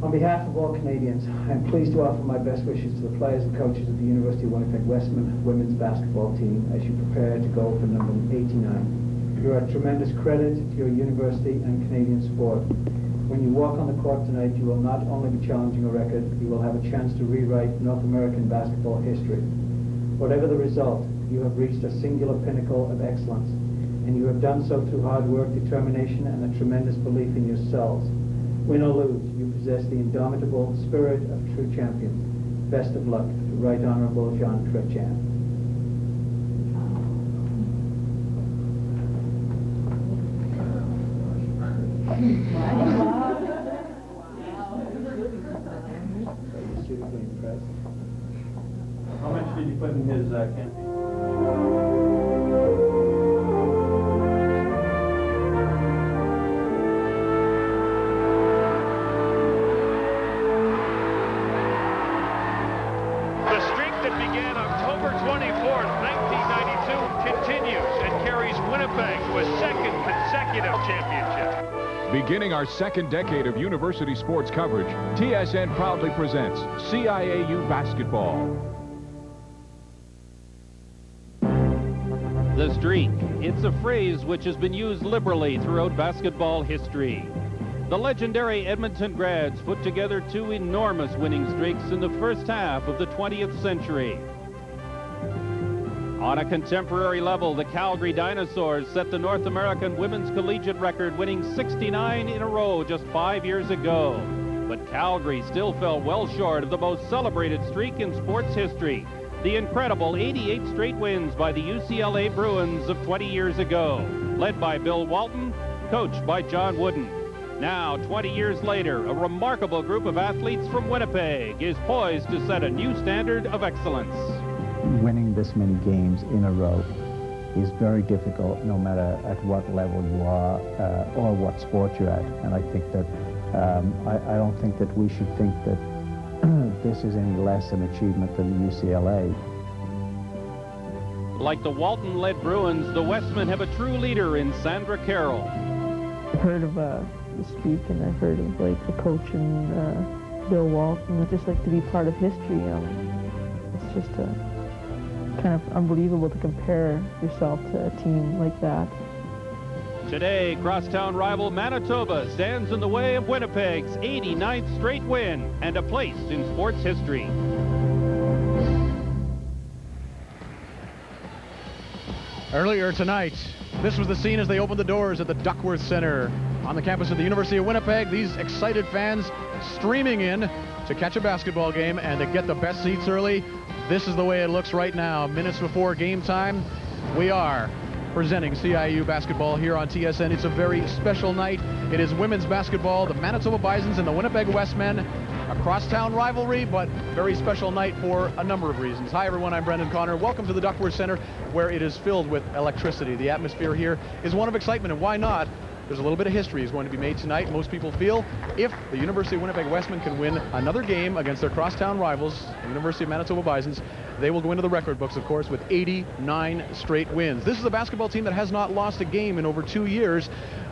On behalf of all Canadians, I am pleased to offer my best wishes to the players and coaches of the University of Winnipeg Wesmen women's basketball team as you prepare to go for number 89. You are a tremendous credit to your university and Canadian sport. When you walk on the court tonight, you will not only be challenging a record, you will have a chance to rewrite North American basketball history. Whatever the result, you have reached a singular pinnacle of excellence, and you have done so through hard work, determination, and a tremendous belief in yourselves. Win or lose, you possess the indomitable spirit of true champions. Best of luck, Right Honorable John Chrétien. How much did you put in his campaign? Began October 24th, 1992, continues and carries Winnipeg to a second consecutive championship. Beginning our second decade of university sports coverage, TSN proudly presents CIAU Basketball. The streak. It's a phrase which has been used liberally throughout basketball history. The legendary Edmonton grads put together two enormous winning streaks in the first half of the 20th century. On a contemporary level, the Calgary Dinosaurs set the North American women's collegiate record, winning 69 in a row just 5 years ago. But Calgary still fell well short of the most celebrated streak in sports history, the incredible 88 straight wins by the UCLA Bruins of 20 years ago, led by Bill Walton, coached by John Wooden. Now, 20 years later, a remarkable group of athletes from Winnipeg is poised to set a new standard of excellence. Winning this many games in a row is very difficult, no matter at what level you are or what sport you're at. And I think that I don't think that we should think that this is any less an achievement than UCLA. Like the Walton-led Bruins, the Wesmen have a true leader in Sandra Carroll. I've heard of the streak, and I've heard of like the coach and Bill Walton. I'd just like to be part of history. It's just kind of unbelievable to compare yourself to a team like that. Today, crosstown rival Manitoba stands in the way of Winnipeg's 89th straight win and a place in sports history. Earlier tonight, this was the scene as they opened the doors at the Duckworth Center on the campus of the University of Winnipeg. These excited fans streaming in to catch a basketball game and to get the best seats early. This is the way it looks right now. Minutes before game time, we are presenting CIU basketball here on TSN. It's a very special night. It is women's basketball, the Manitoba Bisons and the Winnipeg Wesmen. A crosstown rivalry, but very special night for a number of reasons. Hi everyone, I'm Brendan Connor. Welcome to the Duckworth Center, where it is filled with electricity. The atmosphere here is one of excitement, and why not? There's a little bit of history is going to be made tonight. Most people feel if the University of Winnipeg Wesmen can win another game against their crosstown rivals, the University of Manitoba Bisons, they will go into the record books, of course, with 89 straight wins. This is a basketball team that has not lost a game in over 2 years.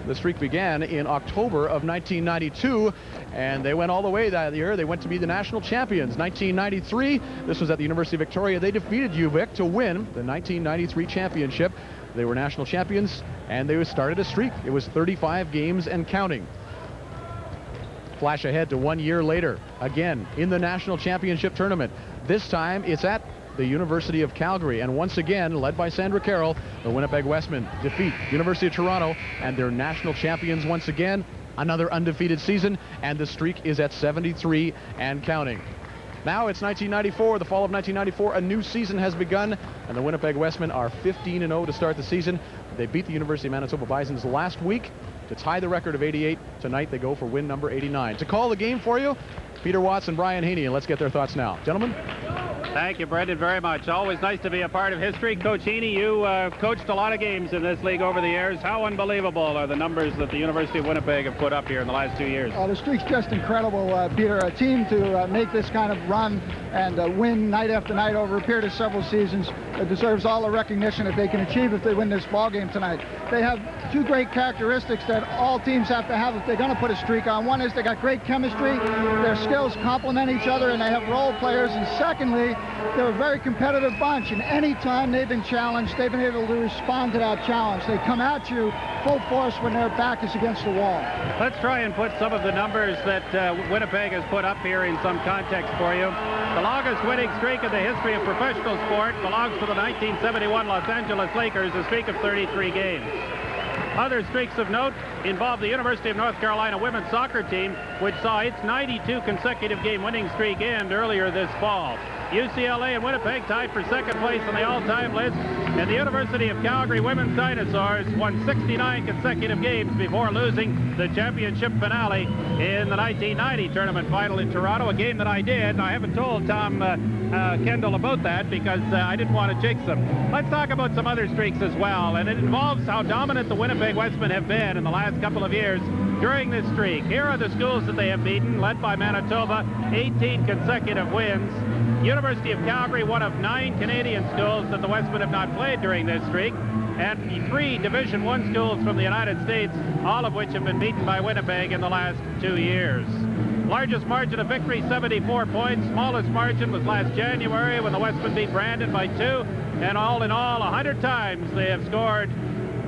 The streak began in October of 1992, and they went all the way that year. They went to be the national champions. 1993, this was at the University of Victoria. They defeated UVic to win the 1993 championship. They were national champions, and they started a streak. It was 35 games and counting. Flash ahead to 1 year later, again in the national championship tournament. This time it's at the University of Calgary, and once again, led by Sandra Carroll, the Winnipeg Wesmen defeat University of Toronto, and they're national champions once again. Another undefeated season, and the streak is at 73 and counting. Now it's 1994, the fall of 1994. A new season has begun, and the Winnipeg Wesmen are 15-0 to start the season. They beat the University of Manitoba Bisons last week to tie the record of 88. Tonight they go for win number 89. To call the game for you, Peter Watts and Brian Haney, and let's get their thoughts now. Gentlemen? Thank you, Brendan, very much. Always nice to be a part of history. Coach Heaney, you coached a lot of games in this league over the years. How unbelievable are the numbers that the University of Winnipeg have put up here in the last 2 years? The streak's just incredible, Peter. A team to make this kind of run and win night after night over a period of several seasons deserves all the recognition that they can achieve if they win this ball game tonight. They have two great characteristics that all teams have to have if they're going to put a streak on. One is they got great chemistry, their skills complement each other, and they have role players. And secondly, they're a very competitive bunch, and any time they've been challenged, they've been able to respond to that challenge. They come at you full force when their back is against the wall. Let's try and put some of the numbers that Winnipeg has put up here in some context for you. The longest winning streak in the history of professional sport belongs to the 1971 Los Angeles Lakers, a streak of 33 games. Other streaks of note involve the University of North Carolina women's soccer team, which saw its 92 consecutive game winning streak end earlier this fall. UCLA and Winnipeg tied for second place on the all-time list, and the University of Calgary women's Dinosaurs won 69 consecutive games before losing the championship finale in the 1990 tournament final in Toronto, a game that I did. I haven't told Tom Kendall about that because I didn't want to jinx them. Let's talk about some other streaks as well, and it involves how dominant the Winnipeg Wesmen have been in the last couple of years during this streak. Here are the schools that they have beaten, led by Manitoba, 18 consecutive wins. University of Calgary, one of 9 Canadian schools that the Wesmen have not played during this streak, and 3 Division I schools from the United States, all of which have been beaten by Winnipeg in the last 2 years. Largest margin of victory, 74 points. Smallest margin was last January when the Wesmen beat Brandon by 2. And all in all, 100 times they have scored,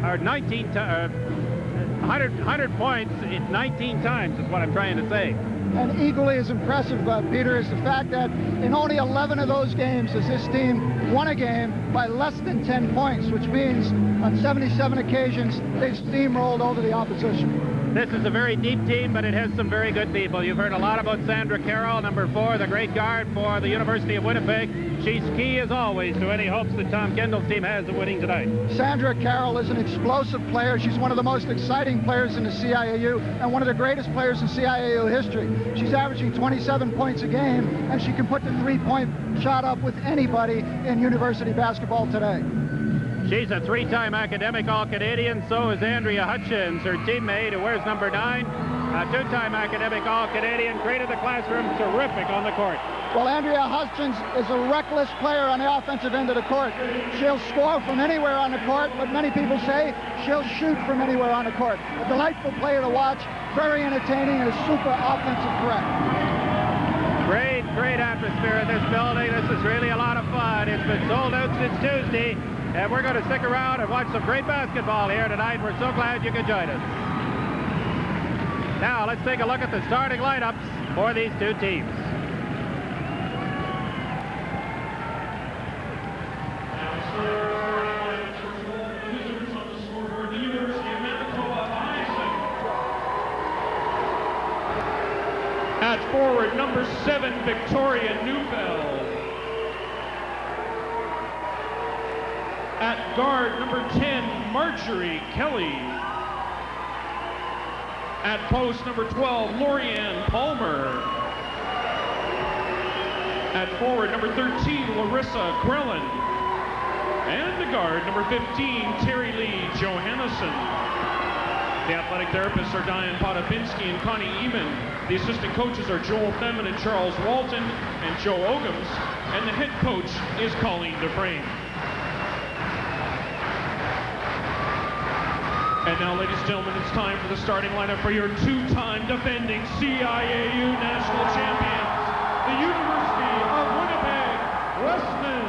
or 100 points 19 times is what I'm trying to say. And equally as impressive, Peter, is the fact that in only 11 of those games has this team won a game by less than 10 points, which means on 77 occasions they've steamrolled over the opposition. This is a very deep team, but it has some very good people. You've heard a lot about Sandra Carroll, number 4, the great guard for the University of Winnipeg. She's key, as always, to any hopes that Tom Kendall's team has of winning tonight. Sandra Carroll is an explosive player. She's one of the most exciting players in the CIAU and one of the greatest players in CIAU history. She's averaging 27 points a game, and she can put the three-point shot up with anybody in university basketball today. She's a 3-time academic All-Canadian. So is Andrea Hutchins, her teammate, who wears number 9. A 2-time academic All-Canadian, created the classroom, terrific on the court. Well, Andrea Hutchins is a reckless player on the offensive end of the court. She'll score from anywhere on the court, but many people say she'll shoot from anywhere on the court. A delightful player to watch, very entertaining, and a super offensive threat. Great atmosphere in this building. This is really a lot of fun. It's been sold out since Tuesday, and we're going to stick around and watch some great basketball here tonight. We're so glad you could join us. Now, let's take a look at the starting lineups for these two teams. At forward, number 7, Victoria Neufeld. At guard, number 10, Marjorie Kelly. At post, number 12, Lorianne Palmer. At forward, number 13, Larissa Grellen. And the guard, number 15, Terry Lee Johannesson. The athletic therapists are Diane Potapinsky and Connie Eman. The assistant coaches are Joel Theman and Charles Walton and Joe Ogums. And the head coach is Colleen Dufresne. And now, ladies and gentlemen, it's time for the starting lineup for your 2-time defending CIAU national champions, the University of Winnipeg Wesmen.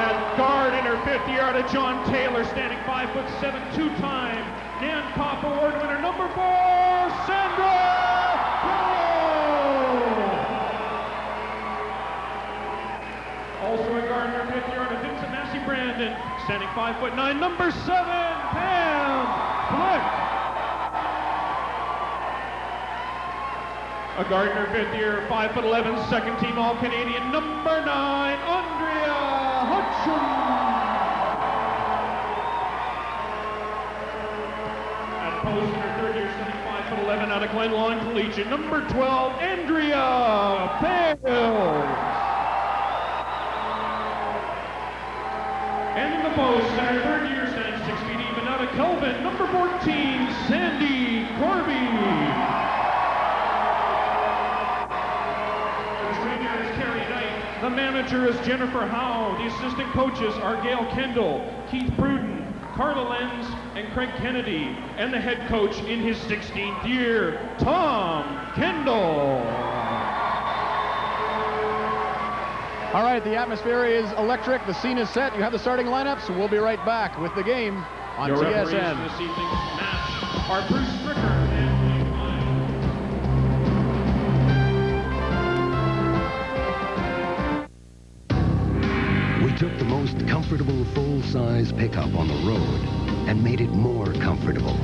At guard in her 5th year out of John Taylor, standing 5'7", 2-time Nan Pop Award winner, number 4, Sandra Carroll. Also at guard in her 5th year out of Vincent Massey Brandon, standing 5'9", number 7, Pam Flick. A guard in her 5th year, 5'11", second-team All-Canadian, number 9, Andrea Hutchins. At post in her 3rd year, standing 5'8", 5'11" out of Glen Lawn Collegiate, number 12, Andrea Bales. And in the post, in her third year, standing 6 feet even, out of Kelvin, number 14, Sandy Corby. The trainer is Carrie Knight. The manager is Jennifer Howe. The assistant coaches are Gail Kendall, Keith Pruden, Carla Lenz, and Craig Kennedy. And the head coach in his 16th year, Tom Kendall. All right, the atmosphere is electric. The scene is set. You have the starting lineups. We'll be right back with the game on Your referees TSN. for this evening's match are Bruce Stricker and We took the most comfortable full-size pickup on the road and made it more comfortable.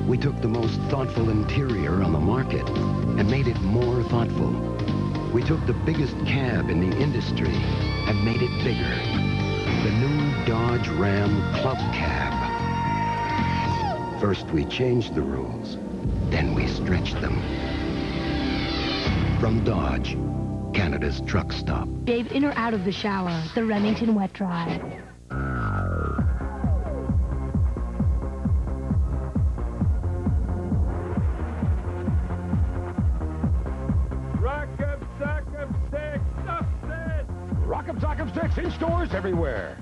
We took the most thoughtful interior on the market and made it more thoughtful. We took the biggest cab in the industry and made it bigger. The new Dodge Ram Club Cab. First we changed the rules, then we stretched them. From Dodge, Canada's truck stop. Shave in or out of the shower, the Remington Wet Dry. Rock'em Sock'em Sticks in stores everywhere.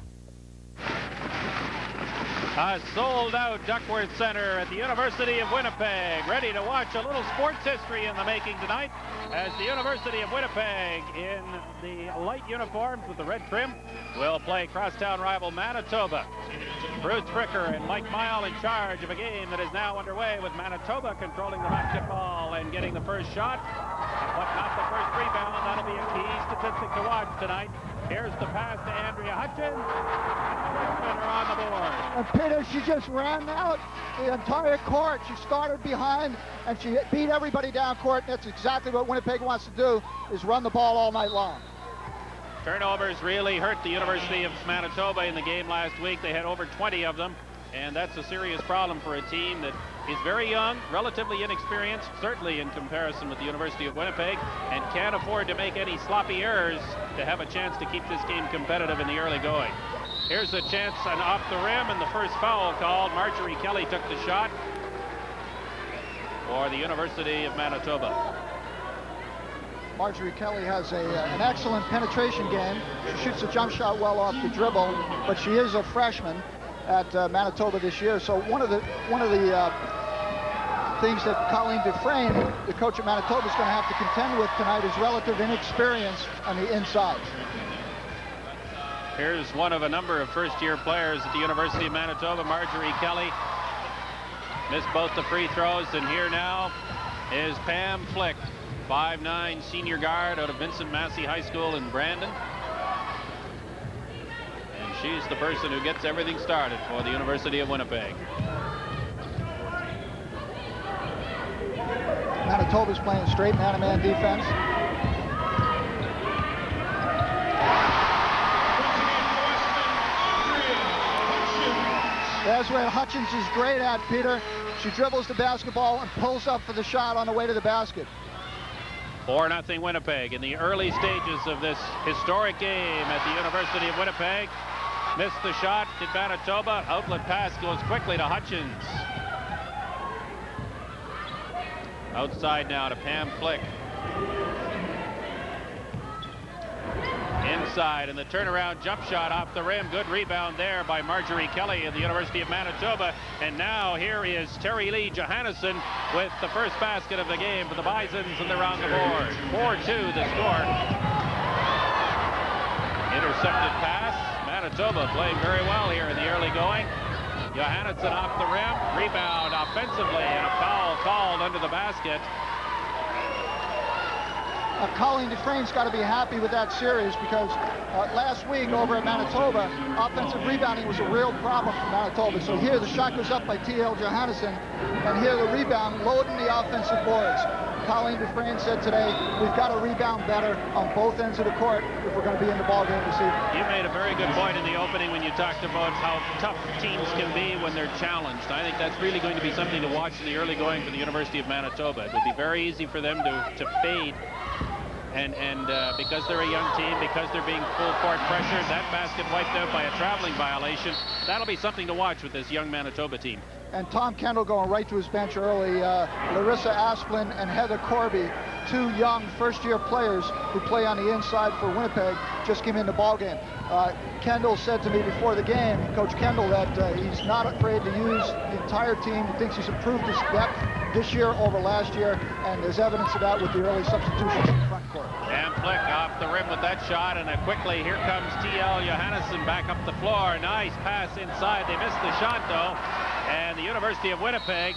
A sold-out Duckworth Center at the University of Winnipeg. Ready to watch a little sports history in the making tonight as the University of Winnipeg, in the light uniforms with the red trim, will play crosstown rival Manitoba. Bruce Fricker and Mike Mile in charge of a game that is now underway, with Manitoba controlling the basketball and getting the first shot, but not the first rebound. That'll be a key statistic to watch tonight. Here's the pass to Andrea Hutchins. And are on the board. And Peter, she just ran out the entire court. She started behind, and she beat everybody down court. And that's exactly what Winnipeg wants to do, is run the ball all night long. Turnovers really hurt the University of Manitoba in the game last week. They had over 20 of them, and that's a serious problem for a team that is very young, relatively inexperienced, certainly in comparison with the University of Winnipeg, and can't afford to make any sloppy errors to have a chance to keep this game competitive in the early going. Here's a chance and off the rim, and the first foul called. Marjorie Kelly took the shot for the University of Manitoba. Marjorie Kelly has an excellent penetration game. She shoots a jump shot well off the dribble, but she is a freshman at Manitoba this year. So one of the things that Colleen Dufresne, the coach at Manitoba, is going to have to contend with tonight is relative inexperience on the inside. Here's one of a number of first-year players at the University of Manitoba, Marjorie Kelly. Missed both the free throws, and here now is Pam Flick, 5'9" senior guard out of Vincent Massey High School in Brandon. And she's the person who gets everything started for the University of Winnipeg. Manitoba's playing straight man-to-man defense. That's what Hutchins is great at, Peter. She dribbles the basketball and pulls up for the shot on the way to the basket. 4-0 Winnipeg in the early stages of this historic game at the University of Winnipeg. Missed the shot, did Manitoba. Outlet pass goes quickly to Hutchins. Outside now to Pam Flick. Inside, and the turnaround jump shot off the rim. Good rebound there by Marjorie Kelly of the University of Manitoba. And now here is Terry Lee Johannesson with the first basket of the game for the Bisons, and they're on the board. 4-2 the score. Intercepted pass. Manitoba playing very well here in the early going. Johannesson off the rim. Rebound offensively, and a foul called under the basket. Colleen Dufresne's got to be happy with that series, because last week over at Manitoba, offensive rebounding was a real problem for Manitoba. So here the shot goes up by T.L. Johannesson, and here the rebound loading the offensive boards. Colleen Dufresne said today, we've got to rebound better on both ends of the court if we're going to be in the ball game this evening. You made a very good point in the opening when you talked about how tough teams can be when they're challenged. I think that's really going to be something to watch in the early going for the University of Manitoba. It would be very easy for them to fade. And because they're a young team, because they're being full court pressured, that basket wiped out by a traveling violation. That'll be something to watch with this young Manitoba team. And Tom Kendall going right to his bench early. Larissa Asplin and Heather Corby, two young first-year players who play on the inside for Winnipeg, just came in the ball game. Kendall said to me before the game, Coach Kendall, that he's not afraid to use the entire team. He thinks he's improved his depth this year over last year, and there's evidence of that with the early substitutions in the front court. And Flick off the rim with that shot, and quickly here comes T.L. Johannesson back up the floor. Nice pass inside. They missed the shot though, and the University of Winnipeg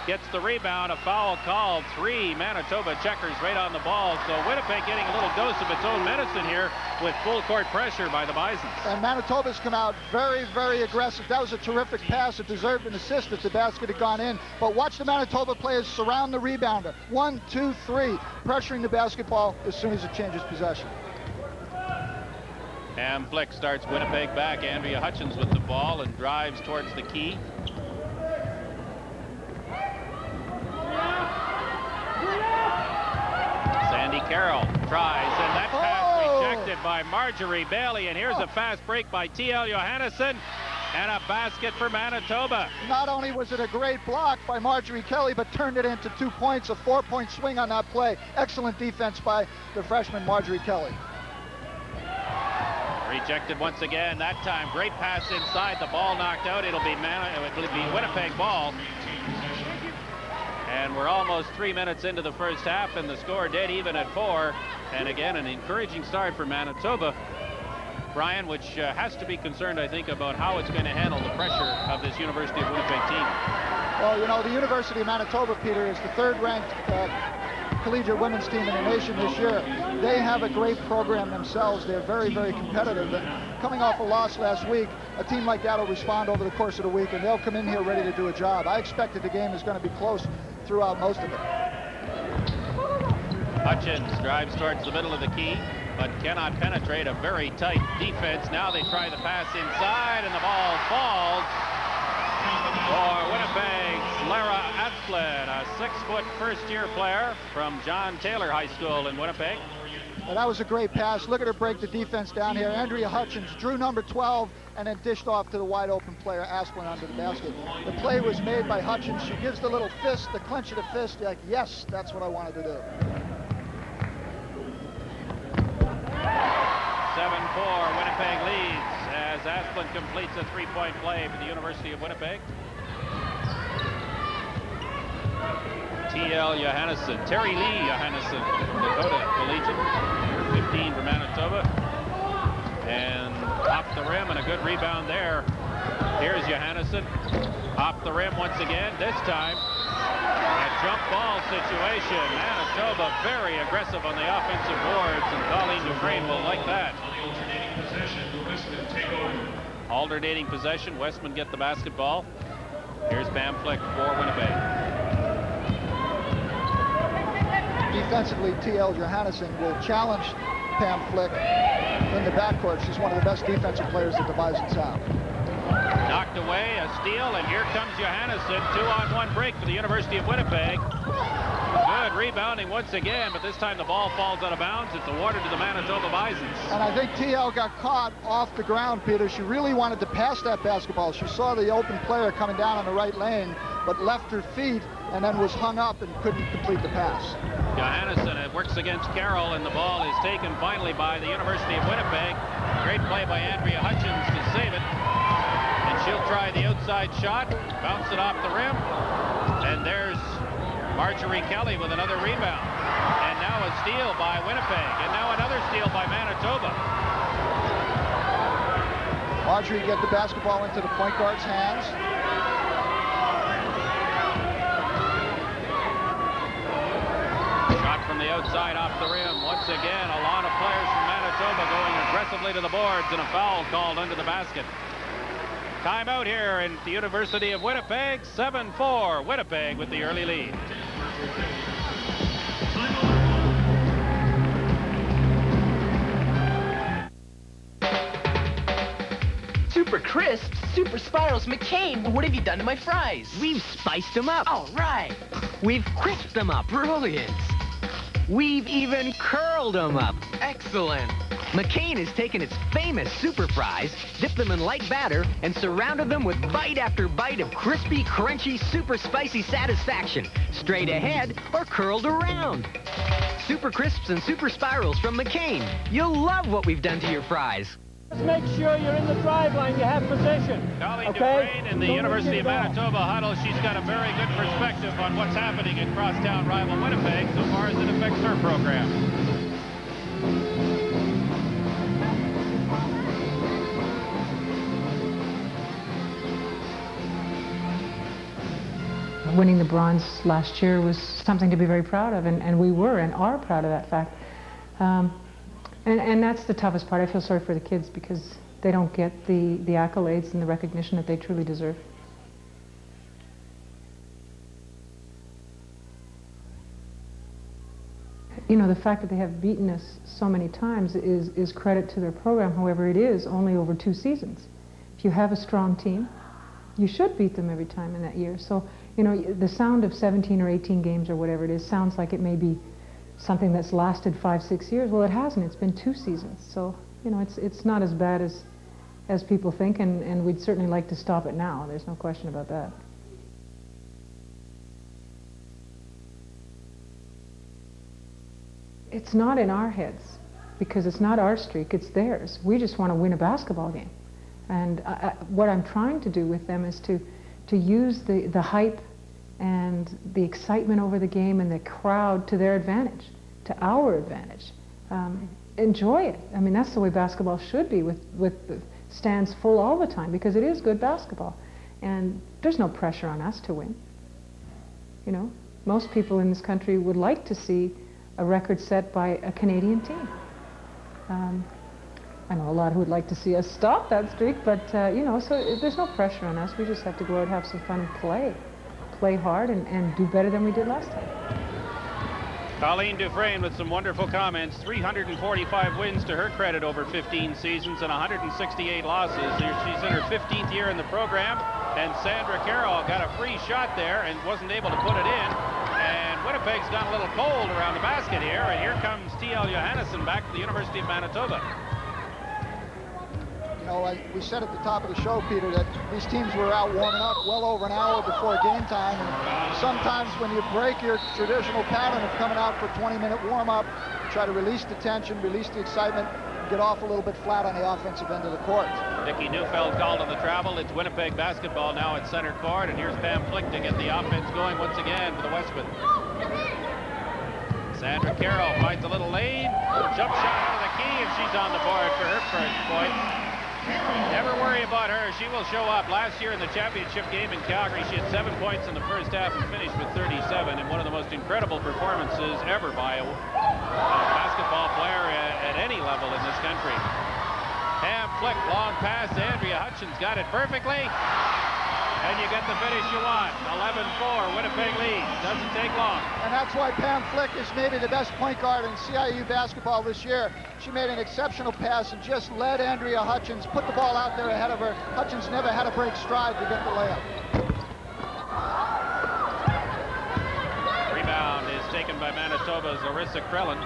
gets the rebound. A foul called. 3 Manitoba checkers right on the ball. So Winnipeg getting a little dose of its own medicine here with full court pressure by the Bisons. And Manitoba's come out very, very aggressive. That was a terrific pass. It deserved an assist if the basket had gone in. But watch the Manitoba players surround the rebounder. 1, 2, 3, pressuring the basketball as soon as it changes possession. And Flick starts Winnipeg back. Andrea Hutchins with the ball and drives towards the key. Sandy Carroll tries, and that pass rejected by Marjorie Bailey. And here's a fast break by T.L. Johannesson, and a basket for Manitoba. Not only was it a great block by Marjorie Kelly, but turned it into 2 points, a 4-point swing on that play. Excellent defense by the freshman Marjorie Kelly. Rejected once again, that time. Great pass inside, the ball knocked out. It'll be Winnipeg ball. And we're almost 3 minutes into the first half, and the score dead even at 4. And again, an encouraging start for Manitoba, Brian, which has to be concerned, I think, about how it's going to handle the pressure of this University of Winnipeg team. Well, you know, the University of Manitoba, Peter, is the third-ranked collegiate women's team in the nation this year. They have a great program themselves. They're very, very competitive. And coming off a loss last week, a team like that will respond over the course of the week, and they'll come in here ready to do a job. I expect that the game is going to be close throughout most of it. Hutchins drives towards the middle of the key, but cannot penetrate. A very tight defense. Now they try the pass inside, and the ball falls for Winnipeg's Lara Asplin, a 6-foot first-year player from John Taylor High School in Winnipeg. Well, that was a great pass. Look at her break the defense down here. Andrea Hutchins drew number 12 and then dished off to the wide-open player, Asplin, under the basket. The play was made by Hutchins. She gives the little fist, the clench of the fist. You're like, yes, that's what I wanted to do. 7-4, Winnipeg leads as Asplin completes a 3-point play for the University of Winnipeg. T.L. Johannesson, Terry Lee Johannesson, Dakota Collegiate, 15 for Manitoba. And off the rim, and a good rebound there. Here's Johannesson, off the rim once again. This time, a jump ball situation. Manitoba very aggressive on the offensive boards, and Colleen Dufresne will like that. Alternating possession, Wesmen get the basketball. Here's Pam Flick for Winnipeg. Defensively, T.L. Johannesson will challenge Pam Flick in the backcourt. She's one of the best defensive players that the Bisons have. Knocked away, a steal, and here comes Johannesson. 2-on-1 break for the University of Winnipeg. Good rebounding once again, but this time the ball falls out of bounds. It's awarded to the Manitoba Bisons. And I think T.L. got caught off the ground, Peter. She really wanted to pass that basketball. She saw the open player coming down on the right lane, but left her feet and then was hung up and couldn't complete the pass. Johannesson, it works against Carroll, and the ball is taken finally by the University of Winnipeg. Great play by Andrea Hutchins to save it. And she'll try the outside shot, bounce it off the rim, and there's Marjorie Kelly with another rebound. And now a steal by Winnipeg, and now another steal by Manitoba. Marjorie get the basketball into the point guard's hands. Shot from the outside off the rim. Once again, a lot of players from Manitoba going aggressively to the boards, and a foul called under the basket. Timeout here in the University of Winnipeg. 7-4, Winnipeg with the early lead. super crisp, super spirals. McCain, what have you done to my fries? We've spiced them up. All right. We've crisped them up. Brilliant. We've even curled them up. Excellent. McCain has taken its famous super fries, dipped them in light batter, and surrounded them with bite after bite of crispy, crunchy, super spicy satisfaction, straight ahead or curled around. Super crisps and super spirals from McCain. You'll love what we've done to your fries. Just make sure you're in the drive line, you have position. Colleen Dufresne in the University of Manitoba huddle. She's got a very good perspective on what's happening in crosstown rival Winnipeg so far as it affects her program. Winning the bronze last year was something to be very proud of, and we were and are proud of that fact. And that's the toughest part. I feel sorry for the kids because they don't get the accolades and the recognition that they truly deserve. You know, the fact that they have beaten us so many times is credit to their program. However, it is only over 2 seasons. If you have a strong team, you should beat them every time in that year. So, you know, the sound of 17 or 18 games or whatever it is sounds like it may be something that's lasted 5-6 years. Well, it hasn't. It's been 2 seasons. So, you know, it's not as bad as people think, and we'd certainly like to stop it now. There's no question about that. It's not in our heads because it's not our streak, it's theirs. We just want to win a basketball game. And what I'm trying to do with them is to use the hype and the excitement over the game and the crowd to their advantage, to our advantage. Enjoy it. I mean, that's the way basketball should be, with the stands full all the time, because it is good basketball. And there's no pressure on us to win. You know, most people in this country would like to see a record set by a Canadian team. I know a lot who would like to see us stop that streak, but you know, so there's no pressure on us. We just have to go out and have some fun and play hard and do better than we did last time. Colleen Dufresne with some wonderful comments. 345 wins to her credit over 15 seasons and 168 losses. She's in her 15th year in the program, and Sandra Carroll got a free shot there and wasn't able to put it in. And Winnipeg's gone a little cold around the basket here, and here comes T.L. Johannesson back to the University of Manitoba. You know, we said at the top of the show, Peter, that these teams were out warming up well over an hour before game time. And sometimes when you break your traditional pattern of coming out for a 20-minute warm-up, try to release the tension, release the excitement, get off a little bit flat on the offensive end of the court. Dickie Neufeld called on the travel. It's Winnipeg basketball now at center court, and here's Pam Flick to get the offense going once again for the Wesmen. Sandra Carroll finds a little lane, jump shot out of the key, and she's on the board for her first point. Never worry about her. She will show up. Last year in the championship game in Calgary, she had 7 points in the first half and finished with 37, and one of the most incredible performances ever by a basketball player at any level in this country. Pam Flick, long pass. Andrea Hutchins got it perfectly. And you get the finish you want. 11-4, Winnipeg leads. Doesn't take long. And that's why Pam Flick is maybe the best point guard in CIU basketball this year. She made an exceptional pass and just led Andrea Hutchins, put the ball out there ahead of her. Hutchins never had to break stride to get the layup. Rebound is taken by Manitoba's Larissa Krellin.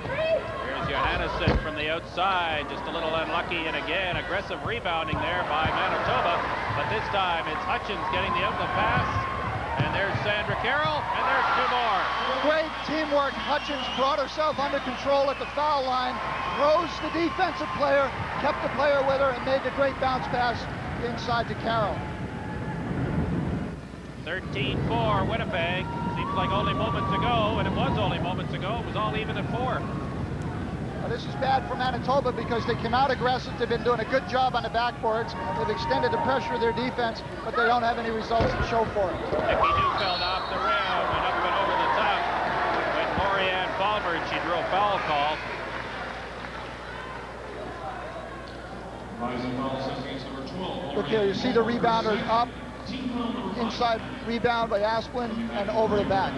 Here's Johannesson from the outside, just a little unlucky, and again aggressive rebounding there by Manitoba, but this time it's Hutchins getting the outlet pass, and there's Sandra Carroll, and there's 2 more. Great teamwork. Hutchins brought herself under control at the foul line, rose the defensive player, kept the player with her, and made the great bounce pass inside to Carroll. 13-4 Winnipeg. Seems like only moments ago, and it was only moments ago. It was all even at 4. Well, this is bad for Manitoba because they came out aggressive. They've been doing a good job on the backboards. They've extended the pressure of their defense, but they don't have any results to show for it. Dickie Neufeld off the rim and up and over the top. When Morianne Falmer, she drew a foul call. Look here, you see the rebounder up, inside rebound by Asplin, and over the back.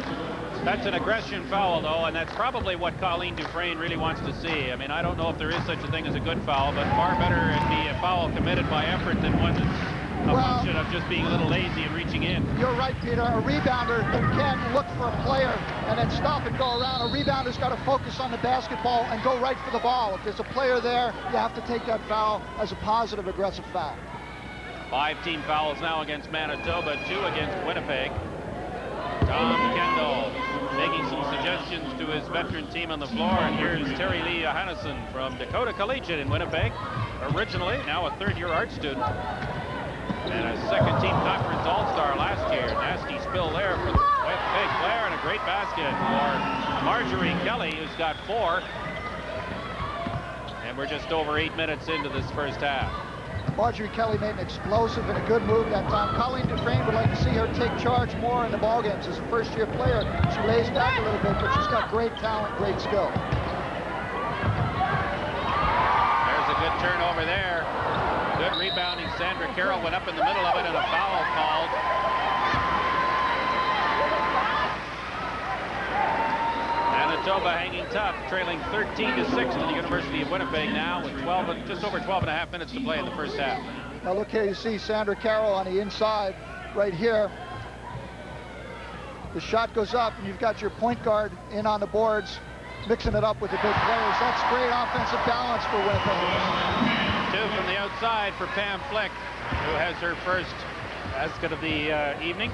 That's an aggression foul, though, and that's probably what Colleen Dufresne really wants to see. I mean, I don't know if there is such a thing as a good foul, but far better it'd be a foul committed by effort than one that's a function of just being a little lazy and reaching in. You're right, Peter. A rebounder can't look for a player and then stop and go around. A rebounder got to focus on the basketball and go right for the ball. If there's a player there, you have to take that foul as a positive, aggressive foul. 5 team fouls now against Manitoba, 2 against Winnipeg. Tom Kendall making some suggestions to his veteran team on the floor, and here's Terry Lee Johannesson from Dakota Collegiate in Winnipeg, originally, now a third-year art student, and a second-team conference all-star last year. Nasty spill there for the Winnipeg player, and a great basket for Marjorie Kelly, who's got 4. And we're just over 8 minutes into this first half. Marjorie Kelly made an explosive and a good move that time. Colleen Dufresne would like to see her take charge more in the ball games. As a first-year player, she lays back a little bit, but she's got great talent, great skill. There's a good turnover there. Good rebounding. Sandra Carroll went up in the middle of it, and a foul called. Manitoba hanging tough, trailing 13-6 to the University of Winnipeg now with just over 12 and a half minutes to play in the first half. Now look here, you see Sandra Carroll on the inside right here. The shot goes up, and you've got your point guard in on the boards, mixing it up with the big players. That's great offensive balance for Winnipeg. 2 from the outside for Pam Flick, who has her first basket of the evening.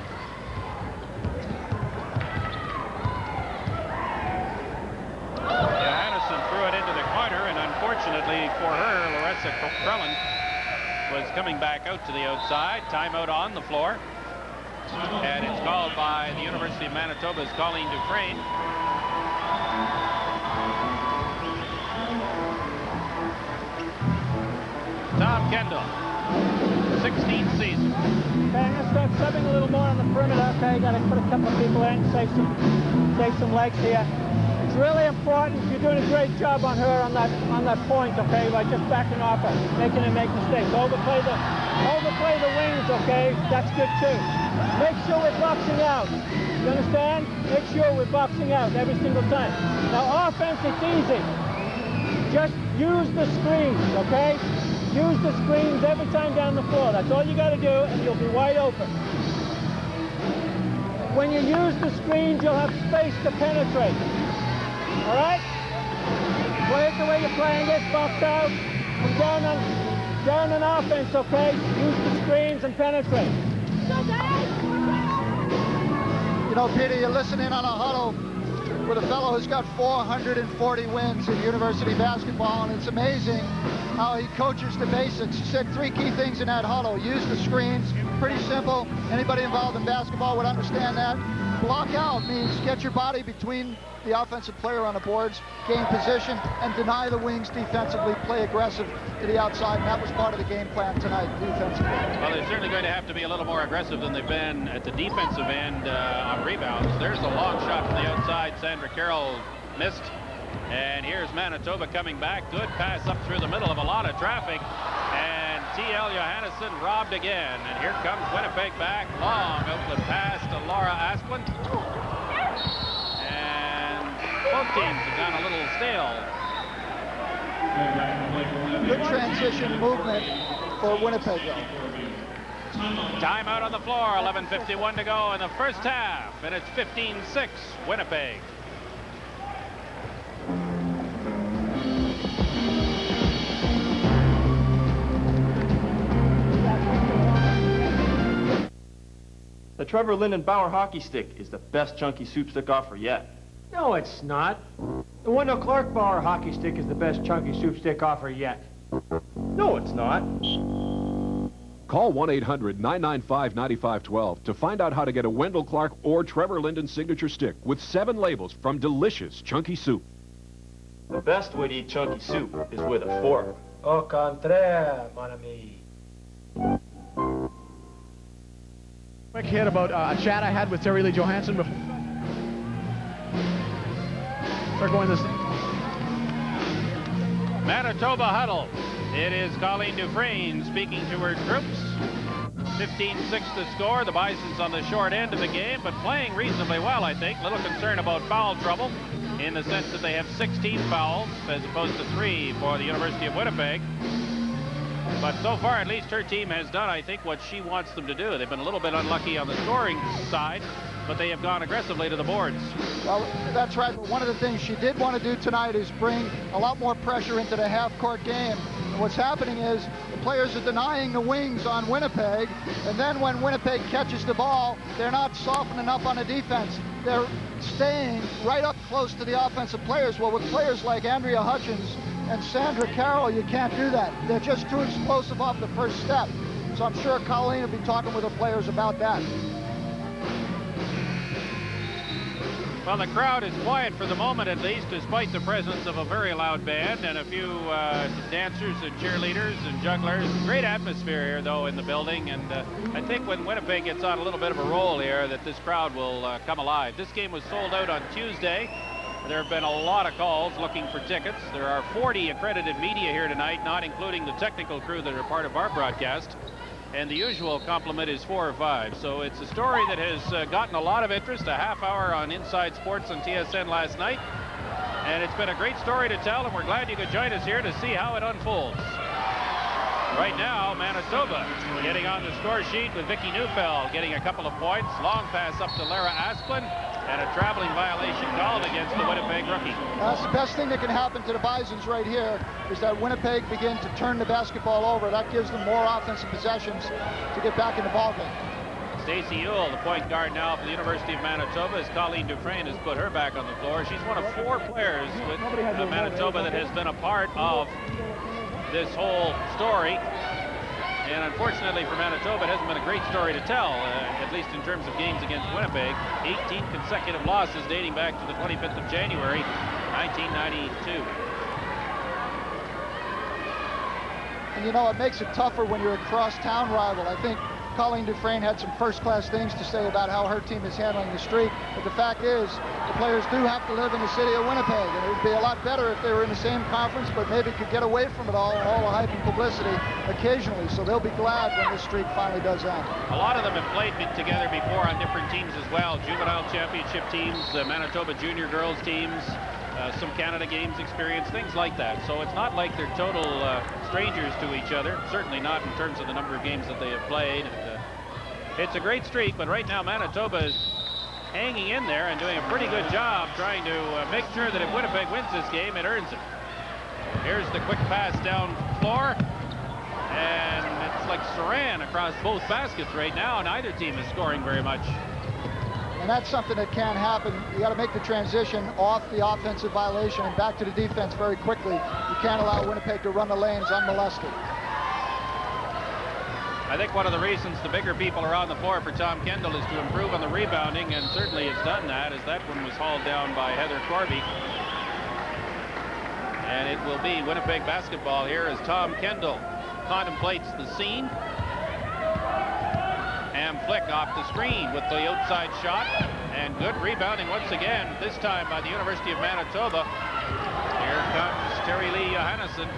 Johannesson threw it into the corner, and unfortunately for her, Larissa Krellen was coming back out to the outside. Timeout on the floor. And it's called by the University of Manitoba's Colleen Dufresne. Tom Kendall, 16th season. Okay, I'm going to start subbing a little more on the perimeter. Okay, got to put a couple of people in, save some legs here. It's really important. You're doing a great job on her on that point, okay, by just backing off her, making her make mistakes. Overplay the wings, okay? That's good too. Make sure we're boxing out. You understand? Make sure we're boxing out every single time. Now offense, it's easy. Just use the screens, okay? Use the screens every time down the floor. That's all you got to do, and you'll be wide open. When you use the screens, you'll have space to penetrate. All right? Play it the way you're playing it, box out, and down on offense, okay? Use the screens and penetrate. You know, Peter, you're listening on a huddle with a fellow who's got 440 wins in university basketball, and it's amazing how he coaches the basics. He said 3 key things in that huddle. Use the screens, pretty simple. Anybody involved in basketball would understand that. Block out means get your body between the offensive player on the boards, gain position, and deny the wings defensively, play aggressive to the outside, and that was part of the game plan tonight, defensively. Well, they're certainly going to have to be a little more aggressive than they've been at the defensive end on rebounds. There's a long shot from the outside. Sandra Carroll missed. And here's Manitoba coming back. Good pass up through the middle of a lot of traffic. And T.L. Johannesson robbed again. And here comes Winnipeg back. Long outlet pass to Laura Asplund. And both teams have gone a little stale. Good transition movement for Winnipeg, though. Timeout on the floor. 11:51 to go in the first half. And it's 15-6 Winnipeg. The Trevor Linden Bauer hockey stick is the best chunky soup stick offer yet. No, it's not. The Wendell Clark Bauer hockey stick is the best chunky soup stick offer yet. No, it's not. Call 1-800-995-9512 to find out how to get a Wendell Clark or Trevor Linden signature stick with 7 labels from delicious chunky soup. The best way to eat chunky soup is with a fork. Au contraire, mon ami. Quick hit about a chat I had with Terry Lee Johannesson before. Start going this. Manitoba huddle. It is Colleen Dufresne speaking to her troops. 15-6 to score. The Bisons on the short end of the game, but playing reasonably well, I think. Little concern about foul trouble in the sense that they have 16 fouls as opposed to 3 for the University of Winnipeg. But so far, at least her team has done, I think, what she wants them to do. They've been a little bit unlucky on the scoring side, but they have gone aggressively to the boards. Well, that's right, but one of the things she did want to do tonight is bring a lot more pressure into the half-court game. And what's happening is the players are denying the wings on Winnipeg, and then when Winnipeg catches the ball, they're not softening up on the defense. They're staying right up close to the offensive players. Well, with players like Andrea Hutchins and Sandra Carroll, you can't do that. They're just too explosive off the first step. So I'm sure Colleen will be talking with the players about that. Well, the crowd is quiet for the moment, at least, despite the presence of a very loud band and a few dancers and cheerleaders and jugglers. Great atmosphere here, though, in the building, and I think when Winnipeg gets on a little bit of a roll here, that this crowd will come alive. This game was sold out on Tuesday. There have been a lot of calls looking for tickets. There are 40 accredited media here tonight, not including the technical crew that are part of our broadcast. And the usual complement is 4 or 5. So it's a story that has gotten a lot of interest. A half hour on Inside Sports on TSN last night. And it's been a great story to tell, and we're glad you could join us here to see how it unfolds. Right now, Manitoba getting on the score sheet with Vicky Neufeld getting a couple of points. Long pass up to Lara Asplin, and a traveling violation called against the Winnipeg rookie. That's the best thing that can happen to the Bisons right here, is that Winnipeg begin to turn the basketball over. That gives them more offensive possessions to get back in the ballgame. Stacey Ewell, the point guard now for the University of Manitoba, as Colleen Dufresne has put her back on the floor. She's one of 4 players with Manitoba that has been a part of this whole story. And unfortunately for Manitoba, it hasn't been a great story to tell, at least in terms of games against Winnipeg. 18 consecutive losses dating back to the 25th of January, 1992. And you know, it makes it tougher when you're a cross-town rival. I think Colleen Dufresne had some first-class things to say about how her team is handling the streak, but the fact is, the players do have to live in the city of Winnipeg, and it would be a lot better if they were in the same conference, but maybe could get away from it all and all the hype and publicity occasionally, so they'll be glad when this streak finally does end. A lot of them have played together before on different teams as well, juvenile championship teams, Manitoba junior girls teams, some Canada Games experience, things like that. So it's not like they're total strangers to each other, certainly not in terms of the number of games that they have played. And, it's a great streak, but right now Manitoba is hanging in there and doing a pretty good job trying to make sure that if Winnipeg wins this game, it earns it. Here's the quick pass down floor, and it's like Saran across both baskets right now. Neither team is scoring very much. And that's something that can happen. You got to make the transition off the offensive violation and back to the defense very quickly. You can't allow Winnipeg to run the lanes unmolested. I think one of the reasons the bigger people are on the floor for Tom Kendall is to improve on the rebounding, and certainly it's done that, as that one was hauled down by Heather Corby. And it will be Winnipeg basketball here as Tom Kendall contemplates the scene. And Flick off the screen with the outside shot, and good rebounding once again, this time by the University of Manitoba. Here comes Terry Lee Johannesson.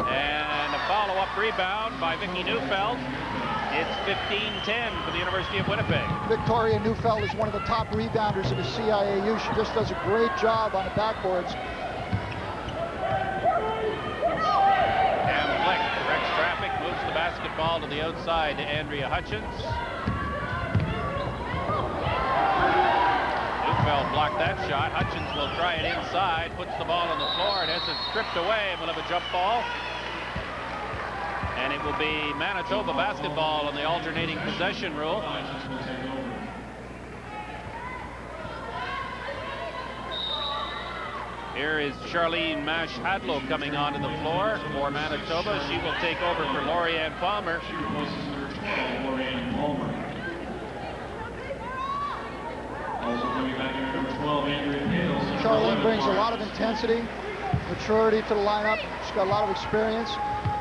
And a follow-up rebound by Vicky Neufeld. It's 15-10 for the University of Winnipeg. Victoria Neufeld is one of the top rebounders of the CIAU. She just does a great job on the backboards. And Flick directs traffic, moves the basketball to the outside to Andrea Hutchins. Neufeld blocked that shot. Hutchins will try it inside, puts the ball on the floor, and has it stripped away, and we'll have a jump ball. And it will be Manitoba basketball on the alternating possession rule. Here is Charlene Mash-Hadlow coming onto the floor for Manitoba. She will take over for Lorianne Palmer. Charlene brings a lot of intensity, maturity to the lineup. She's got a lot of experience.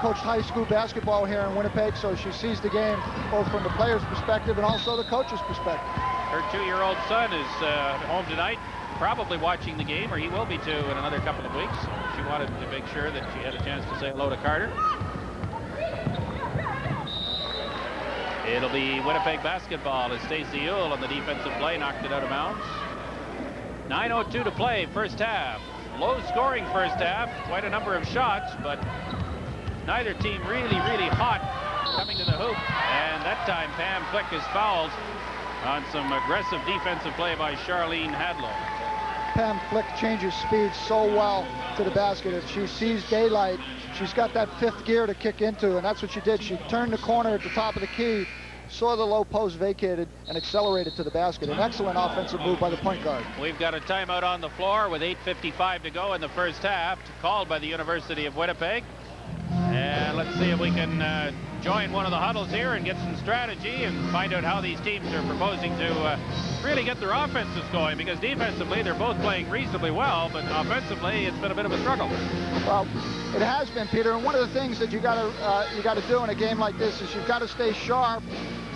Coached high school basketball here in Winnipeg, so she sees the game both from the player's perspective and also the coach's perspective. Her 2-year-old son is home tonight, probably watching the game, or he will be too in another couple of weeks. She wanted to make sure that she had a chance to say hello to Carter. It'll be Winnipeg basketball as Stacey Ewell on the defensive play knocked it out of bounds. 9:02 to play, first half. Low scoring first half, quite a number of shots, but neither team really hot coming to the hoop. And that time Pam Flick is fouled on some aggressive defensive play by Charlene Hadlow. Pam Flick changes speed so well to the basket. If she sees daylight, she's got that fifth gear to kick into, and that's what she did. She turned the corner at the top of the key, saw the low post vacated, and accelerated to the basket. An excellent offensive move by the point guard. We've got a timeout on the floor with 8:55 to go in the first half, called by the University of Winnipeg. And let's see if we can join one of the huddles here and get some strategy and find out how these teams are proposing to really get their offenses going, because defensively they're both playing reasonably well, but offensively it's been a bit of a struggle. Well, it has been, Peter, and one of the things that you got to do in a game like this is you've got to stay sharp,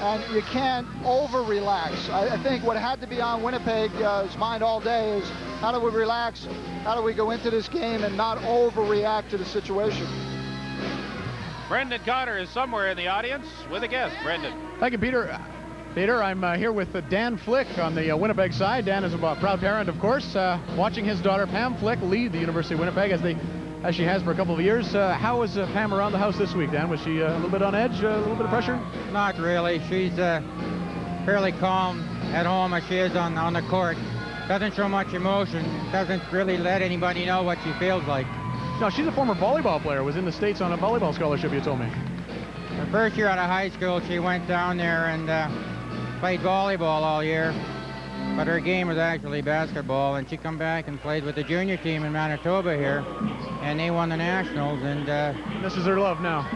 and you can't over-relax. I think what had to be on Winnipeg's mind all day is how do we relax, how do we go into this game and not overreact to the situation. Brendan Cotter is somewhere in the audience with a guest. Brendan. Thank you, Peter. Peter, I'm here with Dan Flick on the Winnipeg side. Dan is a proud parent, of course, watching his daughter Pam Flick lead the University of Winnipeg as she has for a couple of years. How was Pam around the house this week, Dan? Was she a little bit on edge, a little bit of pressure? Not really. She's fairly calm at home as she is on the court. Doesn't show much emotion. Doesn't really let anybody know what she feels like. No, she's a former volleyball player. Was in the States on a volleyball scholarship, you told me. Her first year out of high school, she went down there and played volleyball all year. But her game was actually basketball, and she come back and played with the junior team in Manitoba here, and they won the Nationals. And this is her love now.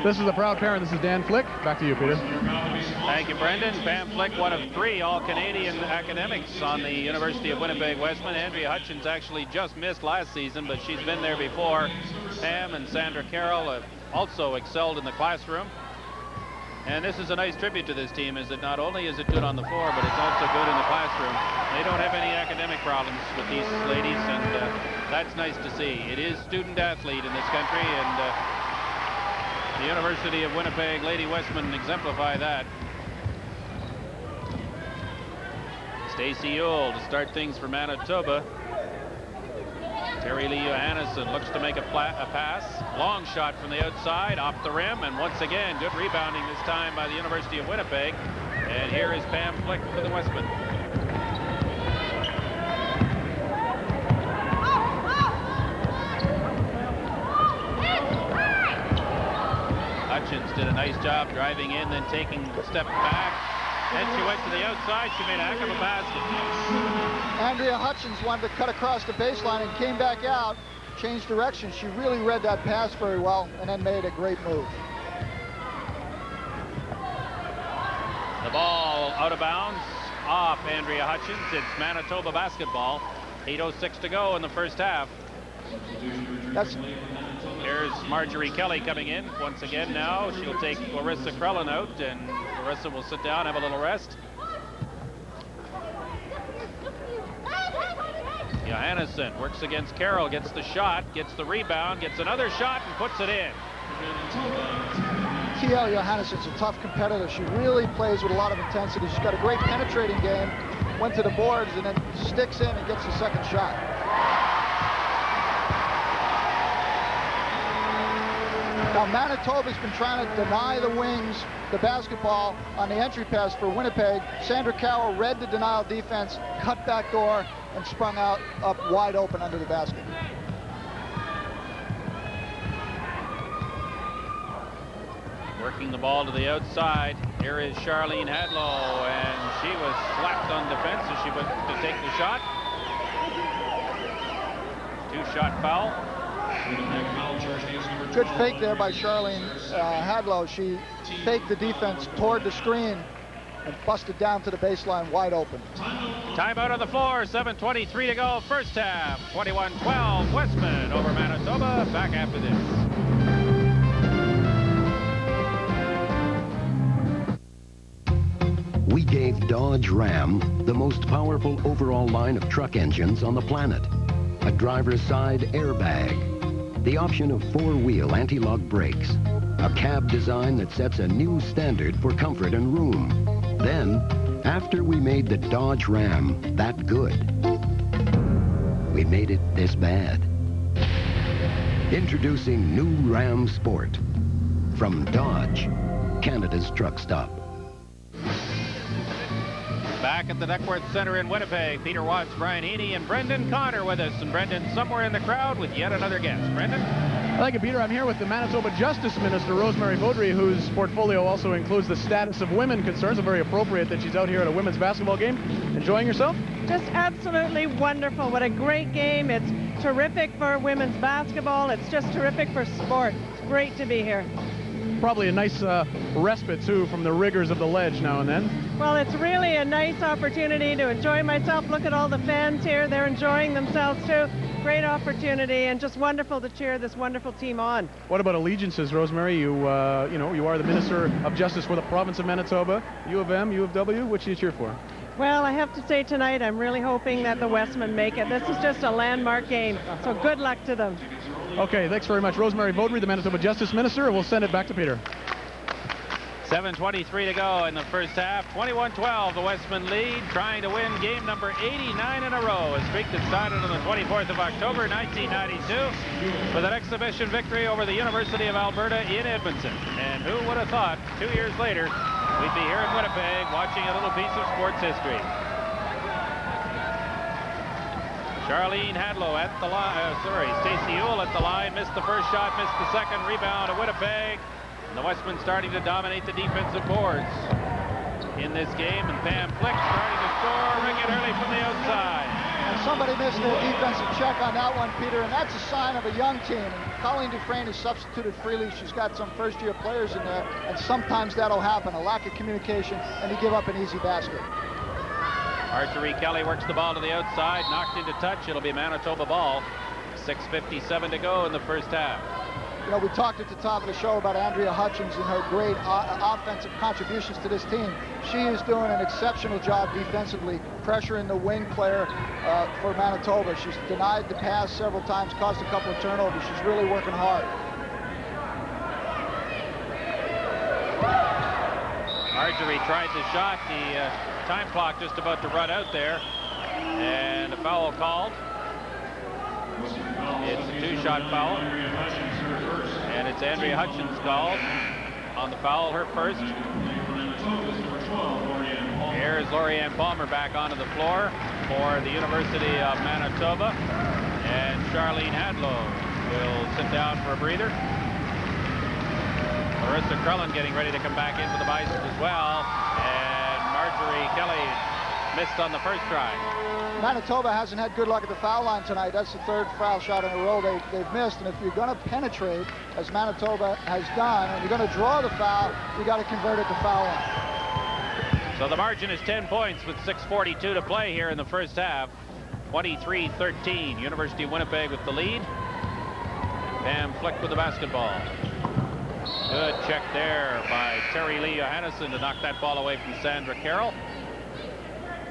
This is a proud parent. This is Dan Flick. Back to you, Peter. Thank you, Brendan. Pam Flick, one of 3 All-Canadian academics on the University of Winnipeg Wesmen. Andrea Hutchins actually just missed last season, but she's been there before. Pam and Sandra Carroll have also excelled in the classroom. And this is a nice tribute to this team, is that not only is it good on the floor, but it's also good in the classroom. They don't have any academic problems with these ladies, and that's nice to see. It is student-athlete in this country, and the University of Winnipeg Lady Wesmen exemplify that. Stacey Ewell to start things for Manitoba. Terry Lee Johannesson looks to make a pass. Long shot from the outside, off the rim, and once again, good rebounding this time by the University of Winnipeg. And here is Pam Flick for the Wesmen. Hutchins did a nice job driving in, then taking a step back. Then she went to the outside. She made a heck of a basket. Andrea Hutchins wanted to cut across the baseline and came back out, changed direction. She really read that pass very well and then made a great move. The ball out of bounds off Andrea Hutchins. It's Manitoba basketball. 8:06 to go in the first half. Here's Marjorie Kelly coming in once again now. She'll take Larissa Krellin out, and Larissa will sit down, have a little rest. Johannesson works against Carroll, gets the shot, gets the rebound, gets another shot, and puts it in. T.L. Johannesson's a tough competitor. She really plays with a lot of intensity. She's got a great penetrating game, went to the boards, and then sticks in and gets the second shot. Now, Manitoba's been trying to deny the wings the basketball on the entry pass for Winnipeg. Sandra Carroll read the denial defense, cut back door, and sprung out up wide open under the basket. Working the ball to the outside. Here is Charlene Hadlow, and she was slapped on defense as she went to take the shot. 2-shot foul. Good fake there by Charlene Hadlow. She faked the defense toward the screen and busted down to the baseline wide open. Timeout on the floor, 7:23 to go, first half. 21-12, Wesmen over Manitoba. Back after this. We gave Dodge Ram the most powerful overall line of truck engines on the planet. A driver's side airbag, the option of 4-wheel anti-lock brakes, a cab design that sets a new standard for comfort and room. Then, after we made the Dodge Ram that good, we made it this bad. Introducing new Ram Sport from Dodge, Canada's truck stop. Back at the Duckworth Center in Winnipeg, Peter Watts, Brian Heaney, and Brendan Connor with us. And Brendan somewhere in the crowd with yet another guest. Brendan? Thank you, Peter. I'm here with the Manitoba Justice Minister, Rosemary Vaudry, whose portfolio also includes the status of women concerns. So very appropriate that she's out here at a women's basketball game. Enjoying yourself? Just absolutely wonderful. What a great game. It's terrific for women's basketball. It's just terrific for sport. It's great to be here. Probably a nice respite, too, from the rigors of the ledge now and then. Well, it's really a nice opportunity to enjoy myself. Look at all the fans here. They're enjoying themselves, too. Great opportunity, and just wonderful to cheer this wonderful team on. What about allegiances, Rosemary? You are the Minister of Justice for the province of Manitoba. U of M, U of W, which do you cheer for? Well, I have to say tonight, I'm really hoping that the Wesmen make it. This is just a landmark game, so good luck to them. Okay, thanks very much. Rosemary Vaudry, the Manitoba Justice Minister, and we'll send it back to Peter. 7:23 to go in the first half. 21-12, the Wesmen lead, trying to win game number 89 in a row. A streak that started on the 24th of October, 1992, with an exhibition victory over the University of Alberta in Edmonton. And who would have thought, 2 years later, we'd be here in Winnipeg watching a little piece of sports history. Charlene Hadlow at the line, Stacey Ewell at the line, missed the first shot, missed the second, rebound to Winnipeg. And the Wesmen starting to dominate the defensive boards in this game, and Pam Flick starting to score, ring it early from the outside. And somebody missed a defensive check on that one, Peter, and that's a sign of a young team. And Colleen Dufresne is substituted freely. She's got some first-year players in there, and sometimes that'll happen, a lack of communication, and you give up an easy basket. Marjorie Kelly works the ball to the outside, knocked into touch. It'll be Manitoba ball. 6:57 to go in the first half. You know, we talked at the top of the show about Andrea Hutchins and her great offensive contributions to this team. She is doing an exceptional job defensively, pressuring the wing player for Manitoba. She's denied the pass several times, caused a couple of turnovers. She's really working hard. Marjorie tried the shot. The time clock just about to run out there. And a foul called. It's a two-shot foul. And it's Andrea Hutchins called on the foul, her first. Here's Lorianne Palmer back onto the floor for the University of Manitoba. And Charlene Hadlow will sit down for a breather. Larissa Krellin getting ready to come back in for the Bisons as well. And Marjorie Kelly missed on the first try. Manitoba hasn't had good luck at the foul line tonight. That's the third foul shot in a row they've missed. And if you're going to penetrate, as Manitoba has done, and you're going to draw the foul, you got to convert it to foul line. So the margin is 10 points with 6:42 to play here in the first half. 23-13. University of Winnipeg with the lead. Pam Flick with the basketball. Good check there by Terry Lee Johannesson to knock that ball away from Sandra Carroll.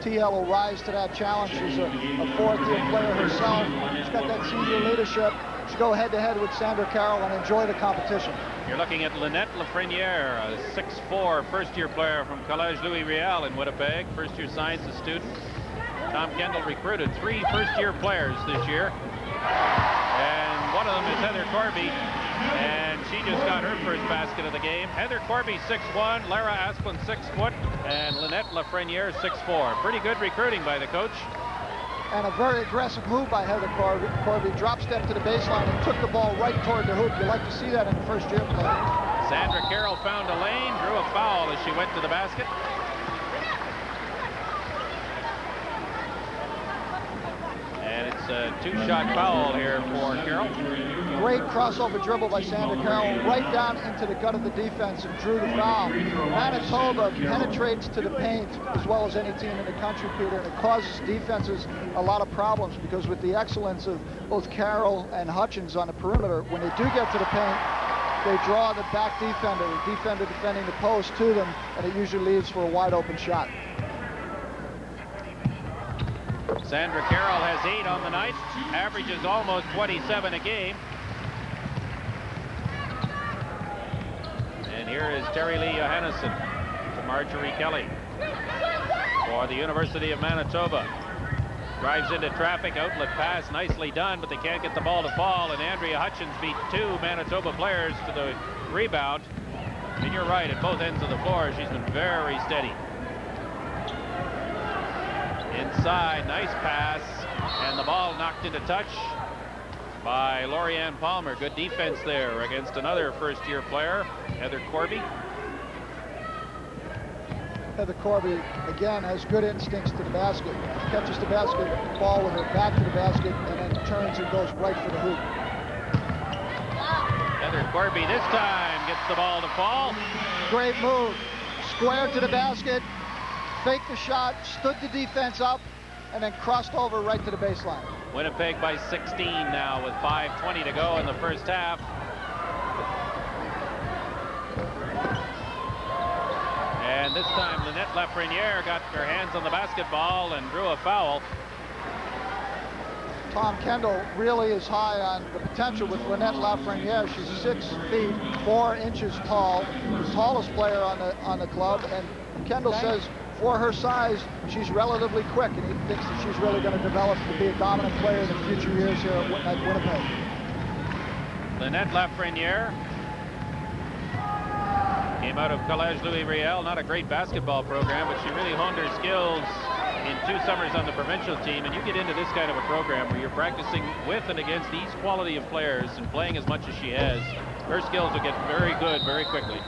TL will rise to that challenge. She's a fourth-year player herself. She's got that senior leadership. She'll go head-to-head with Sandra Carroll and enjoy the competition. You're looking at Lynette Lafreniere, a 6'4" first-year player from Collège Louis Riel in Winnipeg, first-year sciences student. Tom Kendall recruited 3 first-year players this year. And one of them is Heather Corby. And she just got her first basket of the game. Heather Corby, 6'1", Lara Asplin, 6 foot, and Lynette Lafreniere, 6'4". Pretty good recruiting by the coach. And a very aggressive move by Heather Corby. Drop step to the baseline and took the ball right toward the hoop. You like to see that in the first-year play. Sandra Carroll found a lane, drew a foul as she went to the basket. And it's a 2-shot foul here for Carroll. Great crossover dribble by Sandra Carroll right down into the gut of the defense and drew the foul. Manitoba penetrates to the paint as well as any team in the country, Peter, and it causes defenses a lot of problems because with the excellence of both Carroll and Hutchins on the perimeter, when they do get to the paint, they draw the back defender, the defender defending the post to them, and it usually leads for a wide open shot. Sandra Carroll has 8 on the night, averages almost 27 a game. here is Terry Lee Johannesson to Marjorie Kelly for the University of Manitoba. Drives into traffic, outlet pass, nicely done, but they can't get the ball to fall, and Andrea Hutchins beat 2 Manitoba players to the rebound. And you're right, at both ends of the floor, she's been very steady. Inside, nice pass, and the ball knocked into touch by Lorianne Palmer. Good defense there against another first-year player, Heather Corby. Heather Corby, again, has good instincts to the basket. Catches the basketball with her back to the basket and then turns and goes right for the hoop. Heather Corby this time gets the ball to fall. Great move. Square to the basket, faked the shot, stood the defense up, and then crossed over right to the baseline. Winnipeg by 16 now with 5:20 to go in the first half. And this time Lynette Lafreniere got her hands on the basketball and drew a foul. Tom Kendall really is high on the potential with Lynette Lafreniere. She's 6 feet 4 inches tall, the tallest player on the club, and Kendall says for her size, she's relatively quick, and he thinks that she's really going to develop to be a dominant player in the future years here at Winnipeg. Lynette Lafreniere came out of Collège Louis Riel, not a great basketball program, but she really honed her skills in 2 summers on the provincial team. And you get into this kind of a program where you're practicing with and against these quality of players and playing as much as she has, her skills will get very good very quickly.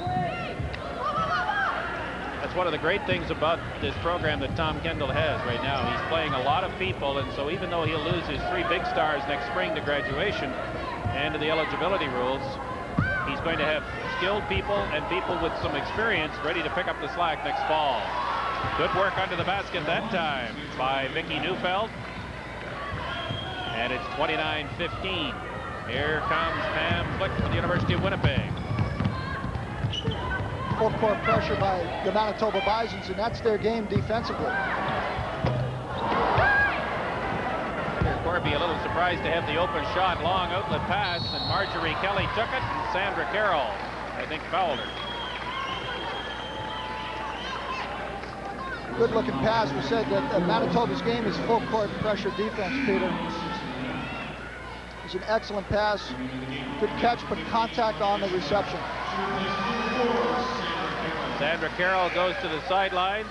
That's one of the great things about this program that Tom Kendall has right now. He's playing a lot of people, and so even though he'll lose his 3 big stars next spring to graduation and to the eligibility rules, he's going to have skilled people and people with some experience ready to pick up the slack next fall. Good work under the basket that time by Vicki Neufeld. And it's 29-15. Here comes Pam Flick for the University of Winnipeg. Full court pressure by the Manitoba Bisons, and that's their game defensively. Corby a little surprised to have the open shot, long outlet pass, and Marjorie Kelly took it, and Sandra Carroll, I think, fouled her. Good looking pass. We said that Manitoba's game is full court pressure defense, Peter. It's an excellent pass. Good catch, but contact on the reception. Sandra Carroll goes to the sidelines.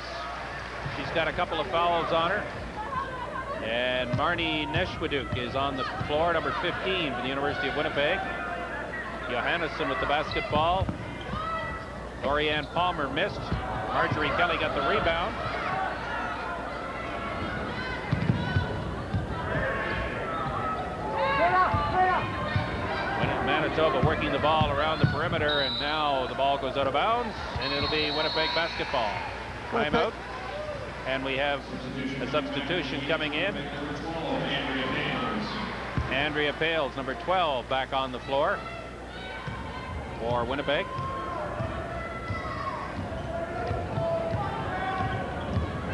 She's got a couple of fouls on her. And Marnie Neshwaduk is on the floor, number 15 for the University of Winnipeg. Johannesson with the basketball. Lorianne Palmer missed. Marjorie Kelly got the rebound. Manitoba working the ball around the perimeter, and now the ball goes out of bounds, and it'll be Winnipeg basketball. Timeout. And we have a substitution coming in. Andrea Pales, number 12, back on the floor for Winnipeg.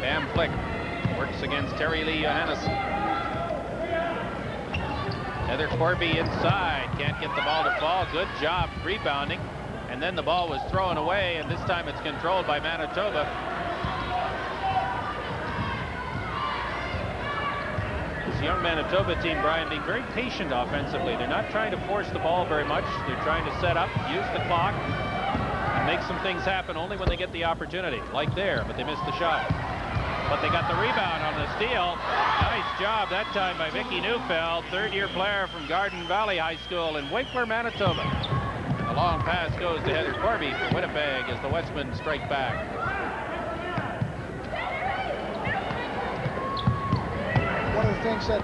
Pam Flick works against Terry Lee Johannesson. Heather Corby inside, can't get the ball to fall. Good job rebounding. And then the ball was thrown away, and this time it's controlled by Manitoba. This young Manitoba team, Brian, being very patient offensively. They're not trying to force the ball very much. They're trying to set up, use the clock, and make some things happen only when they get the opportunity, like there, but they missed the shot. But they got the rebound on the steal. Nice job that time by Vicki Neufeld, 3rd-year player from Garden Valley High School in Winkler, Manitoba. A long pass goes to Heather Corby for Winnipeg as the Wesmen strike back. One of the things that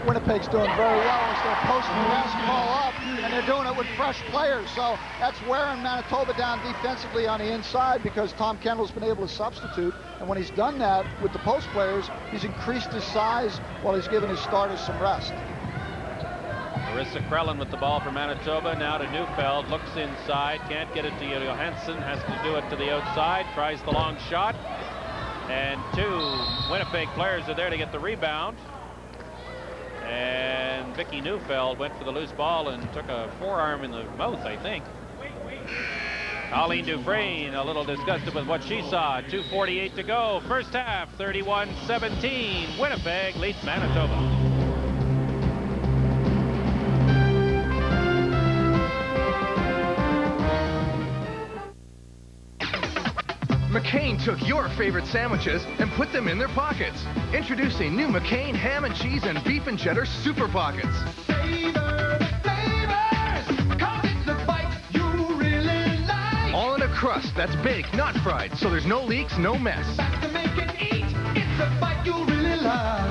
Winnipeg's doing very well is they're posting the basketball up, and they're doing it with fresh players. So that's wearing Manitoba down defensively on the inside because Tom Kendall's been able to substitute. And when he's done that with the post players, he's increased his size while he's given his starters some rest. Marissa Krellin with the ball for Manitoba. Now to Neufeld. Looks inside. Can't get it to Johansson. Has to do it to the outside. Tries the long shot. And 2 Winnipeg players are there to get the rebound. And Vicki Neufeld went for the loose ball and took a forearm in the mouth, I think. Colleen Dufresne a little disgusted with what she saw. 2:48 to go. First half, 31-17. Winnipeg leads Manitoba. McCain took your favorite sandwiches and put them in their pockets. Introducing new McCain ham and cheese and beef and cheddar super pockets. All in a crust that's baked, not fried, so there's no leaks, no mess.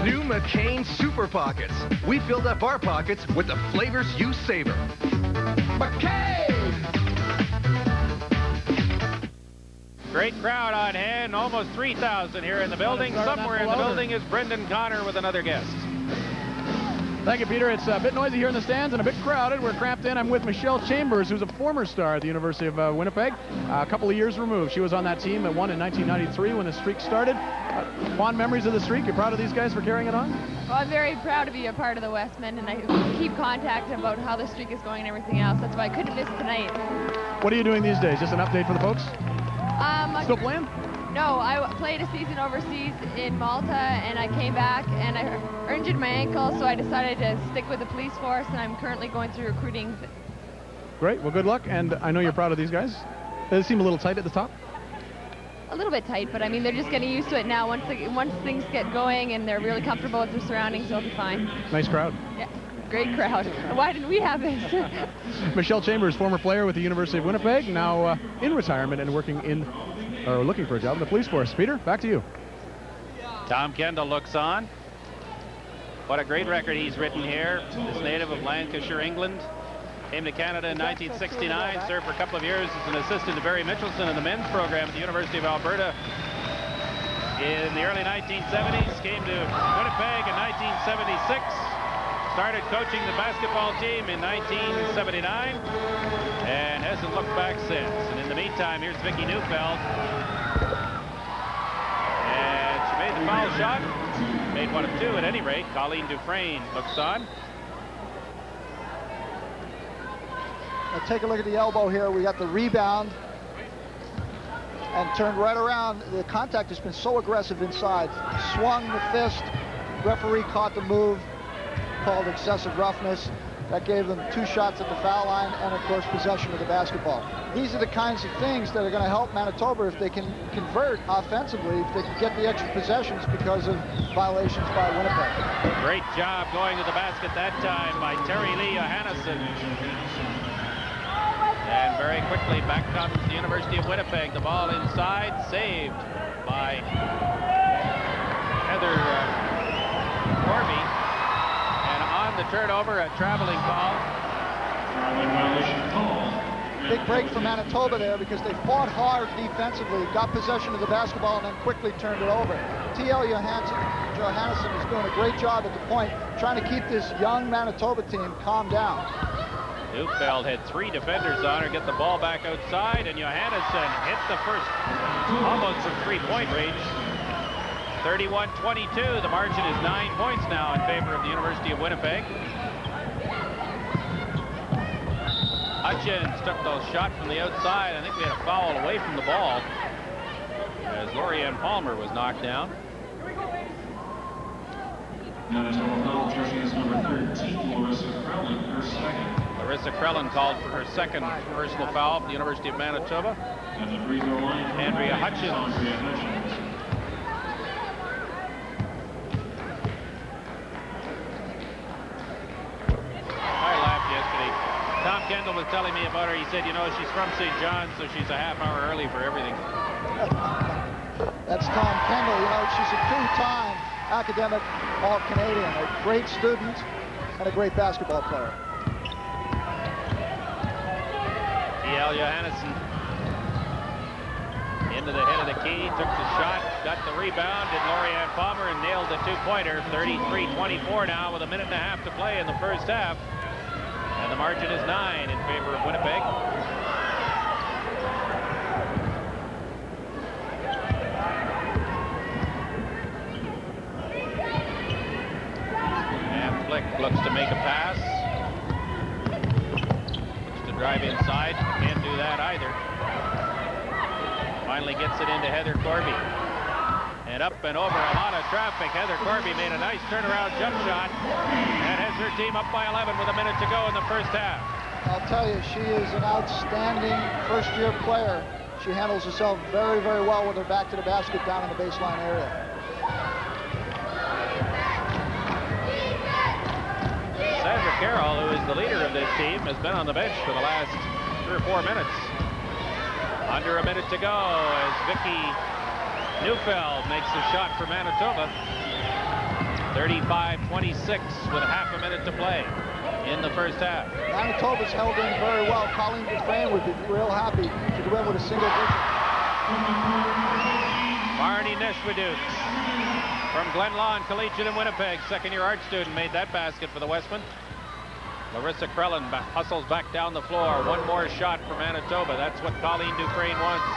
New McCain Super Pockets. We filled up our pockets with the flavors you savor. McCain! Great crowd on hand, almost 3,000 here in the building. Somewhere in the building is Brendan Connor with another guest. Thank you, Peter. It's a bit noisy here in the stands and a bit crowded. We're cramped in. I'm with Michelle Chambers, who's a former star at the University of Winnipeg, a couple of years removed. She was on that team that won in 1993 when the streak started. Fond memories of the streak. You're proud of these guys for carrying it on? Well, I'm very proud to be a part of the Wesmen, and I keep contact about how the streak is going and everything else. That's why I couldn't miss tonight. What are you doing these days? Just an update for the folks? Still playing? No, I played a season overseas in Malta, and I came back and I injured my ankle, so I decided to stick with the police force, and I'm currently going through recruiting. Great. Well, good luck, and I know you're proud of these guys. They seem a little tight at the top. A little bit tight, but I mean, they're just getting used to it now. Once things get going and they're really comfortable with their surroundings, they'll be fine. Nice crowd. Yeah, great crowd. Why didn't we have this? Michelle Chambers, former player with the University of Winnipeg, now in retirement and working in, or looking for a job in the police force. Peter, back to you. Tom Kendall looks on. What a great record he's written here. This native of Lancashire, England. Came to Canada in 1969, served for a couple of years as an assistant to Barry Mitchelson in the men's program at the University of Alberta. In the early 1970s, came to Winnipeg in 1976. Started coaching the basketball team in 1979 and hasn't looked back since. And in the meantime, here's Vicki Neufeld. And she made the foul shot. Made one of two at any rate. Colleen Dufresne looks on. Now take a look at the elbow here. We got the rebound and turned right around. The contact has been so aggressive inside. Swung the fist. Referee caught the move, called excessive roughness. That gave them 2 shots at the foul line and, of course, possession of the basketball. These are the kinds of things that are going to help Manitoba if they can convert offensively, if they can get the extra possessions because of violations by Winnipeg. Great job going to the basket that time by Terry Lee Johannesson. And very quickly back comes the University of Winnipeg. The ball inside, saved by Heather Corby. And on the turnover, a traveling call. Big break for Manitoba there because they fought hard defensively, got possession of the basketball, and then quickly turned it over. T.L. Johannesson is doing a great job at the point, trying to keep this young Manitoba team calmed down. Neufeld had 3 defenders on her, get the ball back outside, and Johannesson hit the first almost from 3-point range. 31-22. The margin is 9 points now in favor of the University of Winnipeg. Hutchins took the shot from the outside. I think we had a foul away from the ball as Lorianne Palmer was knocked down. Manitoba foul jersey number 13, Larissa Krellin, her second. Larissa Krellin called for her second personal foul for the University of Manitoba. And the free throw line, Andrea Hutchins. I laughed yesterday. Tom Kendall was telling me about her. He said, you know, she's from St. John's, so she's a half hour early for everything. That's Tom Kendall. You know, she's a 2-time academic All-Canadian, a great student and a great basketball player. T.L. Johannesson into the head of the key, took the shot, got the rebound, did Lorianne Palmer, and nailed the 2-pointer. 33-24 now with a minute and a half to play in the first half. And the margin is 9 in favor of Winnipeg. And Flick looks to make a pass. Looks to drive inside. Can't do that either. Finally gets it into Heather Corby. And up and over a lot of traffic. Heather Corby made a nice turnaround jump shot and has her team up by 11 with a minute to go in the first half. I'll tell you, she is an outstanding first-year player. She handles herself very, very well with her back to the basket down in the baseline area. Sandra Carroll, who is the leader of this team, has been on the bench for the last 3 or 4 minutes. Under a minute to go as Vicki Neufeld makes the shot for Manitoba. 35-26 with half a minute to play in the first half. Manitoba's held in very well. Colleen Dufresne would be real happy to go in with a single digit. Barney Neshwaduk from Glen Lawn Collegiate in Winnipeg, second-year art student, made that basket for the Wesmen. Larissa Krellin hustles back down the floor. One more shot for Manitoba. That's what Colleen Dufresne wants.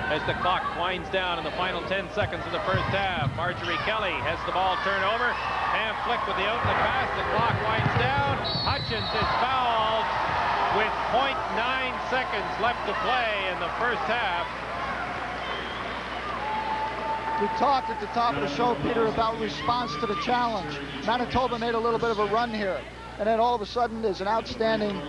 As the clock winds down in the final 10 seconds of the first half, Marjorie Kelly has the ball turned over. Pam Flick with the outlet pass. The clock winds down. Hutchins is fouled with 0.9 seconds left to play in the first half. We talked at the top of the show, Peter, about response to the challenge. Manitoba made a little bit of a run here, and then all of a sudden there's an outstanding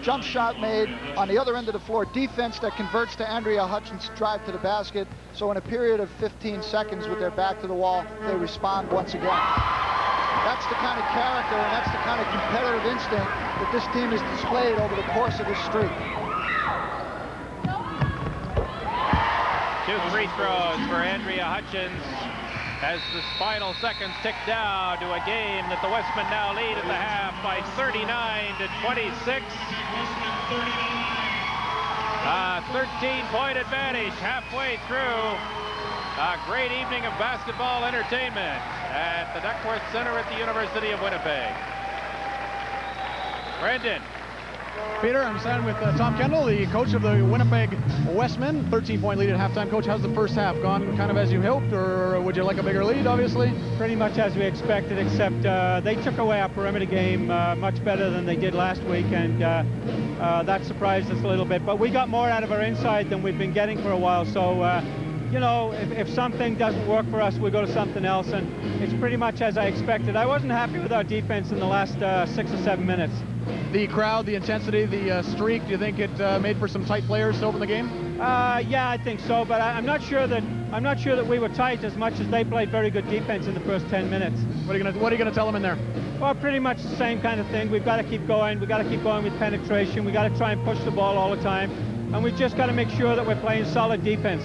jump shot made on the other end of the floor. Defense that converts to Andrea Hutchins' drive to the basket. So in a period of 15 seconds with their back to the wall, they respond once again. That's the kind of character and that's the kind of competitive instinct that this team has displayed over the course of this streak. 2 free throws for Andrea Hutchins as the final seconds tick down to a game that the Wesmen now lead at the half by 39-26. A 13-point advantage halfway through a great evening of basketball entertainment at the Duckworth Center at the University of Winnipeg. Brendan. Peter, I'm standing with Tom Kendall, the coach of the Winnipeg Wesmen. 13-point lead at halftime. Coach, how's the first half gone? Kind of as you hoped, or would you like a bigger lead, obviously? Pretty much as we expected, except they took away our perimeter game much better than they did last week, and that surprised us a little bit. But we got more out of our inside than we've been getting for a while, so you know, if something doesn't work for us, we go to something else, and it's pretty much as I expected. I wasn't happy with our defense in the last 6 or 7 minutes. The crowd, the intensity, the streak, do you think it made for some tight players to open the game? Yeah, I think so, but I'm not sure that we were tight as much as they played very good defense in the first 10 minutes. What are you gonna tell them in there? Well, pretty much the same kind of thing. We've got to keep going. We've got to keep going with penetration. We've got to try and push the ball all the time, and we've just got to make sure that we're playing solid defense.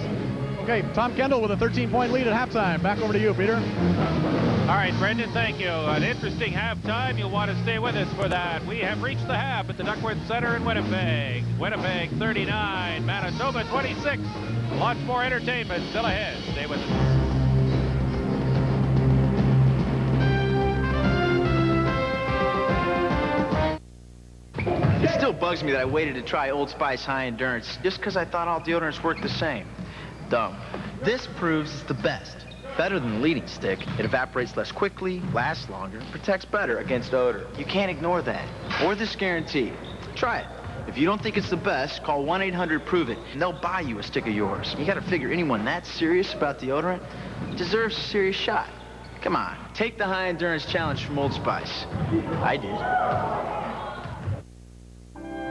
Okay, Tom Kendall with a 13-point lead at halftime. Back over to you, Peter. All right, Brendan, thank you. An interesting halftime. You'll want to stay with us for that. We have reached the half at the Duckworth Center in Winnipeg. Winnipeg 39, Manitoba 26. Lots more entertainment still ahead. Stay with us. It still bugs me that I waited to try Old Spice High Endurance just because I thought all deodorants worked the same. Dumb. This proves it's the best. Better than the leading stick. It evaporates less quickly, lasts longer, protects better against odor. You can't ignore that. Or this guarantee. Try it. If you don't think it's the best, call 1-800-PROVE-IT, and they'll buy you a stick of yours. You gotta figure anyone that serious about deodorant deserves a serious shot. Come on, take the High Endurance Challenge from Old Spice. I did.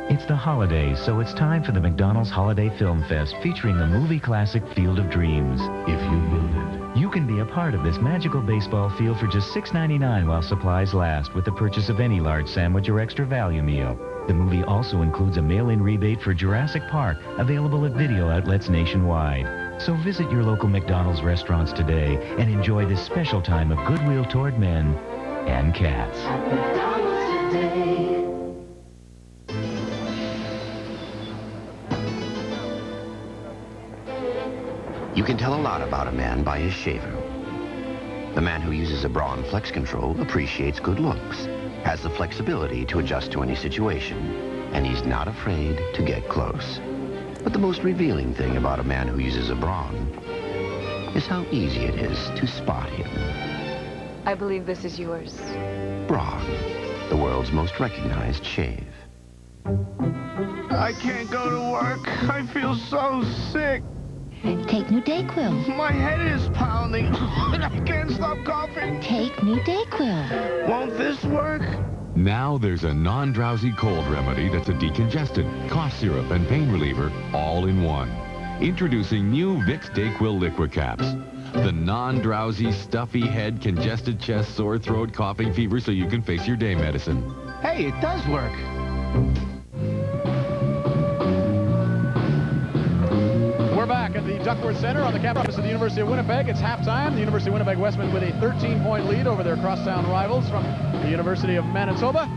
It's the holidays, so it's time for the McDonald's Holiday Film Fest featuring the movie classic Field of Dreams. If you build it, you can be a part of this magical baseball field for just $6.99 while supplies last with the purchase of any large sandwich or extra value meal. The movie also includes a mail-in rebate for Jurassic Park, available at video outlets nationwide. So visit your local McDonald's restaurants today and enjoy this special time of goodwill toward men and cats. At McDonald's today. You can tell a lot about a man by his shaver. The man who uses a bra and flex control appreciates good looks, has the flexibility to adjust to any situation, and he's not afraid to get close. But the most revealing thing about a man who uses a bra is how easy it is to spot him. I believe this is yours. Braun, the world's most recognized shave. I can't go to work. I feel so sick. Take new Dayquil. My head is pounding, and I can't stop coughing. Take new Dayquil. Won't this work? Now there's a non-drowsy cold remedy that's a decongestant, cough syrup, and pain reliever all in one. Introducing new Vicks Dayquil Liquid Caps. The non-drowsy, stuffy head, congested chest, sore throat, coughing, fever, so you can face your day medicine. Hey, it does work. We're back at the Duckworth Center on the campus of the University of Winnipeg. It's halftime. The University of Winnipeg Wesmen with a 13-point lead over their crosstown rivals from the University of Manitoba.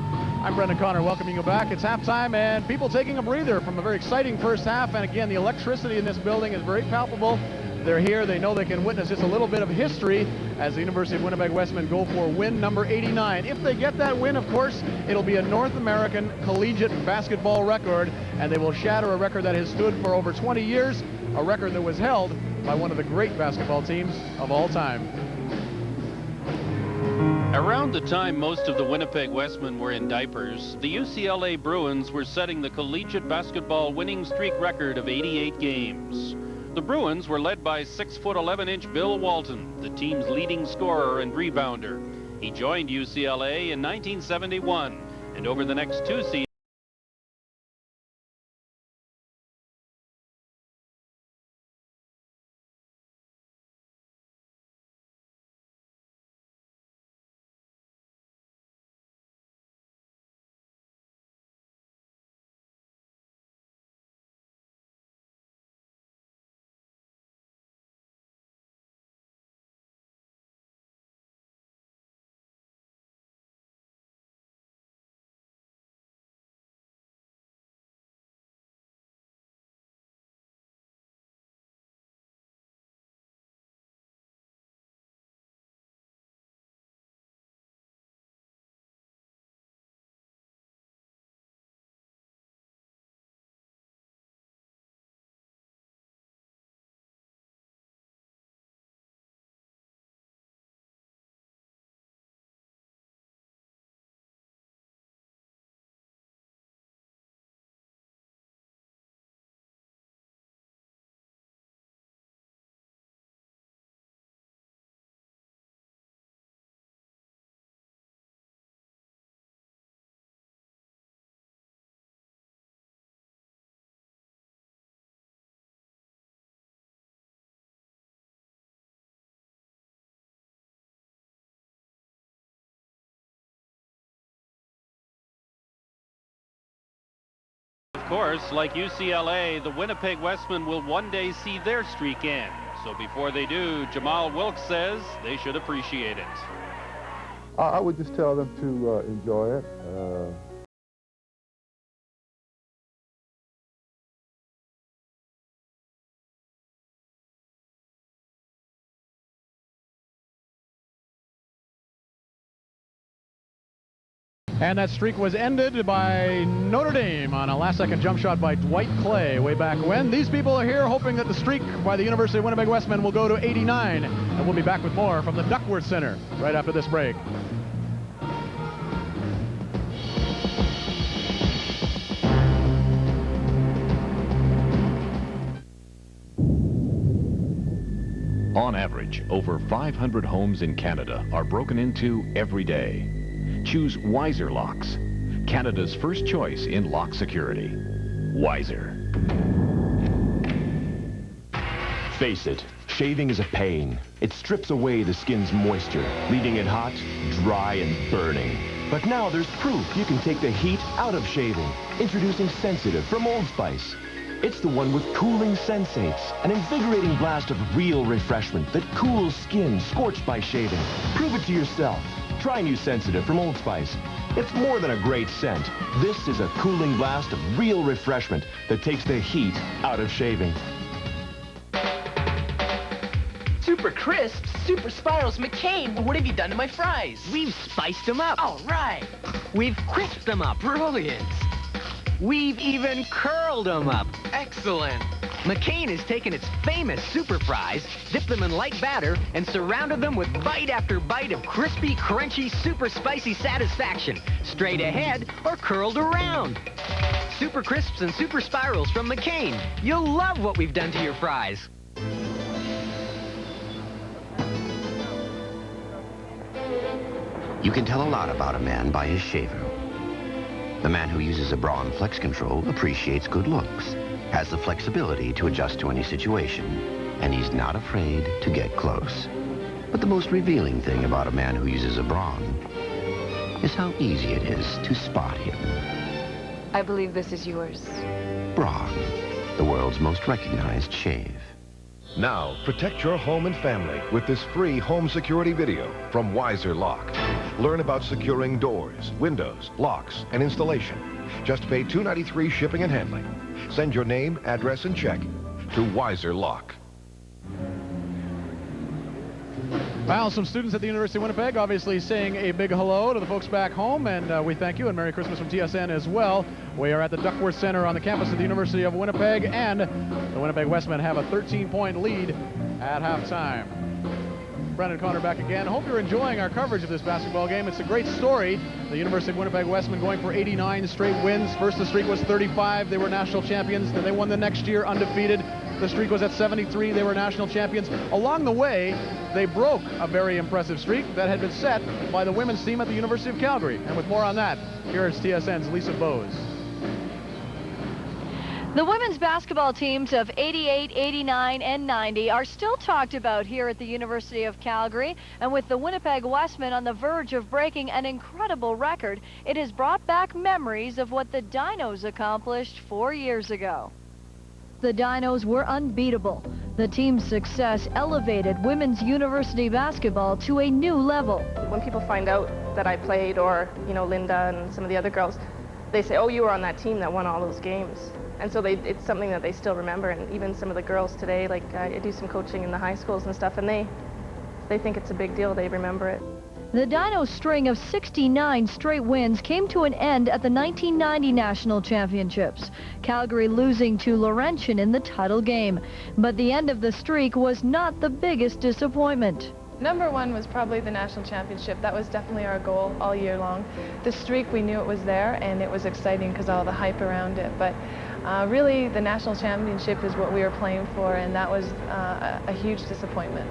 I'm Brendan Connor welcoming you back. It's halftime and people taking a breather from a very exciting first half. And again, the electricity in this building is very palpable. They're here. They know they can witness just a little bit of history as the University of Winnipeg Wesmen go for win number 89. If they get that win, of course, it'll be a North American collegiate basketball record, and they will shatter a record that has stood for over 20 years, a record that was held by one of the great basketball teams of all time. Around the time most of the Winnipeg Wesmen were in diapers, the UCLA Bruins were setting the collegiate basketball winning streak record of 88 games. The Bruins were led by 6'11" Bill Walton, the team's leading scorer and rebounder. He joined UCLA in 1971, and over the next two seasons, of course, like UCLA, the Winnipeg Wesmen will one day see their streak end. So before they do, Jamal Wilkes says they should appreciate it. I would just tell them to enjoy it. And that streak was ended by Notre Dame on a last-second jump shot by Dwight Clay way back when. These people are here hoping that the streak by the University of Winnipeg Wesmen will go to 89. And we'll be back with more from the Duckworth Center right after this break. On average, over 500 homes in Canada are broken into every day. Choose Wiser Locks, Canada's first choice in lock security. Wiser. Face it, shaving is a pain. It strips away the skin's moisture, leaving it hot, dry, and burning. But now there's proof you can take the heat out of shaving. Introducing Sensitive from Old Spice. It's the one with cooling sensates, an invigorating blast of real refreshment that cools skin scorched by shaving. Prove it to yourself. Try new Sensitive from Old Spice. It's more than a great scent. This is a cooling blast of real refreshment that takes the heat out of shaving. Super crisps, super spirals, McCain. What have you done to my fries? We've spiced them up. All right. We've crisped them up. Brilliant. We've even curled them up. Excellent. McCain has taken its famous super fries, dipped them in light batter, and surrounded them with bite after bite of crispy, crunchy, super spicy satisfaction, straight ahead or curled around. Super crisps and super spirals from McCain. You'll love what we've done to your fries. You can tell a lot about a man by his shaver. The man who uses a bra and flex control appreciates good looks, has the flexibility to adjust to any situation, and he's not afraid to get close. But the most revealing thing about a man who uses a bra is how easy it is to spot him. I believe this is yours. Braun, the world's most recognized shave. Now, protect your home and family with this free home security video from Wiser Lock. Learn about securing doors, windows, locks, and installation. Just pay $2.93 shipping and handling. Send your name, address, and check to Wiser Lock. Well, some students at the University of Winnipeg obviously saying a big hello to the folks back home, and we thank you, and Merry Christmas from TSN as well. We are at the Duckworth Center on the campus of the University of Winnipeg, and the Winnipeg Wesmen have a 13-point lead at halftime. Brendan Connor back again. Hope you're enjoying our coverage of this basketball game. It's a great story. The University of Winnipeg Wesmen going for 89 straight wins. First the streak was 35. They were national champions. Then they won the next year undefeated. The streak was at 73. They were national champions. Along the way, they broke a very impressive streak that had been set by the women's team at the University of Calgary. And with more on that, here is TSN's Lisa Bose. The women's basketball teams of 88, 89, and 90 are still talked about here at the University of Calgary. And with the Winnipeg Wesmen on the verge of breaking an incredible record, it has brought back memories of what the Dinos accomplished 4 years ago. The Dinos were unbeatable. The team's success elevated women's university basketball to a new level. When people find out that I played, or, you know, Linda and some of the other girls, they say, oh, you were on that team that won all those games. And so it's something that they still remember. And even some of the girls today, like I do some coaching in the high schools and stuff, and they think it's a big deal. They remember it. The Dinos' string of 69 straight wins came to an end at the 1990 National Championships, Calgary losing to Laurentian in the title game. But the end of the streak was not the biggest disappointment. Number one was probably the national championship. That was definitely our goal all year long. The streak, we knew it was there, and it was exciting because all the hype around it. But really, the national championship is what we were playing for, and that was a huge disappointment.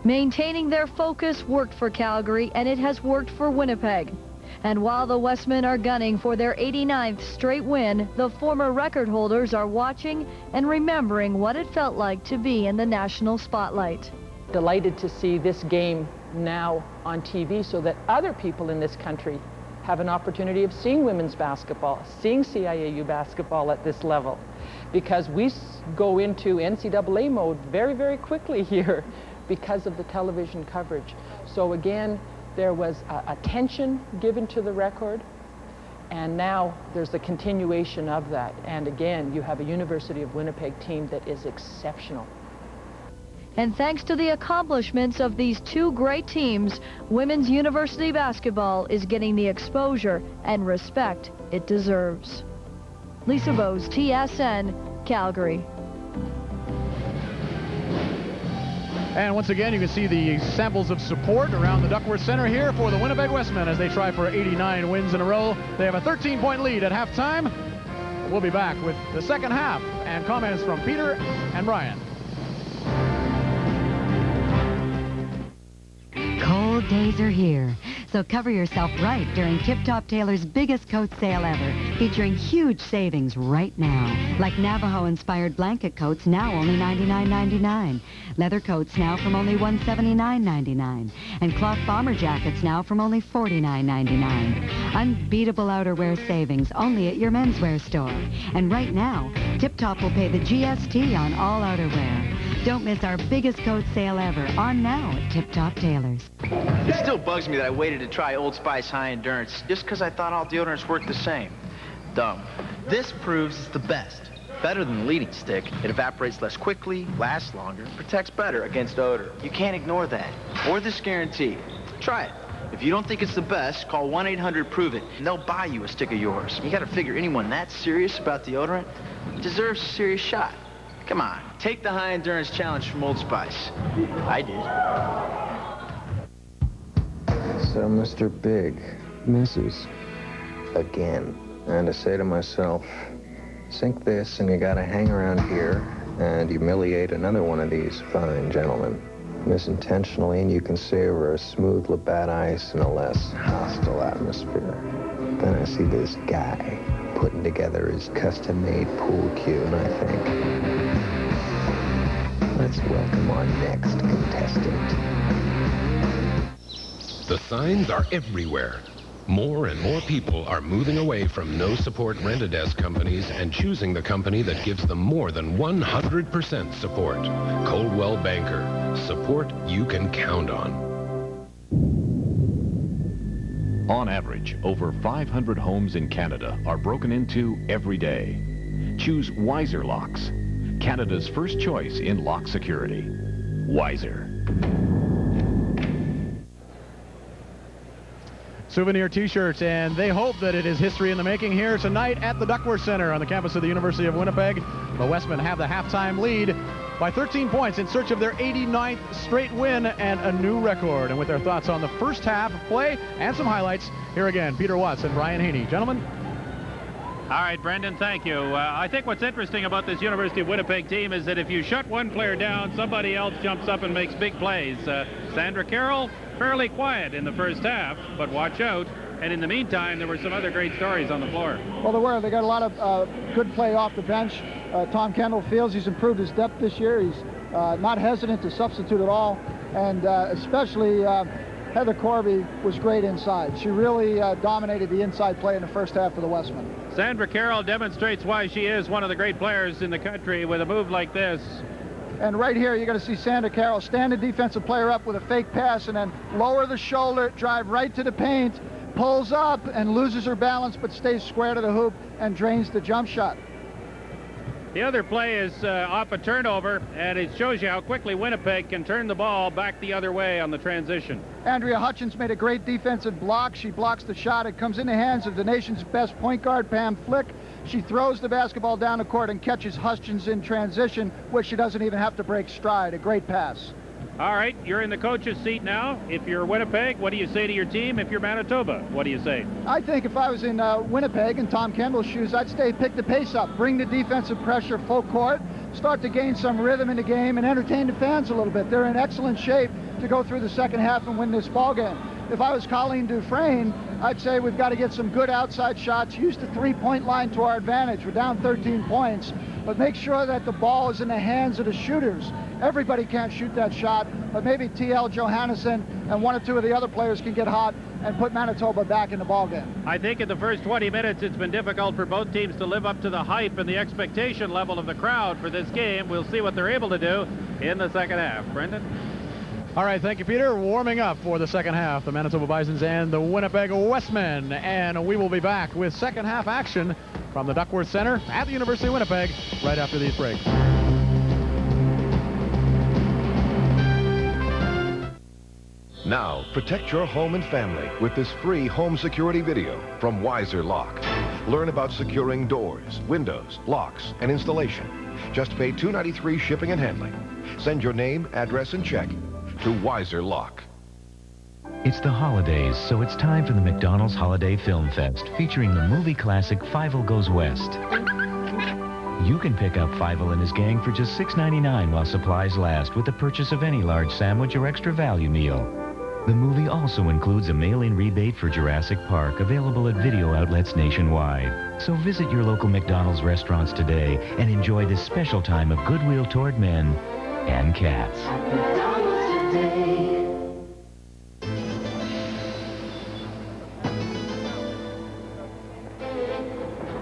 Maintaining their focus worked for Calgary, and it has worked for Winnipeg. And while the Wesmen are gunning for their 89th straight win, the former record holders are watching and remembering what it felt like to be in the national spotlight. Delighted to see this game now on TV so that other people in this country have an opportunity of seeing women's basketball, seeing CIAU basketball at this level. Because we go into NCAA mode very, very quickly here because of the television coverage. So again, there was attention given to the record, and now there's the continuation of that. And again, you have a University of Winnipeg team that is exceptional. And thanks to the accomplishments of these two great teams, women's university basketball is getting the exposure and respect it deserves. Lisa Bose, TSN, Calgary. And once again, you can see the samples of support around the Duckworth Center here for the Winnipeg Wesmen as they try for 89 wins in a row. They have a 13-point lead at halftime. We'll be back with the second half and comments from Peter and Brian. Cold days are here, so cover yourself right during Tip Top Tailor's biggest coat sale ever, featuring huge savings right now. Like Navajo-inspired blanket coats, now only $99.99. Leather coats now from only $179.99. And cloth bomber jackets now from only $49.99. Unbeatable outerwear savings only at your menswear store. And right now, Tip Top will pay the GST on all outerwear. Don't miss our biggest coat sale ever, on now at Tip Top Tailors. It still bugs me that I waited to try Old Spice High Endurance just because I thought all deodorants worked the same. Dumb. This proves it's the best. Better than the leading stick. It evaporates less quickly, lasts longer, protects better against odor. You can't ignore that. Or this guarantee. Try it. If you don't think it's the best, call 1-800-PROVE-IT, and they'll buy you a stick of yours. You gotta figure anyone that serious about deodorant deserves a serious shot. Come on, take the high endurance challenge from Old Spice. I did. So Mr. Big misses again. And I say to myself, sink this and you gotta hang around here and humiliate another one of these fine gentlemen. Miss intentionally, and you can savor a smooth Labatt ice in a less hostile atmosphere. Then I see this guy putting together his custom-made pool cue, and I think, let's welcome our next contestant. The signs are everywhere. More and more people are moving away from no-support rent-a-desk companies and choosing the company that gives them more than 100% support. Coldwell Banker. Support you can count on. On average, over 500 homes in Canada are broken into every day. Choose Wiser Locks, Canada's first choice in lock security. Wiser. Souvenir t-shirts, and they hope that it is history in the making here tonight at the Duckworth Center on the campus of the University of Winnipeg. The Wesmen have the halftime lead by 13 points in search of their 89th straight win and a new record. And with their thoughts on the first half of play and some highlights, here again, Peter Watts and Brian Haney. Gentlemen. All right, Brendan, thank you. I think what's interesting about this University of Winnipeg team is that if you shut one player down, somebody else jumps up and makes big plays. Sandra Carroll, fairly quiet in the first half, but watch out. And in the meantime, there were some other great stories on the floor. Well, there were. They got a lot of good play off the bench. Tom Kendall feels he's improved his depth this year. He's not hesitant to substitute at all. And especially Heather Corby was great inside. She really dominated the inside play in the first half for the Wesmen. Sandra Carroll demonstrates why she is one of the great players in the country with a move like this. And right here, you're going to see Sandra Carroll stand the defensive player up with a fake pass and then lower the shoulder, drive right to the paint, pulls up and loses her balance, but stays square to the hoop and drains the jump shot. The other play is off a turnover, and it shows you how quickly Winnipeg can turn the ball back the other way on the transition. Andrea Hutchins made a great defensive block. She blocks the shot. It comes in the hands of the nation's best point guard, Pam Flick. She throws the basketball down the court and catches Hutchins in transition, which she doesn't even have to break stride. A great pass. All right, you're in the coach's seat now. If you're Winnipeg, what do you say to your team? If you're Manitoba, what do you say? I think if I was in Winnipeg in Tom Kendall's shoes, I'd pick the pace up, bring the defensive pressure full court, start to gain some rhythm in the game, and entertain the fans a little bit. They're in excellent shape to go through the second half and win this ball game. If I was Colleen Dufresne, I'd say we've got to get some good outside shots, use the three-point line to our advantage. We're down 13 points, but make sure that the ball is in the hands of the shooters. Everybody can't shoot that shot, but maybe T.L. Johannesson and one or two of the other players can get hot and put Manitoba back in the ballgame. I think in the first 20 minutes, it's been difficult for both teams to live up to the hype and the expectation level of the crowd for this game. We'll see what they're able to do in the second half. Brendan? All right, thank you, Peter. Warming up for the second half, the Manitoba Bisons and the Winnipeg Wesmen. And we will be back with second half action from the Duckworth Center at the University of Winnipeg right after these breaks. Now, protect your home and family with this free home security video from Wiser Lock. Learn about securing doors, windows, locks, and installation. Just pay $2.93 shipping and handling. Send your name, address, and check to Wiser Lock. It's the holidays, so it's time for the McDonald's Holiday Film Fest, featuring the movie classic Fievel Goes West. You can pick up Fievel and his gang for just $6.99 while supplies last with the purchase of any large sandwich or extra value meal. The movie also includes a mail-in rebate for Jurassic Park, available at video outlets nationwide. So visit your local McDonald's restaurants today and enjoy this special time of goodwill toward men and cats.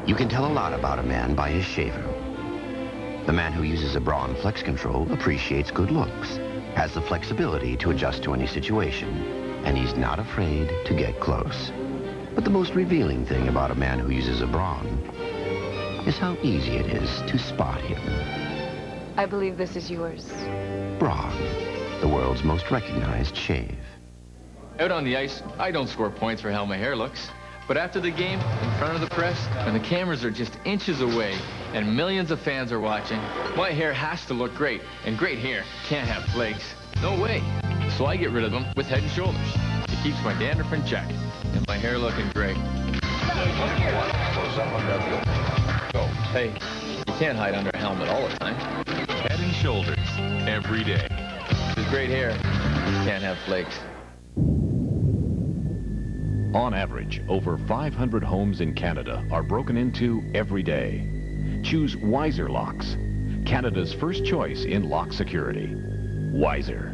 You can tell a lot about a man by his shaver. The man who uses a Braun Flex Control appreciates good looks, has the flexibility to adjust to any situation, and he's not afraid to get close. But the most revealing thing about a man who uses a Braun is how easy it is to spot him. I believe this is yours. Braun, the world's most recognized shave. Out on the ice, I don't score points for how my hair looks. But after the game, in front of the press, when the cameras are just inches away and millions of fans are watching, my hair has to look great, and great hair can't have flakes. No way. So I get rid of them with Head & Shoulders. It keeps my dandruff in check and my hair looking great. Hey, you can't hide under a helmet all the time. shoulders every day. With great hair, can't have flakes. On average, over 500 homes in Canada are broken into every day. Choose Wiser Locks, Canada's first choice in lock security. Wiser.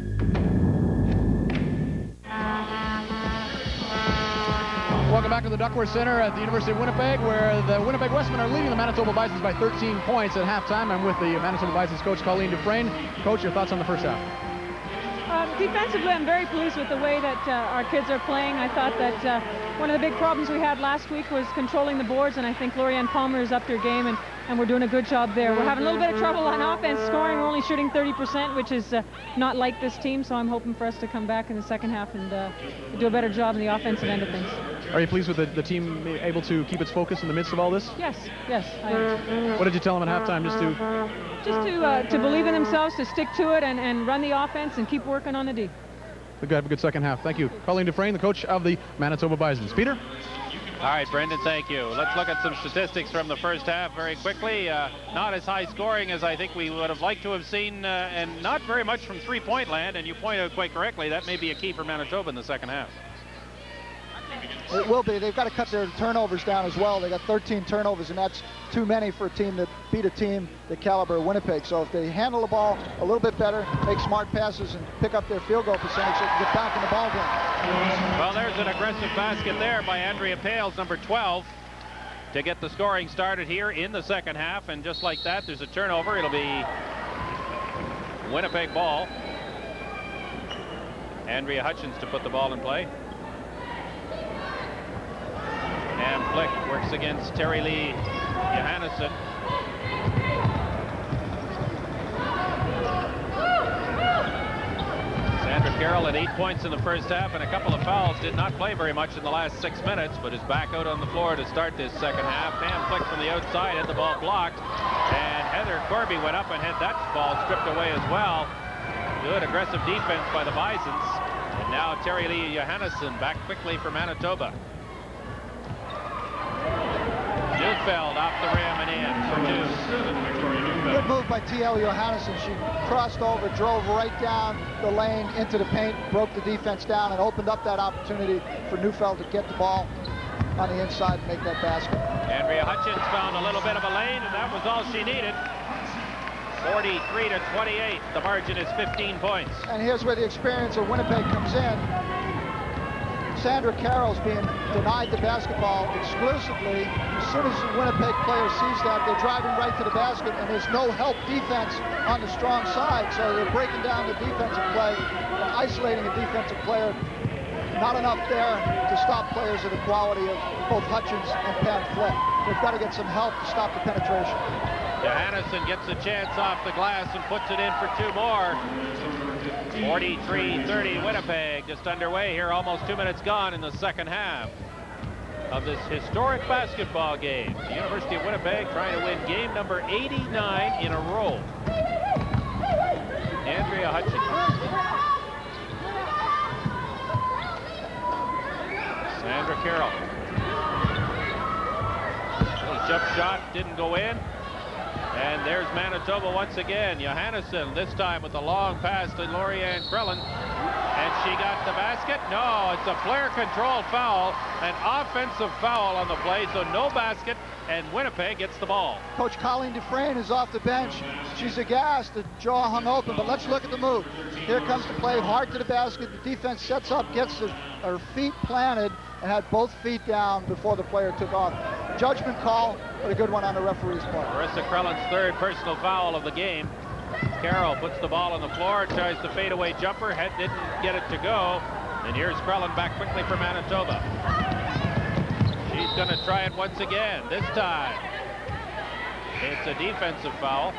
Welcome back to the Duckworth Center at the University of Winnipeg, where the Winnipeg Wesmen are leading the Manitoba Bisons by 13 points at halftime. I'm with the Manitoba Bisons coach, Colleen Dufresne. Coach, your thoughts on the first half? Defensively, I'm very pleased with the way that our kids are playing. I thought that one of the big problems we had last week was controlling the boards, and I think Lorianne Palmer is up their game, and we're doing a good job there. We're having a little bit of trouble on offense scoring. We're only shooting 30%, which is not like this team, so I'm hoping for us to come back in the second half and do a better job in the offensive end of things. Are you pleased with the team able to keep its focus in the midst of all this? Yes, I am. What did you tell them at halftime? Just to believe in themselves, to stick to it, and run the offense and keep working on the D. Have a good second half. Thank you. Colleen Dufresne, the coach of the Manitoba Bisons. Peter? All right, Brendan, thank you. Let's look at some statistics from the first half very quickly. Not as high scoring as I think we would have liked to have seen, and not very much from three-point land, and you pointed out quite correctly, that may be a key for Manitoba in the second half. It will be. They've got to cut their turnovers down as well. They got 13 turnovers, and that's too many for a team that beat a team the caliber of Winnipeg. So if they handle the ball a little bit better, make smart passes, and pick up their field goal percentage, they can get back in the ball game. Well, there's an aggressive basket there by Andrea Pales, number 12, to get the scoring started here in the second half. And just like that, there's a turnover. It'll be Winnipeg ball. Andrea Hutchins to put the ball in play. And Flick works against Terry Lee Johannesson. Sandra Carroll at 8 points in the first half and a couple of fouls. Did not play very much in the last 6 minutes, but is back out on the floor to start this second half. Pam Flick from the outside had the ball blocked, and Heather Corby went up and had that ball stripped away as well. Good aggressive defense by the Bisons. And now Terry Lee Johannesson back quickly for Manitoba. Neufeld off the rim and in for two. Good move by T.L. Johannesson. She crossed over, drove right down the lane into the paint, broke the defense down, and opened up that opportunity for Neufeld to get the ball on the inside and make that basket. Andrea Hutchins found a little bit of a lane, and that was all she needed. 43-28. The margin is 15 points. And here's where the experience of Winnipeg comes in. Sandra Carroll's being denied the basketball exclusively. As soon as the Winnipeg player sees that, they're driving right to the basket, and there's no help defense on the strong side. So they're breaking down the defensive play and isolating a defensive player. Not enough there to stop players of the quality of both Hutchins and Pam Flick. They've got to get some help to stop the penetration. Johannesson gets a chance off the glass and puts it in for two more. 43-30 Winnipeg, just underway here, almost 2 minutes gone in the second half of this historic basketball game. The University of Winnipeg trying to win game number 89 in a row. Andrea Hutchins. Sandra Carroll. Little jump shot didn't go in. And there's Manitoba once again. Johannesson this time with a long pass to Lorianne Krellin. And she got the basket. No, it's a player control foul. An offensive foul on the play, so no basket. And Winnipeg gets the ball. Coach Colleen Dufresne is off the bench. She's aghast. The jaw hung open, but let's look at the move. Here comes the play, hard to the basket. The defense sets up, gets her feet planted, and had both feet down before the player took off. Judgment call, but a good one on the referee's part. Marissa Krellin's third personal foul of the game. Carroll puts the ball on the floor, tries the fadeaway jumper, head didn't get it to go. And here's Krellin back quickly for Manitoba. She's going to try it once again. This time, it's a defensive foul.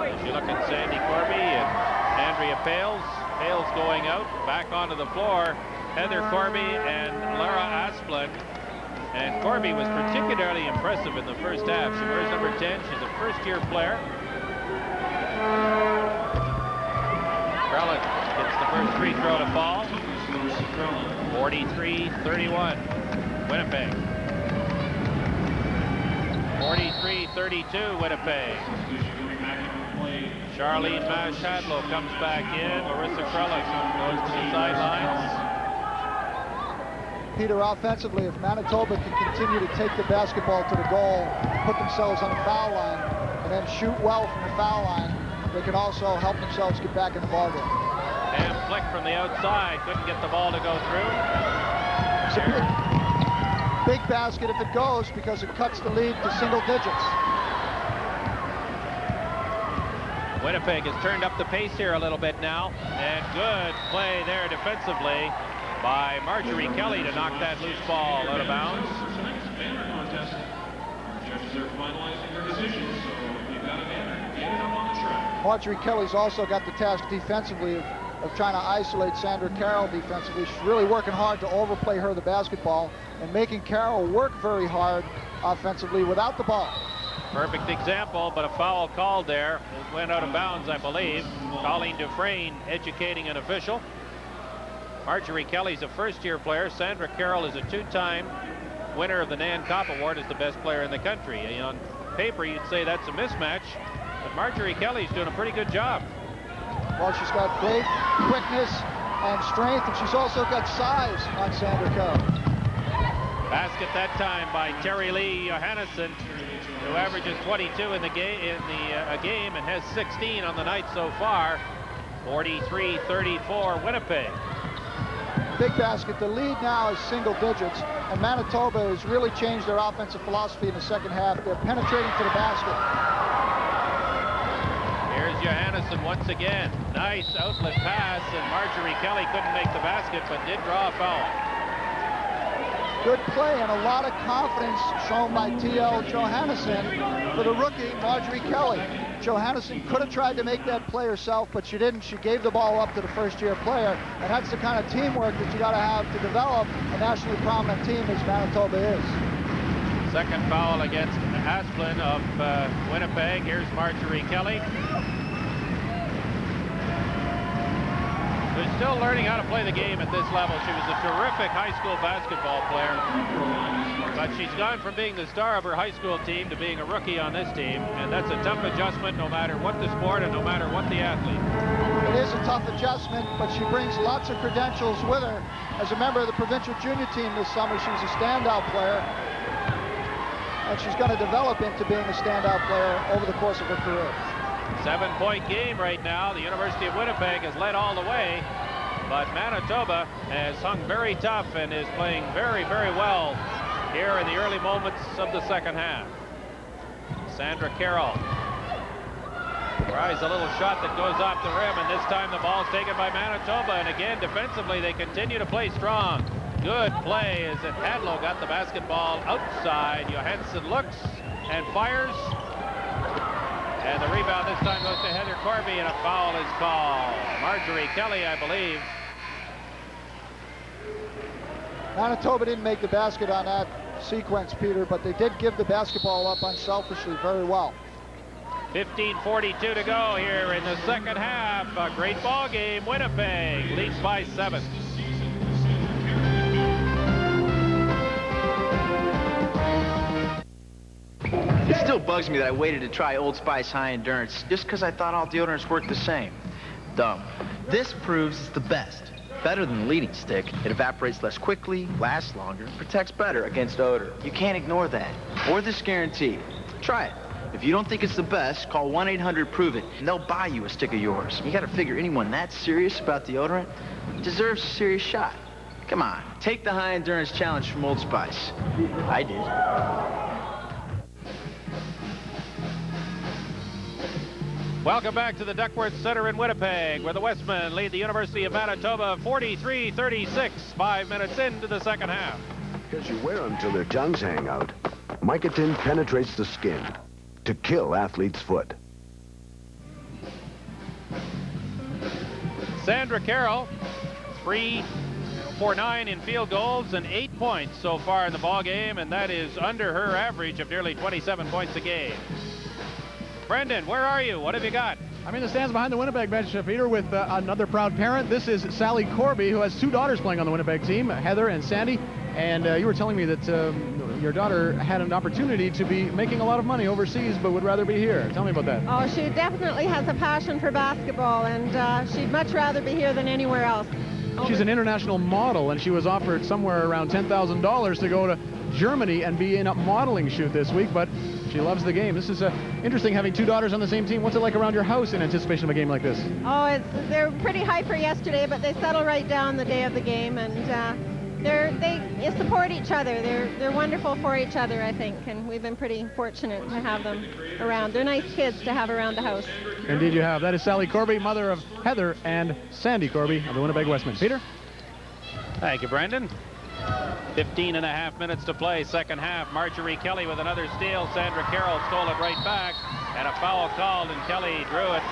If you look at Sandy Corby and Andrea Pales. Pales going out, back onto the floor. Heather Corby and Lara Asplund. And Corby was particularly impressive in the first half. She wears number 10. She's a first-year player. Krellin gets the first free throw to fall. 43-31. Winnipeg. 43-32 Winnipeg. Charlene Mash-Hadlow comes back in. Larissa Krellick goes to the sidelines. Peter, offensively, if Manitoba can continue to take the basketball to the goal, put themselves on the foul line, and then shoot well from the foul line, they can also help themselves get back in the ballgame. And Flick from the outside couldn't get the ball to go through. It's a big basket if it goes, because it cuts the lead to single digits. Winnipeg has turned up the pace here a little bit now, and good play there defensively by Marjorie Kelly to knock that loose ball out of bounds. Marjorie Kelly's also got the task defensively of trying to isolate Sandra Carroll defensively. She's really working hard to overplay her the basketball and making Carroll work very hard offensively without the ball. Perfect example, but a foul called there. It went out of bounds, I believe. Colleen Dufresne educating an official. Marjorie Kelly's a first-year player. Sandra Carroll is a two-time winner of the Nan Kopp Award as the best player in the country. On paper, you'd say that's a mismatch, but Marjorie Kelly's doing a pretty good job. Well, she's got great quickness and strength, and she's also got size on Sandra Carroll. Basket that time by Terry Lee Johannesson, who averages 22 in the game and has 16 on the night so far. 43-34 Winnipeg. Big basket. The lead now is single digits, and Manitoba has really changed their offensive philosophy in the second half. They're penetrating to the basket. Here's Johannesson once again. Nice outlet pass, and Marjorie Kelly couldn't make the basket, but did draw a foul. Good play and a lot of confidence shown by T.L. Johannesson for the rookie, Marjorie Kelly. Johannesson could have tried to make that play herself, but she didn't. She gave the ball up to the first-year player, and that's the kind of teamwork that you got to have to develop a nationally prominent team as Manitoba is. Second foul against Asplin of Winnipeg. Here's Marjorie Kelly, who's still learning how to play the game at this level. She was a terrific high school basketball player, but she's gone from being the star of her high school team to being a rookie on this team, and that's a tough adjustment no matter what the sport and no matter what the athlete. It is a tough adjustment, but she brings lots of credentials with her. As a member of the provincial junior team this summer, she's a standout player, and she's going to develop into being a standout player over the course of her career. 7-point game right now. The University of Winnipeg has led all the way, but Manitoba has hung very tough and is playing very, very well here in the early moments of the second half. Sandra Carroll tries a little shot that goes off the rim, and this time the ball's taken by Manitoba, and again defensively they continue to play strong. Good play as Hadlow got the basketball outside. Johansson looks and fires. And the rebound this time goes to Heather Corby, and a foul is called. Marjorie Kelly, I believe. Manitoba didn't make the basket on that sequence, Peter, but they did give the basketball up unselfishly very well. 15:42 to go here in the second half. A great ball game. Winnipeg leads by 7. It still bugs me that I waited to try Old Spice High Endurance just because I thought all deodorants worked the same. Dumb. This proves it's the best. Better than the leading stick. It evaporates less quickly, lasts longer, protects better against odor. You can't ignore that. Or this guarantee. Try it. If you don't think it's the best, call 1-800-PROVE-IT, and they'll buy you a stick of yours. You gotta figure anyone that serious about deodorant deserves a serious shot. Come on, take the High Endurance Challenge from Old Spice. I did. Welcome back to the Duckworth Center in Winnipeg, where the Wesmen lead the University of Manitoba 43-36, 5 minutes into the second half. Because you wear them till their tongues hang out. Micotin penetrates the skin to kill athlete's foot. Sandra Carroll, 3 for 9 in field goals and 8 points so far in the ball game, and that is under her average of nearly 27 points a game. Brendan, where are you? What have you got? I'm in the stands behind the Winnipeg bench, Peter, with another proud parent. This is Sally Corby, who has 2 daughters playing on the Winnipeg team, Heather and Sandy. And you were telling me that your daughter had an opportunity to be making a lot of money overseas, but would rather be here. Tell me about that. Oh, she definitely has a passion for basketball, and she'd much rather be here than anywhere else. She's an international model, and she was offered somewhere around $10,000 to go to Germany and be in a modeling shoot this week, but she loves the game. This is interesting having two daughters on the same team. What's it like around your house in anticipation of a game like this? Oh, they're pretty hyper yesterday, but they settle right down the day of the game, and they support each other. They're wonderful for each other, I think, and we've been pretty fortunate to have them around. They're nice kids to have around the house. Indeed you have. That is Sally Corby, mother of Heather and Sandy Corby of the Winnipeg Wesmen. Peter? Thank you, Brendan. 15.5 minutes to play, second half. Marjorie Kelly with another steal. Sandra Carroll stole it right back, and a foul called, and Kelly drew it.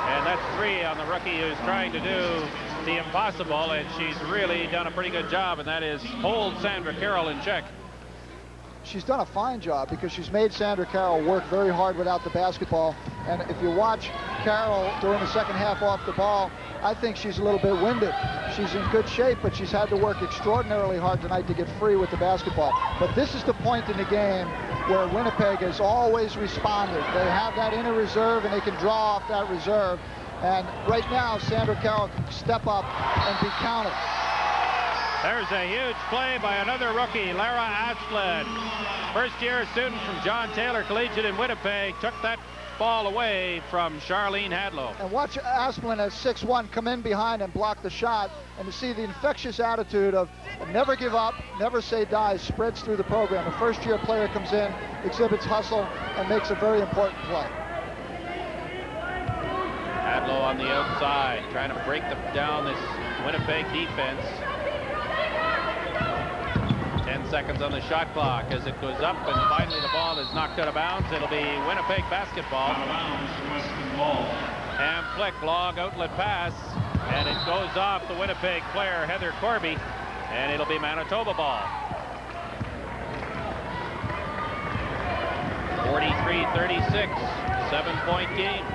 And that's 3 on the rookie who's trying to do the impossible, and she's really done a pretty good job, and that is hold Sandra Carroll in check. She's done a fine job because she's made Sandra Carroll work very hard without the basketball. And if you watch Carroll during the second half off the ball, I think she's a little bit winded. She's in good shape, but she's had to work extraordinarily hard tonight to get free with the basketball. But this is the point in the game where Winnipeg has always responded. They have that inner reserve, and they can draw off that reserve. And right now, Sandra Carroll can step up and be counted. There's a huge play by another rookie, Lara Asplund. First-year student from John Taylor Collegiate in Winnipeg took that ball away from Charlene Hadlow. And watch Asplund at 6'1" come in behind and block the shot, and to see the infectious attitude of never give up, never say die spreads through the program. A first-year player comes in, exhibits hustle, and makes a very important play. Hadlow on the outside, trying to break down this Winnipeg defense. 10 seconds on the shot clock as it goes up, and finally the ball is knocked out of bounds. It'll be Winnipeg basketball. Pam Flick, long outlet pass, and it goes off the Winnipeg player, Heather Corby, and it'll be Manitoba ball. 43-36, 7-point game.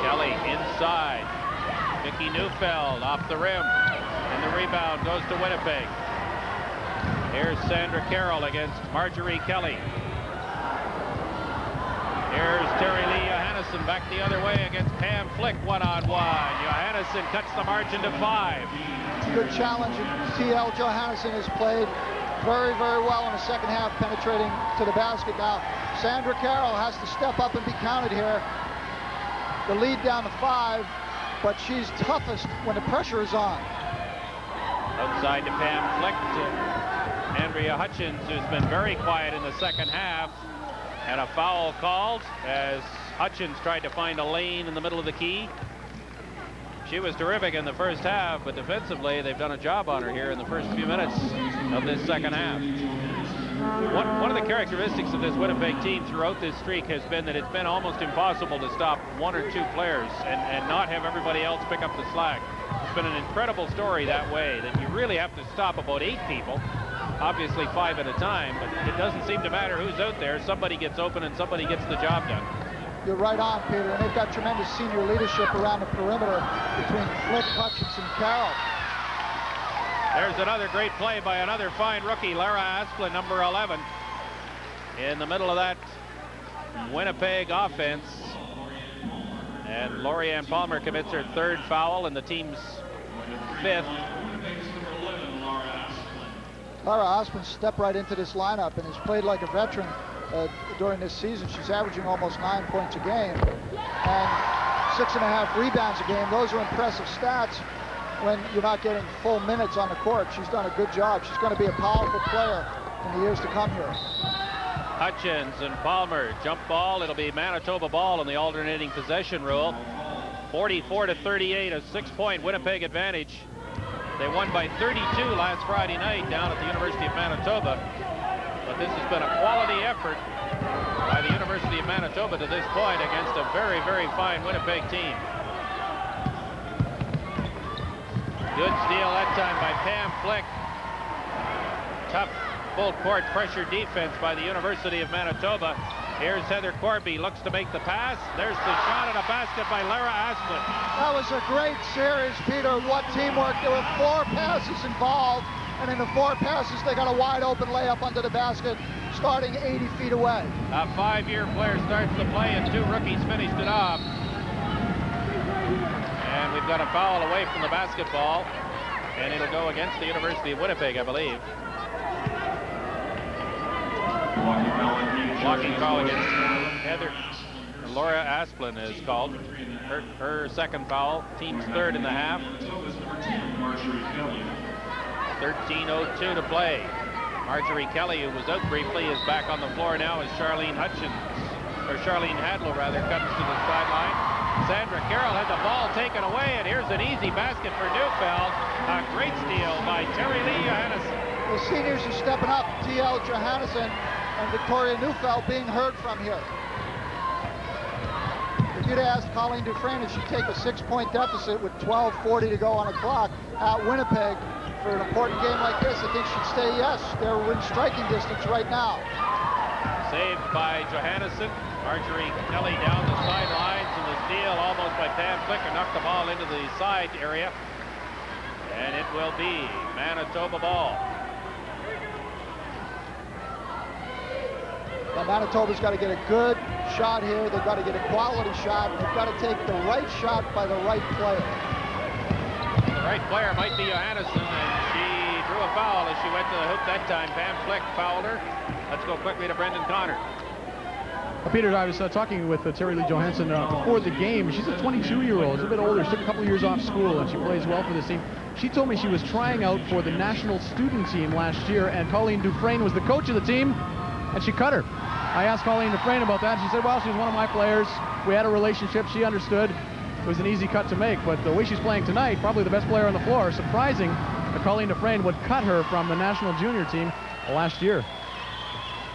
Kelly inside. Vicky Neufeld off the rim, and the rebound goes to Winnipeg. Here's Sandra Carroll against Marjorie Kelly. Here's Terry Lee Johannesson back the other way against Pam Flick, one-on-one. Johannesson cuts the margin to 5. Good challenge, and T.L. Johannesson has played very, very well in the second half, penetrating to the basket. Now, Sandra Carroll has to step up and be counted here. The lead down to 5. But she's toughest when the pressure is on. Outside to Pam Flick, to Andrea Hutchins, who's been very quiet in the second half. And a foul called as Hutchins tried to find a lane in the middle of the key. She was terrific in the first half, but defensively they've done a job on her here in the first few minutes of this second half. One of the characteristics of this Winnipeg team throughout this streak has been that it's been almost impossible to stop 1 or 2 players and not have everybody else pick up the slack. It's been an incredible story that way, that you really have to stop about 8 people, obviously 5 at a time, but it doesn't seem to matter who's out there. Somebody gets open and somebody gets the job done. You're right on, Peter, and they've got tremendous senior leadership around the perimeter between Flick, Hutchins, and Carroll. There's another great play by another fine rookie, Lara Asplund, number 11. In the middle of that Winnipeg offense. And Lorianne Palmer commits her 3rd foul and the team's 5th. Lara Asplund stepped right into this lineup and has played like a veteran during this season. She's averaging almost 9 points a game and 6.5 rebounds a game. Those are impressive stats when you're not getting full minutes on the court. She's done a good job. She's going to be a powerful player in the years to come here. Hutchins and Palmer, jump ball. It'll be Manitoba ball in the alternating possession rule. 44-38, a 6-point Winnipeg advantage. They won by 32 last Friday night down at the University of Manitoba. But this has been a quality effort by the University of Manitoba to this point against a very, very fine Winnipeg team. Good steal that time by Pam Flick. Tough full court pressure defense by the University of Manitoba. Here's Heather Corby, looks to make the pass. There's the shot and a basket by Lara Asplund. That was a great series, Peter. What teamwork. There were 4 passes involved, and in the 4 passes, they got a wide open layup under the basket, starting 80 feet away. A 5-year player starts the play, and 2 rookies finished it off. And we've got a foul away from the basketball, and it'll go against the University of Winnipeg, I believe. Blocking call against Heather. Laura Asplund is called. Her second foul, team's 3rd in the half. 13:02 to play. Marjorie Kelly, who was out briefly, is back on the floor now as Charlene Hadlow rather, comes to the sideline. Sandra Carroll had the ball taken away, and here's an easy basket for Neufeld. A great steal by Terry Lee Johannesson. The seniors are stepping up. T.L. Johannesson and Victoria Neufeld being heard from here. If you'd asked Colleen Dufresne if she'd take a 6-point deficit with 12:40 to go on the clock at Winnipeg for an important game like this, I think she'd say yes. They're in striking distance right now. Saved by Johannesson. Marjorie Kelly down the sidelines, and the steal almost by Pam Flicker knocked the ball into the side area. And it will be Manitoba ball. Now Manitoba's got to get a good shot here. They've got to get a quality shot. They've got to take the right shot by the right player. The right player might be Johannesson, and she drew a foul as she went to the hoop that time. Pam Flick fouled her. Let's go quickly to Brendan Connor. Peter, I was talking with Terry Lee Johannesson before the game. She's a 22-year-old. She's a bit older. She took a couple of years off school, and she plays well for this team. She told me she was trying out for the national student team last year, and Colleen Dufresne was the coach of the team, and she cut her. I asked Colleen Dufresne about that. She said, well, she's one of my players. We had a relationship. She understood. It was an easy cut to make, but the way she's playing tonight, probably the best player on the floor. Surprising that Colleen Dufresne would cut her from the national junior team last year.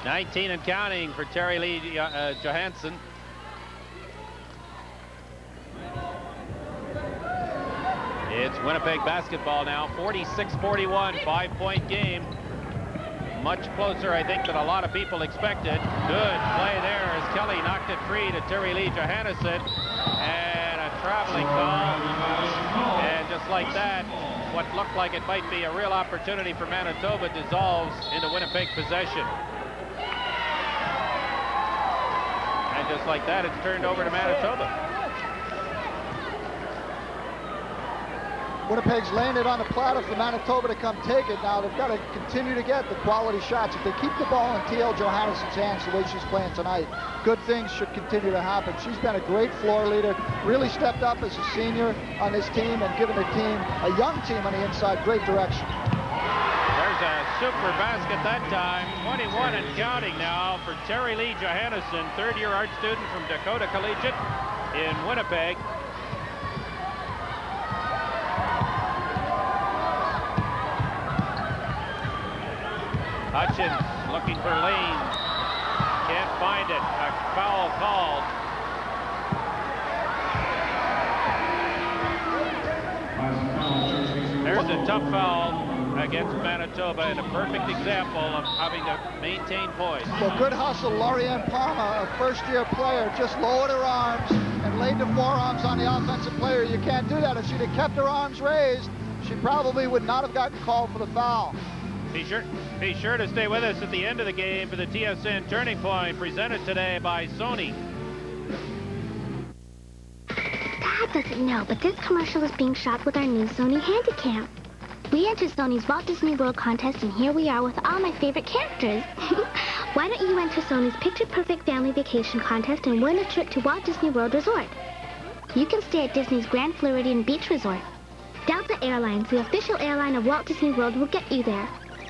19 and counting for Terry Lee Johannesson. It's Winnipeg basketball now, 46-41, 5-point game. Much closer, I think, than a lot of people expected. Good play there as Kelly knocked it free to Terry Lee Johannesson. And a traveling call. And just like that, what looked like it might be a real opportunity for Manitoba dissolves into Winnipeg possession. And just like that, it's turned over to Manitoba. Winnipeg's laying it on the platter for Manitoba to come take it. Now they've got to continue to get the quality shots. If they keep the ball in T.L. Johannesson's hands the way she's playing tonight, good things should continue to happen. She's been a great floor leader, really stepped up as a senior on this team and given the team, a young team on the inside, great direction. There's a super basket that time, 21 and counting now for Terry Lee Johannesson, third-year art student from Dakota Collegiate in Winnipeg. Hutchins looking for Lane. Can't find it. A foul called. There's a tough foul against Manitoba and a perfect example of having to maintain poise. Well, good hustle. Lorianne Palmer, a first-year player, just lowered her arms and laid the forearms on the offensive player. You can't do that. If she'd have kept her arms raised, she probably would not have gotten called for the foul. Be sure to stay with us at the end of the game for the TSN Turning Point, presented today by Sony. Dad doesn't know, but this commercial is being shot with our new Sony Handycam. We entered Sony's Walt Disney World contest, and here we are with all my favorite characters. Why don't you enter Sony's Picture Perfect Family Vacation contest and win a trip to Walt Disney World Resort? You can stay at Disney's Grand Floridian Beach Resort. Delta Airlines, the official airline of Walt Disney World, will get you there.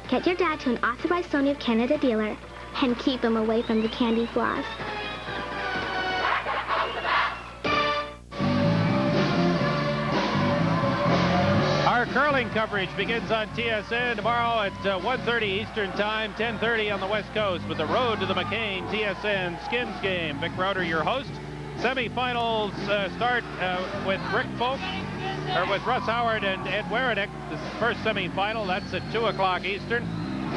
Get your dad to an authorized Sony of Canada dealer and keep him away from the candy floss. Our curling coverage begins on TSN tomorrow at 1:30 Eastern Time, 10:30 on the West Coast with the Road to the McCain TSN Skins game. Vic Rauter, your host. Semifinals start with Rick Folk, or with Russ Howard and Ed Werenick. This is the first semifinal. That's at 2 o'clock Eastern.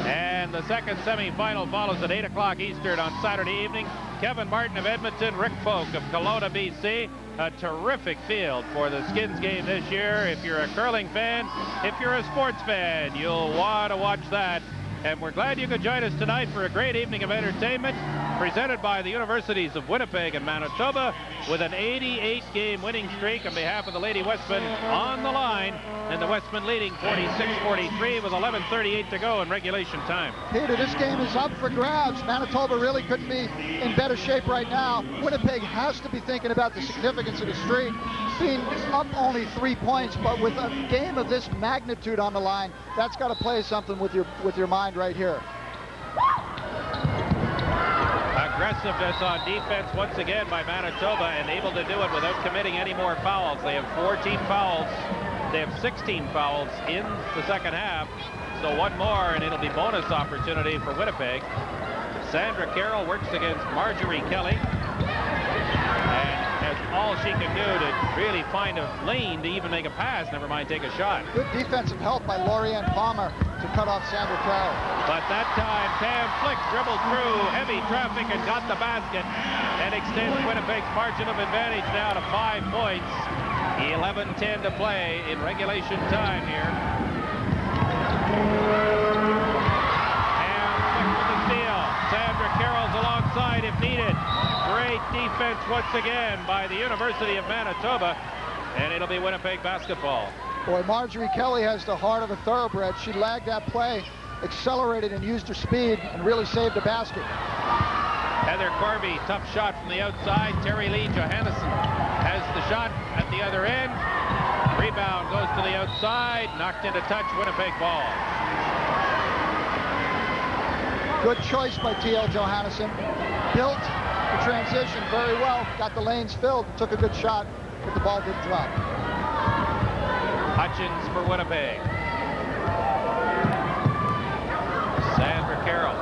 And the second semifinal follows at 8 o'clock Eastern on Saturday evening. Kevin Martin of Edmonton, Rick Folk of Kelowna, BC. A terrific field for the Skins game this year. If you're a curling fan, if you're a sports fan, you'll want to watch that. And we're glad you could join us tonight for a great evening of entertainment presented by the Universities of Winnipeg and Manitoba with an 88-game winning streak on behalf of the Lady Wesmen on the line, and the Wesmen leading 46-43 with 11:38 to go in regulation time. Peter, this game is up for grabs. Manitoba really couldn't be in better shape right now. Winnipeg has to be thinking about the significance of the streak, being up only 3 points, but with a game of this magnitude on the line, that's got to play something with your mind right here. Aggressiveness on defense once again by Manitoba, and able to do it without committing any more fouls. They have 14 fouls. They have 16 fouls in the second half. So one more and it'll be bonus opportunity for Winnipeg. Sandra Carroll works against Marjorie Kelly and has all she can do to really find a lane to even make a pass, never mind take a shot. Good defensive help by Lorianne Palmer to cut off Sandra Carroll. But that time, Pam Flick dribbled through heavy traffic and got the basket and extends Winnipeg's margin of advantage now to 5 points. 11:10 to play in regulation time here. Pam Flick with the steal. Sandra Carroll's alongside if needed. Great defense once again by the University of Manitoba, and it'll be Winnipeg basketball. Boy, Marjorie Kelly has the heart of a thoroughbred. She lagged that play, accelerated and used her speed, and really saved the basket. Heather Corby, tough shot from the outside. Terry Lee Johannesson has the shot at the other end. Rebound goes to the outside, knocked into touch, Winnipeg ball. Good choice by T.L. Johannesson. Built the transition very well, got the lanes filled, took a good shot, but the ball didn't drop. Hutchins for Winnipeg. Sandra Carroll.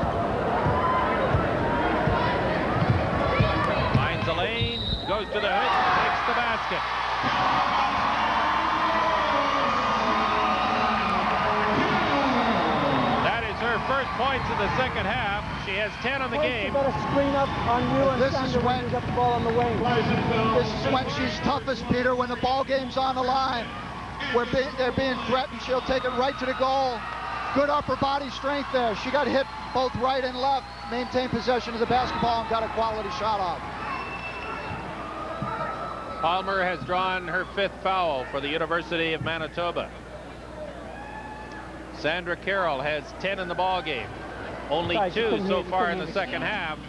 Finds a lane, goes to the hook, takes the basket. That is her first points in the second half. She has 10 on the game. Better screen up on you and this is when got the ball on the wing. This is when she's toughest, Peter, when the ball game's on the line. Where they're being threatened, she'll take it right to the goal. Good upper body strength there. She got hit both right and left, maintained possession of the basketball, and got a quality shot off. Palmer has drawn her 5th foul for the University of Manitoba. Sandra Carroll has 10 in the ball game. Only 2 so far in the second half.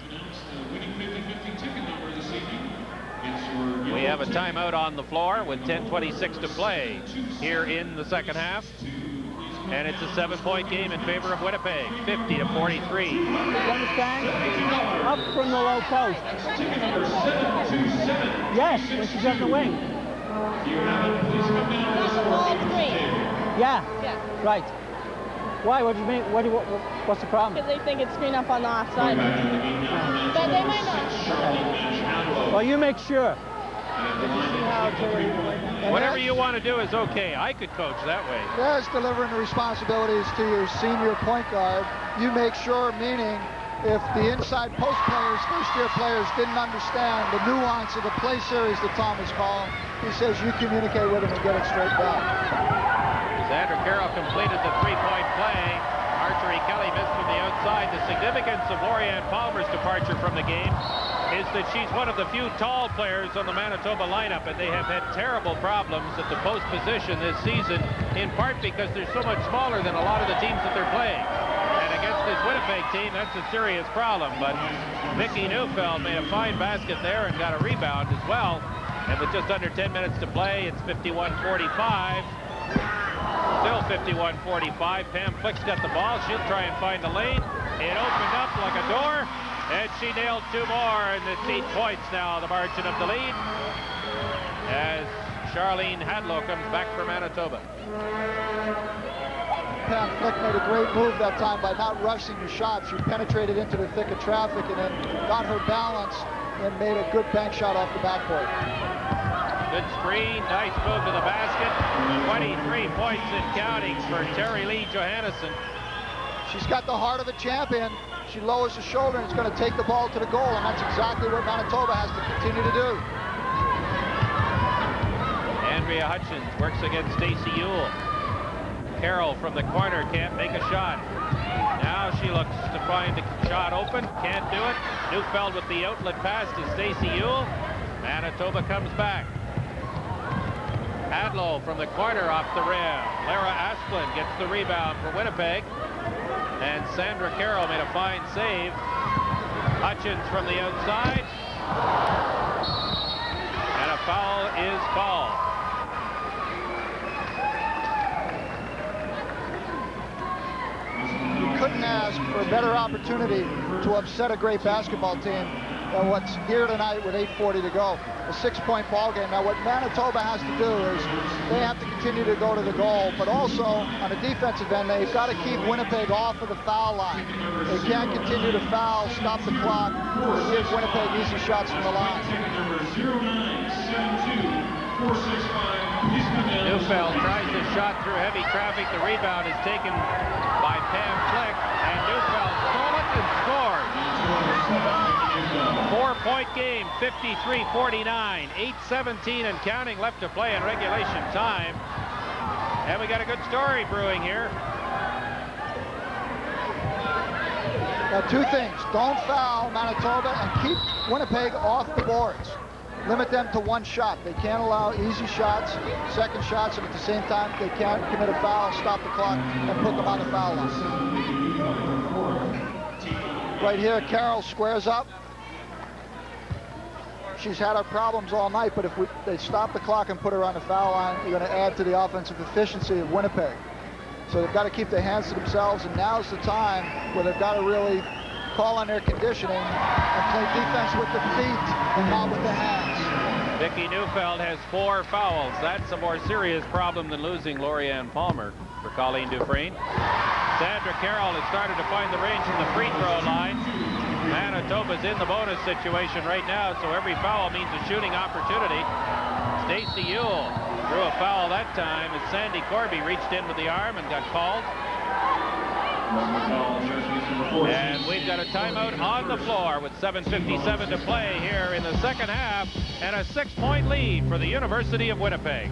We have a timeout on the floor with 10:26 to play here in the second half. And it's a 7-point game in favor of Winnipeg, 50-43. You understand? Up from the low post. Yes, when she's on the wing. Yeah. Right. Why? What do you mean? What's the problem? Because they think it's screen up on the offside. But they might not. Well, you make sure. Whatever you want to do is okay. I could coach that way. Yes, delivering the responsibilities to your senior point guard. You make sure, meaning if the inside post players, first-year players, didn't understand the nuance of the play series that Tom is calling, he says you communicate with them and get it straight back. Sandra Carroll completed the 3-point play. Marjorie Kelly missed from the outside. The significance of Lorianne Palmer's departure from the game is that she's one of the few tall players on the Manitoba lineup, and they have had terrible problems at the post position this season, in part because they're so much smaller than a lot of the teams that they're playing. And against this Winnipeg team, that's a serious problem. But Vicki Neufeld made a fine basket there and got a rebound as well. And with just under 10 minutes to play, it's 51-45. Still 51-45. Pam Flick's got the ball. She'll try and find the lane. It opened up like a door, and she nailed 2 more, and it's 8 points now, the margin of the lead, as Charlene Hadlow comes back for Manitoba. Pam Flick made a great move that time by not rushing the shot. She penetrated into the thick of traffic and then got her balance and made a good bank shot off the backboard. Good screen, nice move to the basket. 23 points and counting for Terry Lee Johannesson. She's got the heart of a champion. She lowers the shoulder and is going to take the ball to the goal, and that's exactly what Manitoba has to continue to do. Andrea Hutchins works against Stacy Ewell. Carroll from the corner can't make a shot. Now she looks to find the shot open. Can't do it. Neufeld with the outlet pass to Stacy Ewell. Manitoba comes back. Adlow from the corner off the rim. Lara Asplund gets the rebound for Winnipeg. And Sandra Carroll made a fine save. Hutchins from the outside. And a foul is called. You couldn't ask for a better opportunity to upset a great basketball team than what's here tonight with 8:40 to go. A 6-point ball game. Now what Manitoba has to do is they have to continue to go to the goal, but also on the defensive end, they've got to keep Winnipeg off of the foul line. They can't continue to foul, stop the clock, and give Winnipeg easy shots from the line. Neufeld tries the shot through heavy traffic. The rebound is taken by Pam Flick, and Neufeld stole it and scored. 4-point game, 53-49, 8:17 and counting left to play in regulation time. And we got a good story brewing here. Now, two things. Don't foul Manitoba and keep Winnipeg off the boards. Limit them to one shot. They can't allow easy shots, second shots, and at the same time, they can't commit a foul, stop the clock, and put them on the foul line. Right here, Carroll squares up. She's had her problems all night, but if they stop the clock and put her on the foul line, you're going to add to the offensive efficiency of Winnipeg. So they've got to keep their hands to themselves, and now's the time where they've got to really call on their conditioning and play defense with the feet and not with the hands. Vicki Neufeld has 4 fouls. That's a more serious problem than losing Lorianne Palmer for Colleen Dufresne. Sandra Carroll has started to find the range from the free throw line. Manitoba's in the bonus situation right now, so every foul means a shooting opportunity. Stacy Ewell drew a foul that time as Sandy Corby reached in with the arm and got called. And we've got a timeout on the floor with 7:57 to play here in the second half, and a 6-point lead for the University of Winnipeg.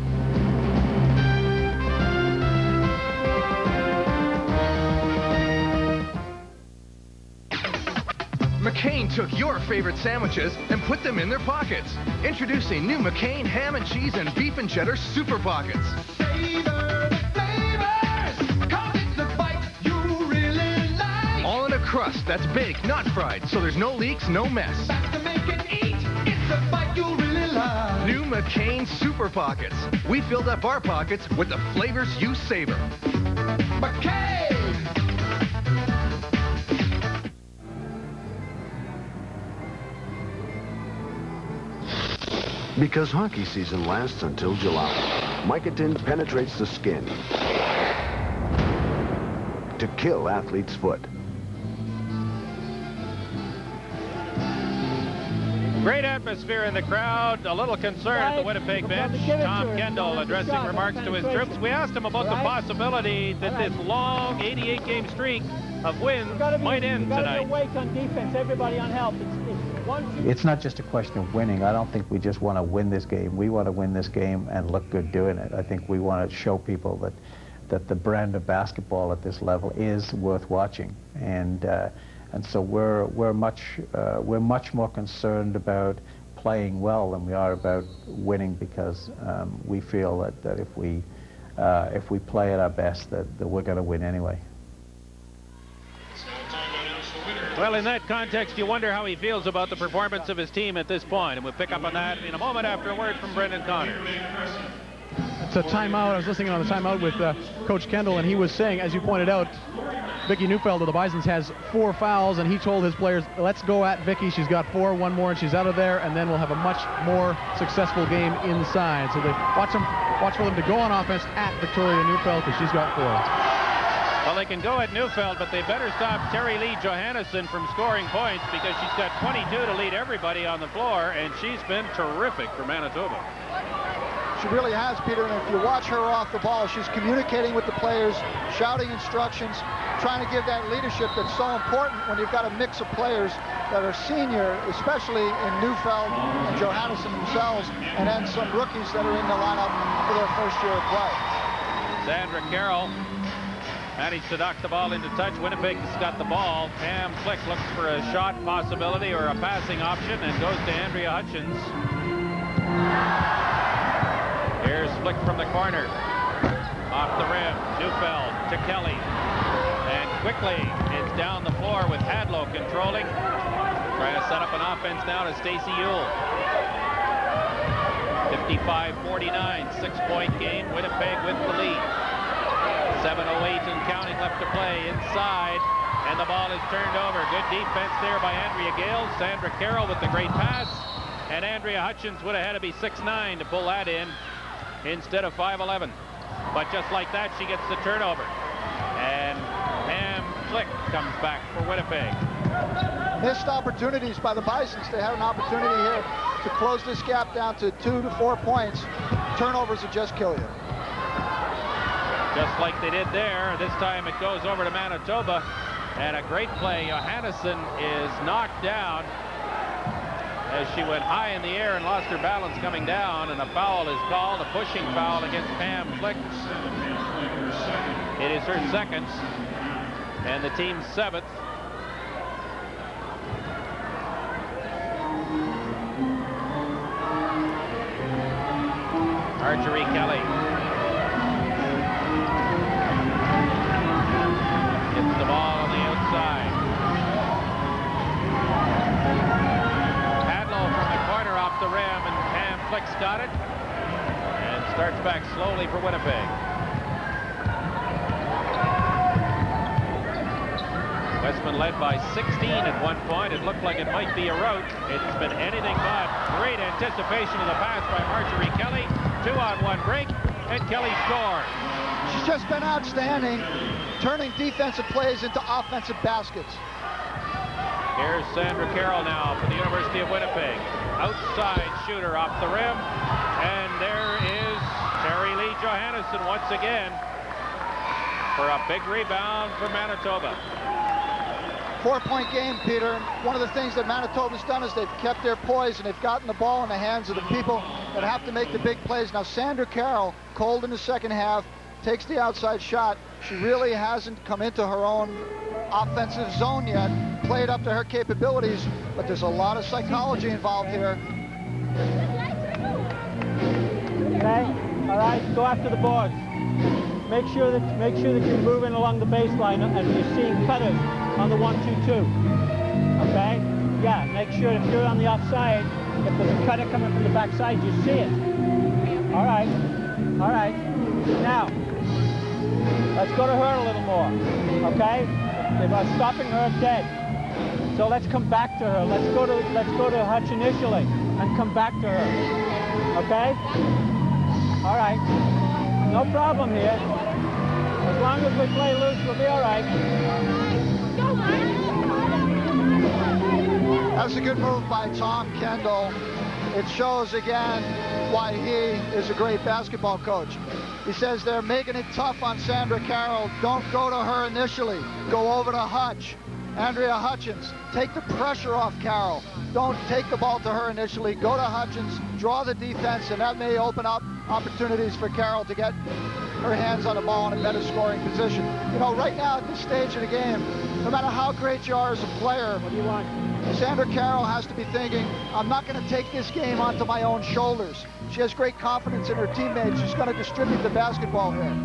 McCain took your favorite sandwiches and put them in their pockets. Introducing new McCain ham and cheese and beef and cheddar super pockets. Savor the flavors, 'cause it's the bite you really like. All in a crust that's baked, not fried, so there's no leaks, no mess. Fast to make and eat, it's the bite you really like. New McCain super pockets. We filled up our pockets with the flavors you savor. McCain! Because hockey season lasts until July, Micotin penetrates the skin to kill athlete's foot. Great atmosphere in the crowd. A little concern at the Winnipeg bench. Tom Kendall addressing remarks to his troops. We asked him about the possibility that this long 88-game streak of wins might end tonight. You've got to be awake on defense, everybody on help. It's not just a question of winning. I don't think we just want to win this game. We want to win this game and look good doing it. I think we want to show people that the brand of basketball at this level is worth watching. And so we're much more concerned about playing well than we are about winning, because we feel that if we play at our best, that we're going to win anyway. Well, in that context, you wonder how he feels about the performance of his team at this point, and we'll pick up on that in a moment after a word from Brendan Connor. It's a timeout. I was listening on the timeout with Coach Kendall, and he was saying, as you pointed out, Vicki Neufeld of the Bisons has 4 fouls, and he told his players, let's go at Vicki. She's got 4, one more, and she's out of there, and then we'll have a much more successful game inside. So they watch for them to go on offense at Victoria Neufeld, because she's got 4. Well, they can go at Neufeld, but they better stop Terry Lee Johannesson from scoring points, because she's got 22 to lead everybody on the floor, and she's been terrific for Manitoba. She really has, Peter, and if you watch her off the ball, she's communicating with the players, shouting instructions. trying to give that leadership that's so important when you've got a mix of players that are senior, especially in Neufeld and Johannesson themselves, and then some rookies that are in the lineup for their first year of play. Sandra Carroll managed to knock the ball into touch. Winnipeg has got the ball. Pam Flick looks for a shot possibility or a passing option and goes to Andrea Hutchins. Here's Flick from the corner. Off the rim. Neufeld to Kelly. And quickly it's down the floor with Hadlow controlling. Trying to set up an offense now to Stacey Ewell. 55-49, 6-point game. Winnipeg with the lead. 7:08 and counting left to play inside, and the ball is turned over. Good defense there by Andrea Gale. Sandra Carroll with the great pass, and Andrea Hutchins would have had to be 6'9" to pull that in instead of 5'11". But just like that, she gets the turnover, and Pam Flick comes back for Winnipeg. Missed opportunities by the Bisons. They had an opportunity here to close this gap down to 2 to 4 points. Turnovers will just kill you. Just like they did there. This time it goes over to Manitoba, and a great play. Johannesson is knocked down as she went high in the air and lost her balance coming down, and a foul is called, a pushing foul against Pam Flick. It is her second and the team's 7th. Marjorie Kelly gets the ball on the outside. Hadlow from the corner off the rim, and Pam Flick's got it and starts back slowly for Winnipeg. Wesmen led by 16 at one point. It looked like it might be a rout. It's been anything but. Great anticipation of the pass by Marjorie Kelly. 2-on-1 break, and Kelly scores. She's just been outstanding, turning defensive plays into offensive baskets. Here's Sandra Carroll now for the University of Winnipeg. Outside shooter off the rim, and there is Terry Lee Johannesson once again for a big rebound for Manitoba. 4-point game, Peter. One of the things that Manitoba's done is they've kept their poise and they've gotten the ball in the hands of the people that have to make the big plays. Now, Sandra Carroll, cold in the second half, takes the outside shot. She really hasn't come into her own offensive zone yet, played up to her capabilities, but there's a lot of psychology involved here. Okay, all right, go after the boards. Make sure that you're moving along the baseline and you're seeing cutters on the 1-2-2. Okay? Yeah, make sure if you're on the offside, if there's a cutter coming from the backside, you see it. All right. All right. Now, let's go to her a little more. Okay? They are stopping her dead. So let's come back to her. Let's go to Hutch initially and come back to her. Okay? All right. No problem here. As long as we play loose, we'll be all right. That's a good move by Tom Kendall. It shows again why he is a great basketball coach. He says they're making it tough on Sandra Carroll. Don't go to her initially. Go over to Hutch. Andrea Hutchins, take the pressure off Carroll. Don't take the ball to her initially. Go to Hutchins, draw the defense, and that may open up opportunities for Carroll to get her hands on the ball in a better scoring position. You know, right now at this stage of the game, no matter how great you are as a player, what do you want? Sandra Carroll has to be thinking, I'm not going to take this game onto my own shoulders. She has great confidence in her teammates. She's going to distribute the basketball here.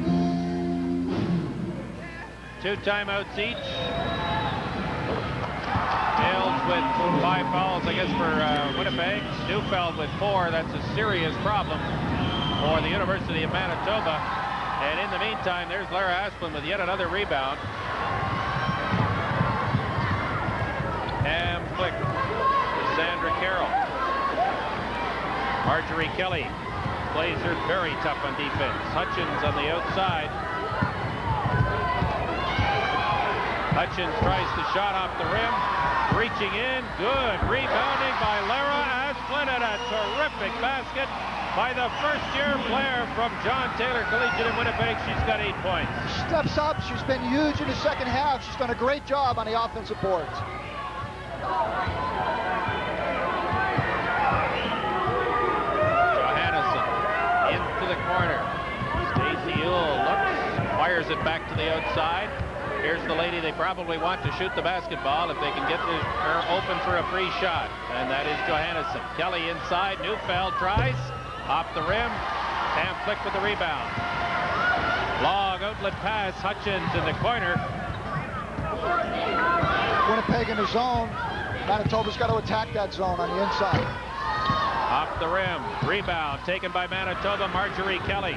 2 timeouts each. Hales with 5 fouls, I guess, for Winnipeg. Neufeld with 4. That's a serious problem for the University of Manitoba. And in the meantime, there's Lara Asplin with yet another rebound. Pam Flick to Sandra Carroll. Marjorie Kelly plays her very tough on defense. Hutchins on the outside. Hutchins tries the shot off the rim. Reaching in. Good rebounding by Lara Asplin, and a terrific basket by the first-year player from John Taylor Collegiate in Winnipeg. She's got 8 points. Steps up. She's been huge in the second half. She's done a great job on the offensive boards. Johannesson into the corner. Stacey Ewell looks, fires it back to the outside. Here's the lady they probably want to shoot the basketball if they can get her open for a free shot. And that is Johannesson. Kelly inside. Neufeld tries. Off the rim. Sam Flick with the rebound. Long outlet pass. Hutchins in the corner. Winnipeg in the zone. Manitoba's got to attack that zone on the inside. Off the rim. Rebound taken by Manitoba. Marjorie Kelly.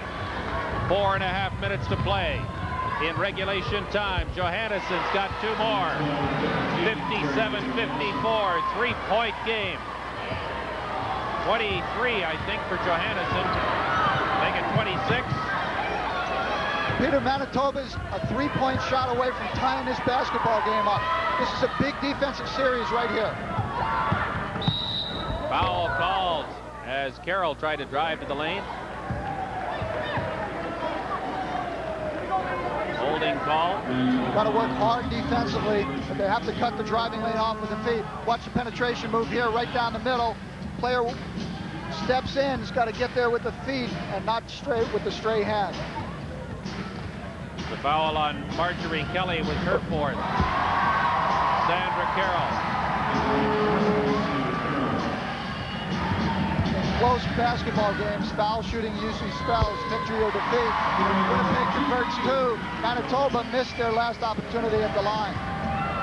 4.5 minutes to play in regulation time. Johannesson's got 2 more. 57-54. 3-point game. 23, I think, for Johannesson. Make it 26. Peter, Manitoba's a 3-point shot away from tying this basketball game up. This is a big defensive series right here. Foul called as Carroll tried to drive to the lane. Holding call. Got to work hard defensively, but they have to cut the driving lane off with the feet. Watch the penetration move here, right down the middle. Player steps in, has got to get there with the feet and not straight with the straight hand. The foul on Marjorie Kelly was her 4th. Sandra Carroll. Close basketball games, foul shooting usually spells victory or defeat. Winnipeg converts 2. Manitoba missed their last opportunity at the line.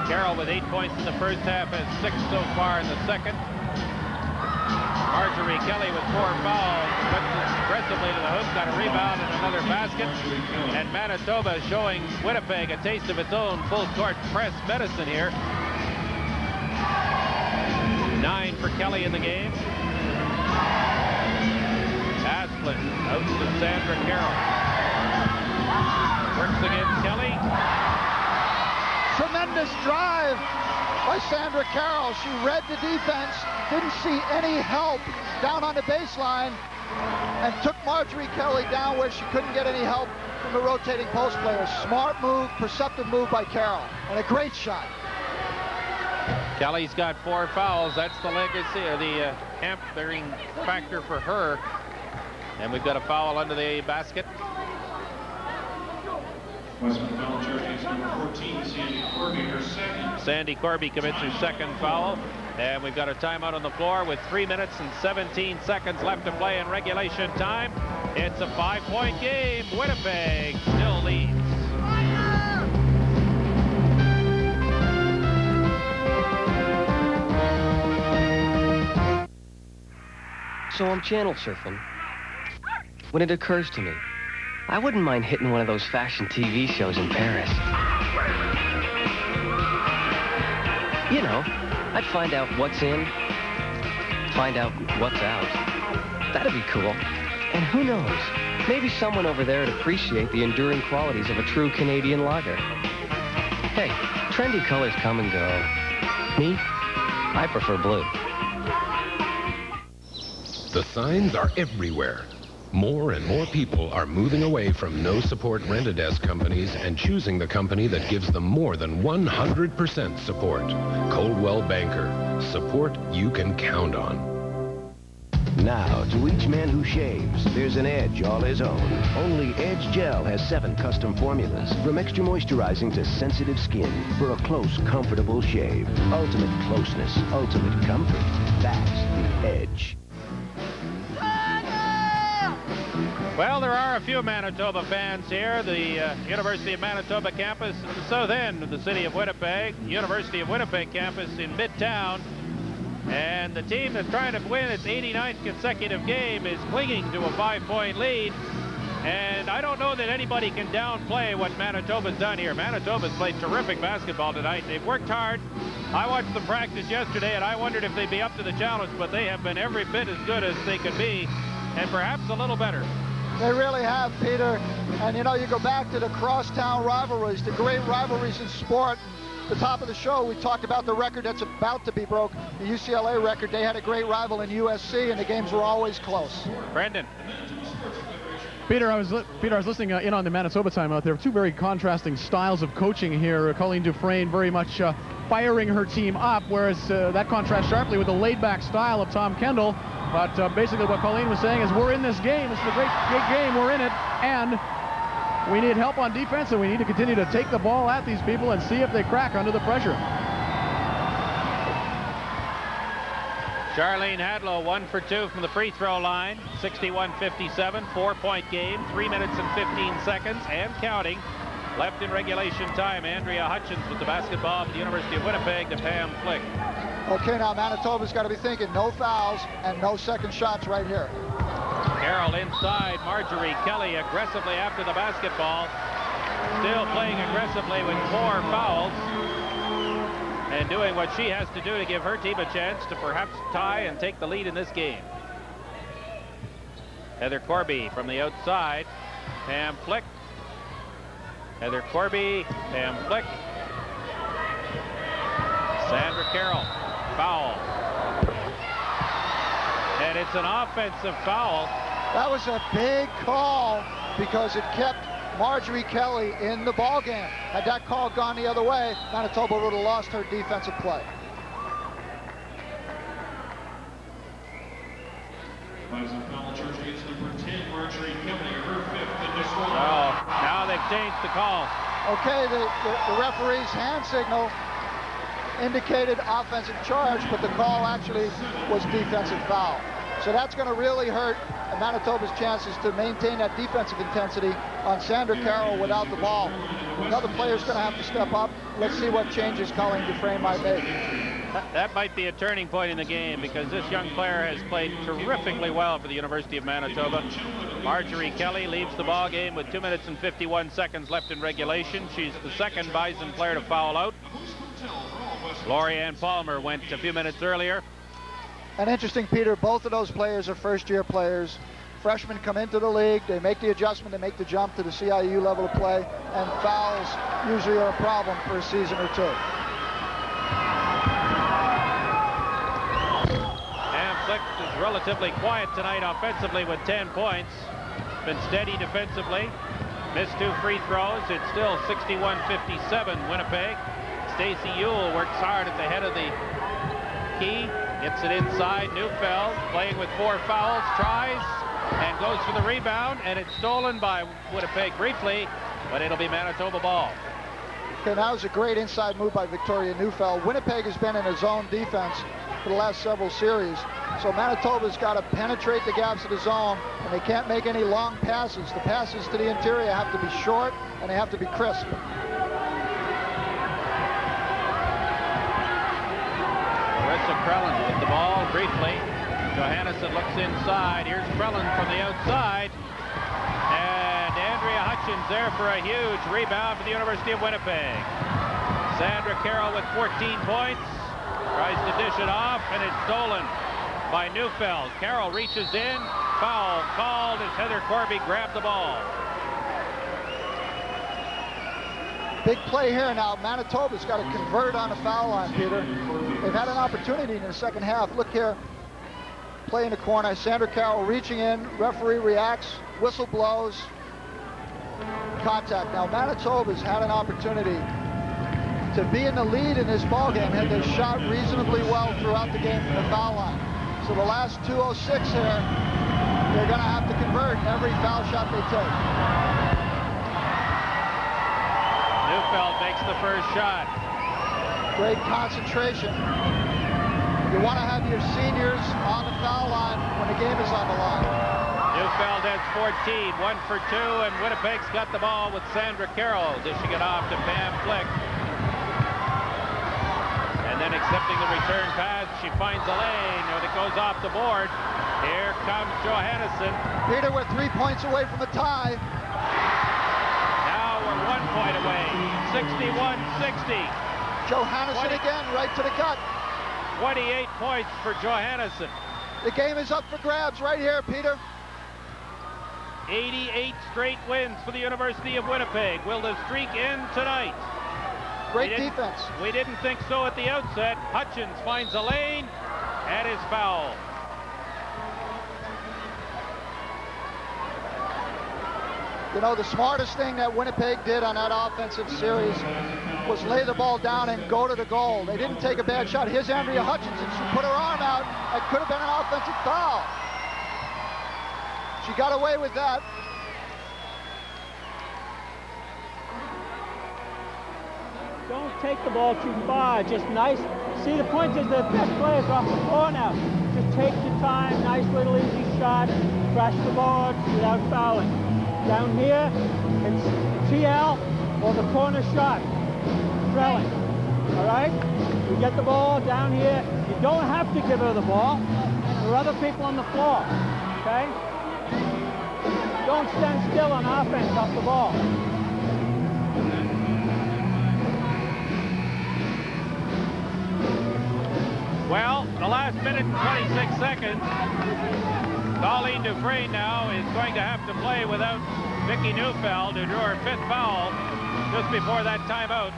Carroll with 8 points in the first half and 6 so far in the second. Marjorie Kelly with 4 fouls, touches aggressively to the hoop, got a rebound and another basket. And Manitoba showing Winnipeg a taste of its own full-court press medicine here. 9 for Kelly in the game. Asplin out to Sandra Carroll. Works against Kelly. Tremendous drive by Sandra Carroll. She read the defense, didn't see any help down on the baseline, and took Marjorie Kelly down where she couldn't get any help from the rotating post players. Smart move, perceptive move by Carroll, and a great shot. Kelly's got 4 fouls. That's the legacy, or the hampering factor for her. And we've got a foul under the basket. Wesmen foul charges number 14, Sandy Corby, her 2nd. Sandy Corby commits her 2nd foul. And we've got a timeout on the floor with 3 minutes and 17 seconds left to play in regulation time. It's a 5-point game. Winnipeg still leads. So I'm channel surfing when it occurs to me, I wouldn't mind hitting one of those fashion TV shows in Paris. You know, I'd find out what's in, find out what's out. That'd be cool. And who knows, maybe someone over there would appreciate the enduring qualities of a true Canadian lager. Hey, trendy colors come and go. Me, I prefer blue. The signs are everywhere. More and more people are moving away from no-support rent-a-desk companies and choosing the company that gives them more than 100% support. Coldwell Banker. Support you can count on. Now, to each man who shaves, there's an edge all his own. Only Edge Gel has 7 custom formulas, from extra moisturizing to sensitive skin, for a close, comfortable shave. Ultimate closeness, ultimate comfort. That's the Edge. Well, there are a few Manitoba fans here. The University of Manitoba campus at the south end of the city of Winnipeg, University of Winnipeg campus in Midtown. And the team that's trying to win its 89th consecutive game is clinging to a 5-point lead. And I don't know that anybody can downplay what Manitoba's done here. Manitoba's played terrific basketball tonight. They've worked hard. I watched them practice yesterday, and I wondered if they'd be up to the challenge, but they have been every bit as good as they could be, and perhaps a little better. They really have, Peter. And, you know, you go back to the crosstown rivalries, the great rivalries in sport. the top of the show, we talked about the record that's about to be broke, the UCLA record. They had a great rival in USC, and the games were always close. Brendan. Peter, I was listening in on the Manitoba timeout. There are two very contrasting styles of coaching here. Colleen Dufresne very much firing her team up, whereas that contrasts sharply with the laid-back style of Tom Kendall. But basically what Colleen was saying is we're in this game. This is a great game. We're in it. And we need help on defense, and we need to continue to take the ball at these people and see if they crack under the pressure. Charlene Hadlow 1 for 2 from the free throw line. 61-57, 4-point game, 3 minutes and 15 seconds and counting left in regulation time. Andrea Hutchins with the basketball for the University of Winnipeg to Pam Flick. Okay, now Manitoba's got to be thinking no fouls and no second shots right here. Carroll inside. Marjorie Kelly aggressively after the basketball. Still playing aggressively with 4 fouls. And doing what she has to do to give her team a chance to perhaps tie and take the lead in this game. Heather Corby from the outside. Pam Flick. Heather Corby, Pam Flick. Sandra Carroll, foul. And it's an offensive foul. That was a big call because it kept Marjorie Kelly in the ball game. Had that call gone the other way, Manitoba would have lost her defensive play. Oh, now they've changed the call. Okay, the referee's hand signal indicated offensive charge, but the call actually was defensive foul. So that's going to really hurt Manitoba's chances to maintain that defensive intensity on Sandra Carroll without the ball. Another player's going to have to step up. Let's see what changes Colleen Dufresne might make. That might be a turning point in the game because this young player has played terrifically well for the University of Manitoba. Marjorie Kelly leaves the ball game with 2 minutes and 51 seconds left in regulation. She's the second Bison player to foul out. Lorianne Palmer went a few minutes earlier. And interesting, Peter, both of those players are first-year players. Freshmen come into the league, they make the adjustment, they make the jump to the CIU level of play, and fouls usually are a problem for a season or two. Pam Flick is relatively quiet tonight offensively with 10 points. Been steady defensively. Missed 2 free throws. It's still 61-57 Winnipeg. Stacey Ewell works hard at the head of the key. Gets it inside. Neufeld playing with 4 fouls. Tries and goes for the rebound. And it's stolen by Winnipeg briefly. But it'll be Manitoba ball. Okay, that was a great inside move by Victoria Neufeld. Winnipeg has been in a zone defense for the last several series. So Manitoba's got to penetrate the gaps of the zone. And they can't make any long passes. The passes to the interior have to be short. And they have to be crisp. Krellen with the ball briefly. Johannesson looks inside. Here's Krellen from the outside. And Andrea Hutchins there for a huge rebound for the University of Winnipeg. Sandra Carroll with 14 points. Tries to dish it off, and it's stolen by Neufeld. Carroll reaches in. Foul called as Heather Corby grabbed the ball. Big play here now. Manitoba's got to convert on the foul line, Peter. They've had an opportunity in the second half. Look here. Play in the corner. Sandra Carroll reaching in. Referee reacts. Whistle blows. Contact. Now Manitoba's had an opportunity to be in the lead in this ball game. Had they shot reasonably well throughout the game from the foul line. So the last 2:06 here, they're going to have to convert every foul shot they take. Neufeld makes the first shot. Great concentration. You want to have your seniors on the foul line when the game is on the line. Neufeld has 14, 1 for 2, and Winnipeg's got the ball with Sandra Carroll dishing it off to Pam Flick. And then accepting the return pass, she finds a lane that goes off the board. Here comes Johannesson. Peter, we're 3 points away from a tie. Now we're 1 point away. 61-60. Johannesson again, right to the cut. 28 points for Johannesson. The game is up for grabs right here, Peter. 88 straight wins for the University of Winnipeg. Will the streak end tonight? Great defense. We didn't think so at the outset. Hutchins finds a lane and is fouled. You know, the smartest thing that Winnipeg did on that offensive series was lay the ball down and go to the goal. They didn't take a bad shot. Here's Andrea Hutchins, and she put her arm out. It could have been an offensive foul. She got away with that. Don't take the ball too far. Just nice. See, the point is the best players are off the floor now. Just take your time. Nice little easy shot. Crash the boards without fouling. Down here, it's TL or the corner shot. Trelling. All right? We get the ball down here. You don't have to give her the ball. There are other people on the floor. Okay? Don't stand still on offense off the ball. Well, the last minute and 26 seconds. Colleen Dufresne now is going to have to play without Vicky Neufeld, who drew her 5th foul just before that timeout.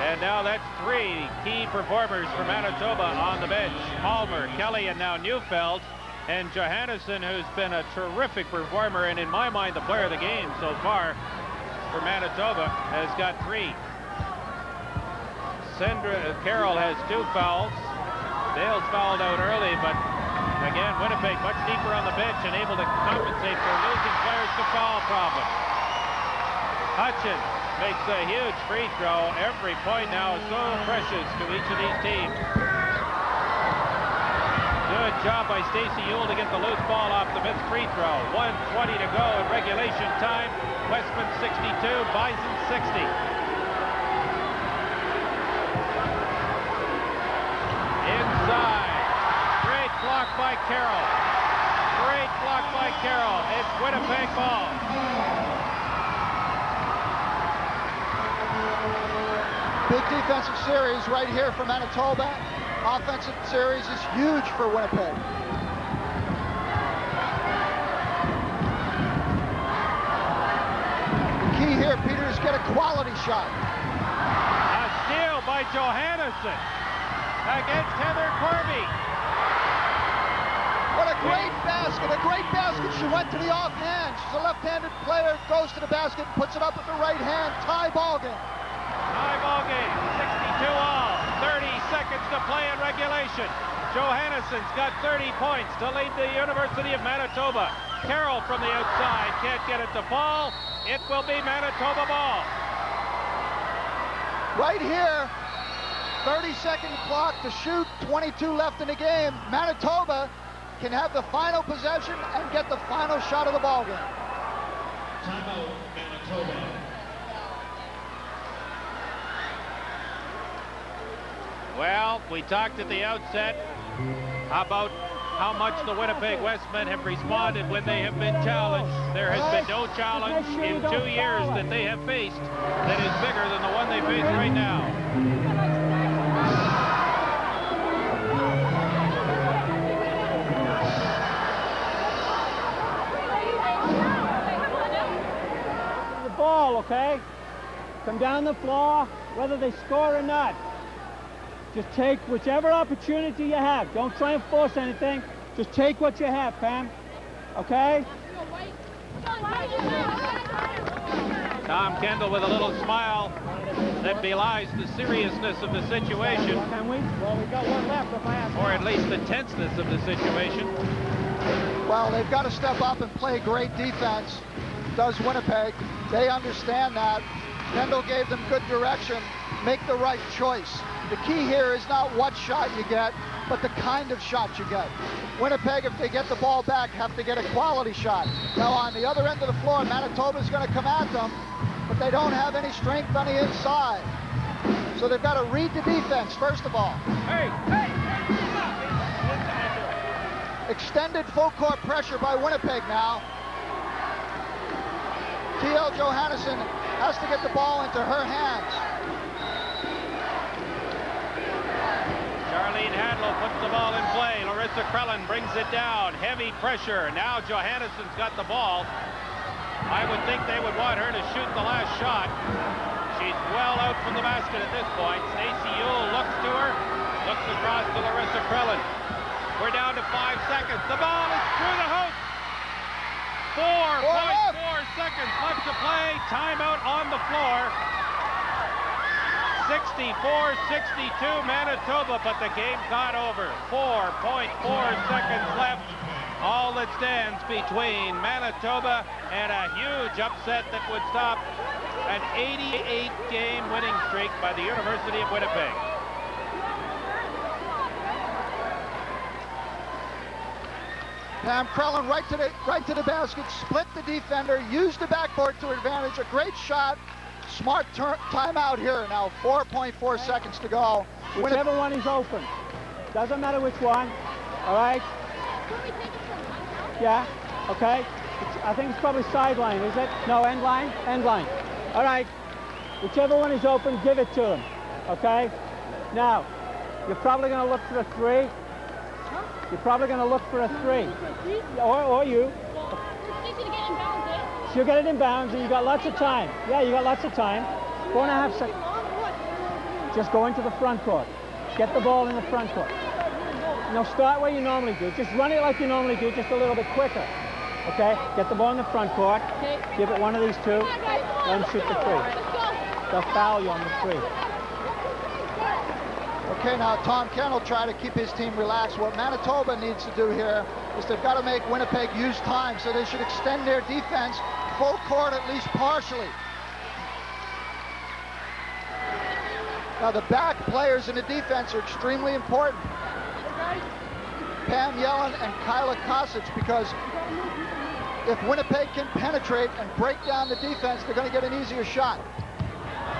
And now that's 3 key performers for Manitoba on the bench. Palmer, Kelly, and now Neufeld. And Johannesson, who's been a terrific performer and in my mind the player of the game so far for Manitoba, has got 3. Carroll has 2 fouls. Dale's fouled out early, but again, Winnipeg much deeper on the bench and able to compensate for losing players to foul problems. Hutchins makes a huge free throw. Every point now is so precious to each of these teams. Good job by Stacey Ewell to get the loose ball off the missed free throw. 1:20 to go in regulation time. Wesmen 62, Bison 60. Inside. Great block by Carroll. Great block by Carroll. It's Winnipeg ball. Big defensive series right here for Manitoba. Offensive series is huge for Winnipeg. The key here, Peter, is get a quality shot. A steal by Johannesson against Heather Corby. What a great basket, a great basket. She went to the offhand. She's a left-handed player, goes to the basket, puts it up with the right hand. Tie ball game. Tie ball game, 62 all. 30 seconds to play in regulation. Johannesson's got 30 points to lead the University of Manitoba. Carroll from the outside can't get it to fall. It will be Manitoba ball. Right here, 30-second clock to shoot, 22 left in the game. Manitoba can have the final possession and get the final shot of the ball game. Timeout, Manitoba. Well, we talked at the outset about how much the Winnipeg Wesmen have responded when they have been challenged. There has been no challenge in 2 years that they have faced that is bigger than the one they face right now. The ball, okay? Come down the floor, whether they score or not. Just take whichever opportunity you have. Don't try and force anything. Just take what you have, Pam. Okay? Tom Kendall with a little smile that belies the seriousness of the situation. Can we? Well, we got one left if I ask. Or at least the tenseness of the situation. Well, they've got to step up and play great defense. Does Winnipeg. They understand that. Kendall gave them good direction. Make the right choice. The key here is not what shot you get, but the kind of shot you get. Winnipeg, if they get the ball back, have to get a quality shot. Now, on the other end of the floor, Manitoba's going to come at them, but they don't have any strength on the inside. So they've got to read the defense, first of all. Hey! Extended full court pressure by Winnipeg now. T.L. Johannesson has to get the ball into her hands. Charlene Hadlow puts the ball in play. Larissa Krellin brings it down. Heavy pressure. Now Johannesson's got the ball. I would think they would want her to shoot the last shot. well out from the basket at this point. Stacey Yule looks to her, looks across to Larissa Krellin. We're down to 5 seconds. The ball is through the hoop. 4.4 seconds left to play. Timeout on the floor. 64-62 Manitoba, but the game's not over. 4.4 seconds left. All that stands between Manitoba and a huge upset that would stop an 88-game winning streak by the University of Winnipeg. Pam Krellin right to the basket, split the defender, used the backboard to her advantage. A great shot. Smart timeout here. Now 4.4 seconds to go. Whichever one is open. Doesn't matter which one. All right. Yeah. Okay. I think it's probably sideline, is it? No, end line. End line. All right. Whichever one is open, give it to them. Okay. Now, you're probably going to look for a three. You're probably going to look for a three. Or you. She'll get it in bounds, and you got lots of time. Yeah, you got lots of time. 4.5 seconds. Just go into the front court. Get the ball in the front court. Now start where you normally do. Just run it like you normally do, just a little bit quicker. Okay? Get the ball in the front court. Give it one of these two. Then shoot the three. They'll foul you on the three. Okay, now Tom Kent will try to keep his team relaxed. What Manitoba needs to do here is they've got to make Winnipeg use time, so they should extend their defense full court at least partially. Now the back players in the defense are extremely important. Pam Yellen and Kyla Kosic, because if Winnipeg can penetrate and break down the defense, they're going to get an easier shot.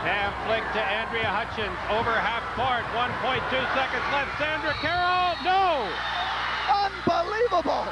Pam flick to Andrea Hutchins over half court. 1.2 seconds left. Sandra Carroll, no! Unbelievable!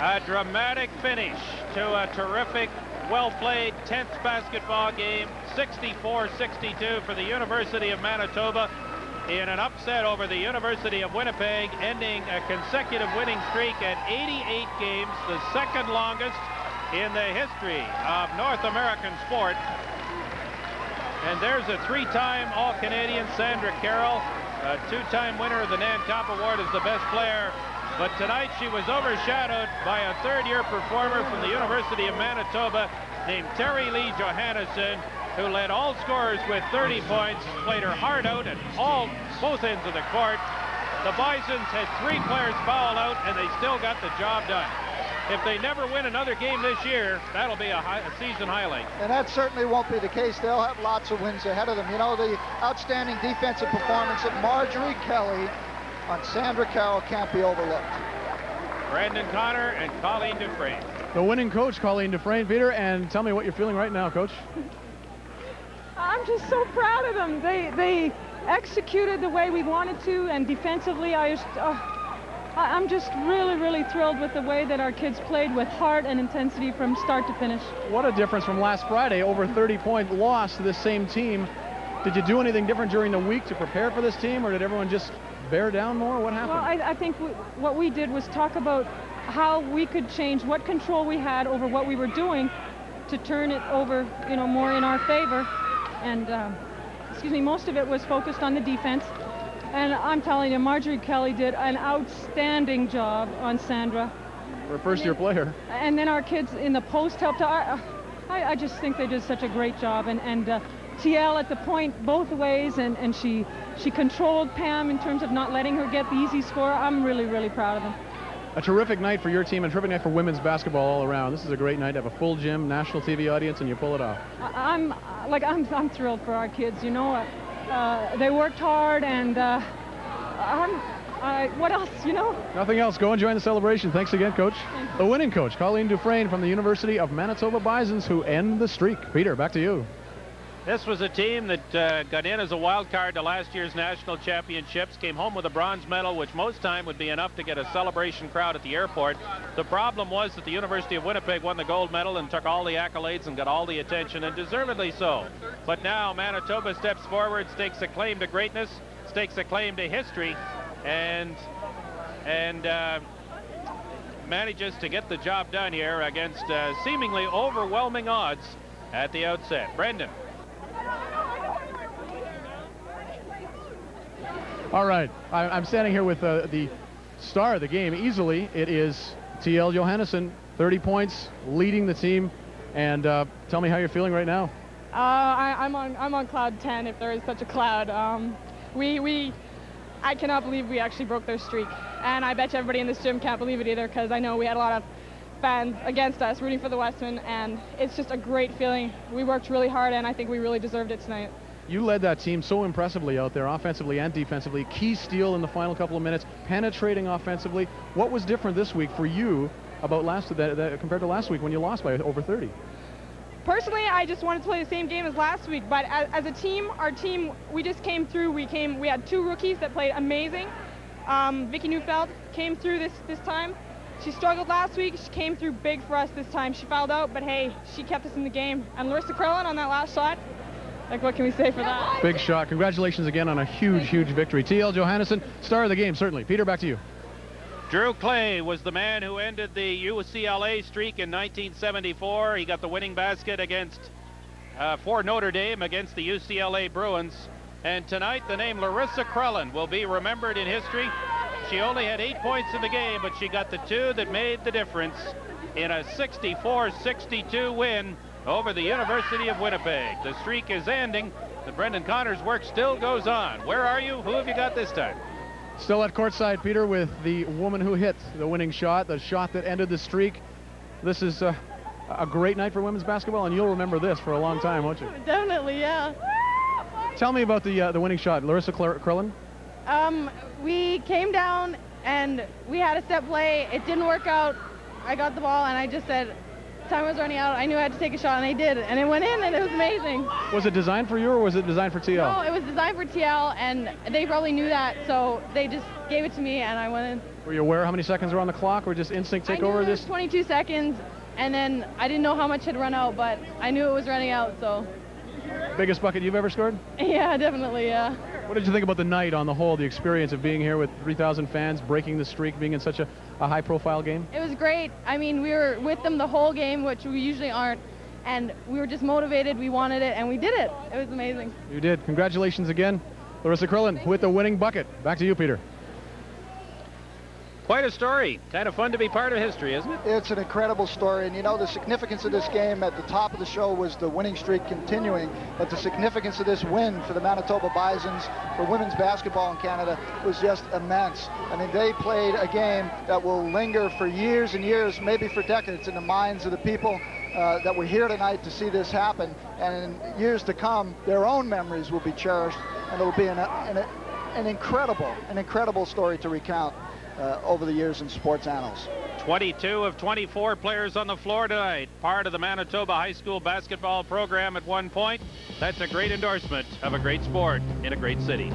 A dramatic finish to a terrific, well-played 10th basketball game. 64-62 for the University of Manitoba in an upset over the University of Winnipeg, ending a consecutive winning streak at 88 games, the second longest in the history of North American sport. And there's a three-time All-Canadian, Sandra Carroll, a two-time winner of the Nan Kopp Award as the best player. But tonight she was overshadowed by a third-year performer from the University of Manitoba named Terry Lee Johannesson, who led all scorers with 30 points, played her heart out at both ends of the court. The Bisons had 3 players foul out, and they still got the job done. If they never win another game this year, that'll be a season highlight. And that certainly won't be the case. They'll have lots of wins ahead of them. You know, the outstanding defensive performance of Marjorie Kelly on Sandra Carroll can't be overlooked. Brandon Connor and Colleen Dufresne. The winning coach, Colleen Dufresne. Peter, and tell me what you're feeling right now, Coach. I'm just so proud of them. They executed the way we wanted to, and defensively, I'm just really, really thrilled with the way that our kids played with heart and intensity from start to finish. What a difference from last Friday, over 30-point loss to this same team. Did you do anything different during the week to prepare for this team, or did everyone just bear down more? What happened? Well, I think what we did was talk about how we could change, what control we had over what we were doing to turn it over, you know, more in our favor. And, most of it was focused on the defense. And I'm telling you, Marjorie Kelly did an outstanding job on Sandra. For a first-year player. And then our kids in the post helped. I just think they did such a great job. And TL at the point both ways, and she controlled Pam in terms of not letting her get the easy score. I'm really, really proud of them. A terrific night for your team, and a terrific night for women's basketball all around. This is a great night to have a full gym, national TV audience, and you pull it off. I'm thrilled for our kids. You know, they worked hard, and what else, you know? Nothing else. Go and join the celebration. Thanks again, Coach. The winning coach, Colleen Dufresne from the University of Manitoba Bisons, who end the streak. Peter, back to you. This was a team that got in as a wild card to last year's national championships, came home with a bronze medal, which most time would be enough to get a celebration crowd at the airport. The problem was that the University of Winnipeg won the gold medal and took all the accolades and got all the attention, and deservedly so. But now Manitoba steps forward, stakes a claim to greatness, stakes a claim to history, and manages to get the job done here against seemingly overwhelming odds at the outset. Brendan. All right, I'm standing here with the star of the game easily. It is TL Johannesson, 30 points, leading the team. And tell me how you're feeling right now. I'm on cloud 10, if there is such a cloud. I cannot believe we actually broke their streak, and I bet you everybody in this gym can't believe it either, because I know we had a lot of fans against us rooting for the Wesmen, and it's just a great feeling. We worked really hard, and I think we really deserved it tonight. You led that team so impressively out there, offensively and defensively. Key steal in the final couple of minutes, penetrating offensively. What was different this week for you about compared to last week when you lost by over 30? Personally, I just wanted to play the same game as last week, but as a team, our team, we just came through. We had two rookies that played amazing. Vicky Neufeld came through this time. She struggled last week. She came through big for us this time. She fouled out, but hey, she kept us in the game. And Larissa Krellin on that last shot, like, what can we say for that? Big shot. Congratulations again on a huge, huge victory. TL Johannesson, star of the game, certainly. Peter, back to you. Drew Clay was the man who ended the UCLA streak in 1974. He got the winning basket for Notre Dame against the UCLA Bruins. And tonight, the name Larissa Krellin will be remembered in history. She only had 8 points in the game, but she got the two that made the difference in a 64-62 win over the University of Winnipeg. The streak is ending. The Brendan Connors work still goes on. Where are you? Who have you got this time? Still at courtside, Peter, with the woman who hit the winning shot, the shot that ended the streak. This is a great night for women's basketball, and you'll remember this for a long time, won't you? Definitely, yeah. Tell me about the winning shot, Larissa Krellin. We came down and we had a set play. It didn't work out. I got the ball and I just said, time was running out. I knew I had to take a shot, and I did. And it went in, and it was amazing. Was it designed for you, or was it designed for TL? No, it was designed for TL, and they probably knew that, so they just gave it to me, and I went in. Were you aware how many seconds were on the clock, or just instinct take over this? 22 seconds, and then I didn't know how much had run out, but I knew it was running out, so. Biggest bucket you've ever scored? Yeah, definitely, yeah. What did you think about the night on the whole, the experience of being here with 3,000 fans, breaking the streak, being in such a high-profile game? It was great. I mean, we were with them the whole game, which we usually aren't, and we were just motivated. We wanted it, and we did it. It was amazing. You did. Congratulations again, Larissa Krellin, with the winning bucket. Back to you, Peter. Quite a story. Kind of fun to be part of history, isn't it? It's an incredible story, and you know, the significance of this game at the top of the show was the winning streak continuing, but the significance of this win for the Manitoba Bisons for women's basketball in Canada was just immense. I mean, they played a game that will linger for years and years, maybe for decades, in the minds of the people that were here tonight to see this happen, and in years to come, their own memories will be cherished, and it will be an incredible story to recount over the years in sports annals. 22 of 24 players on the floor tonight, part of the Manitoba high school basketball program at one point. That's a great endorsement of a great sport in a great city.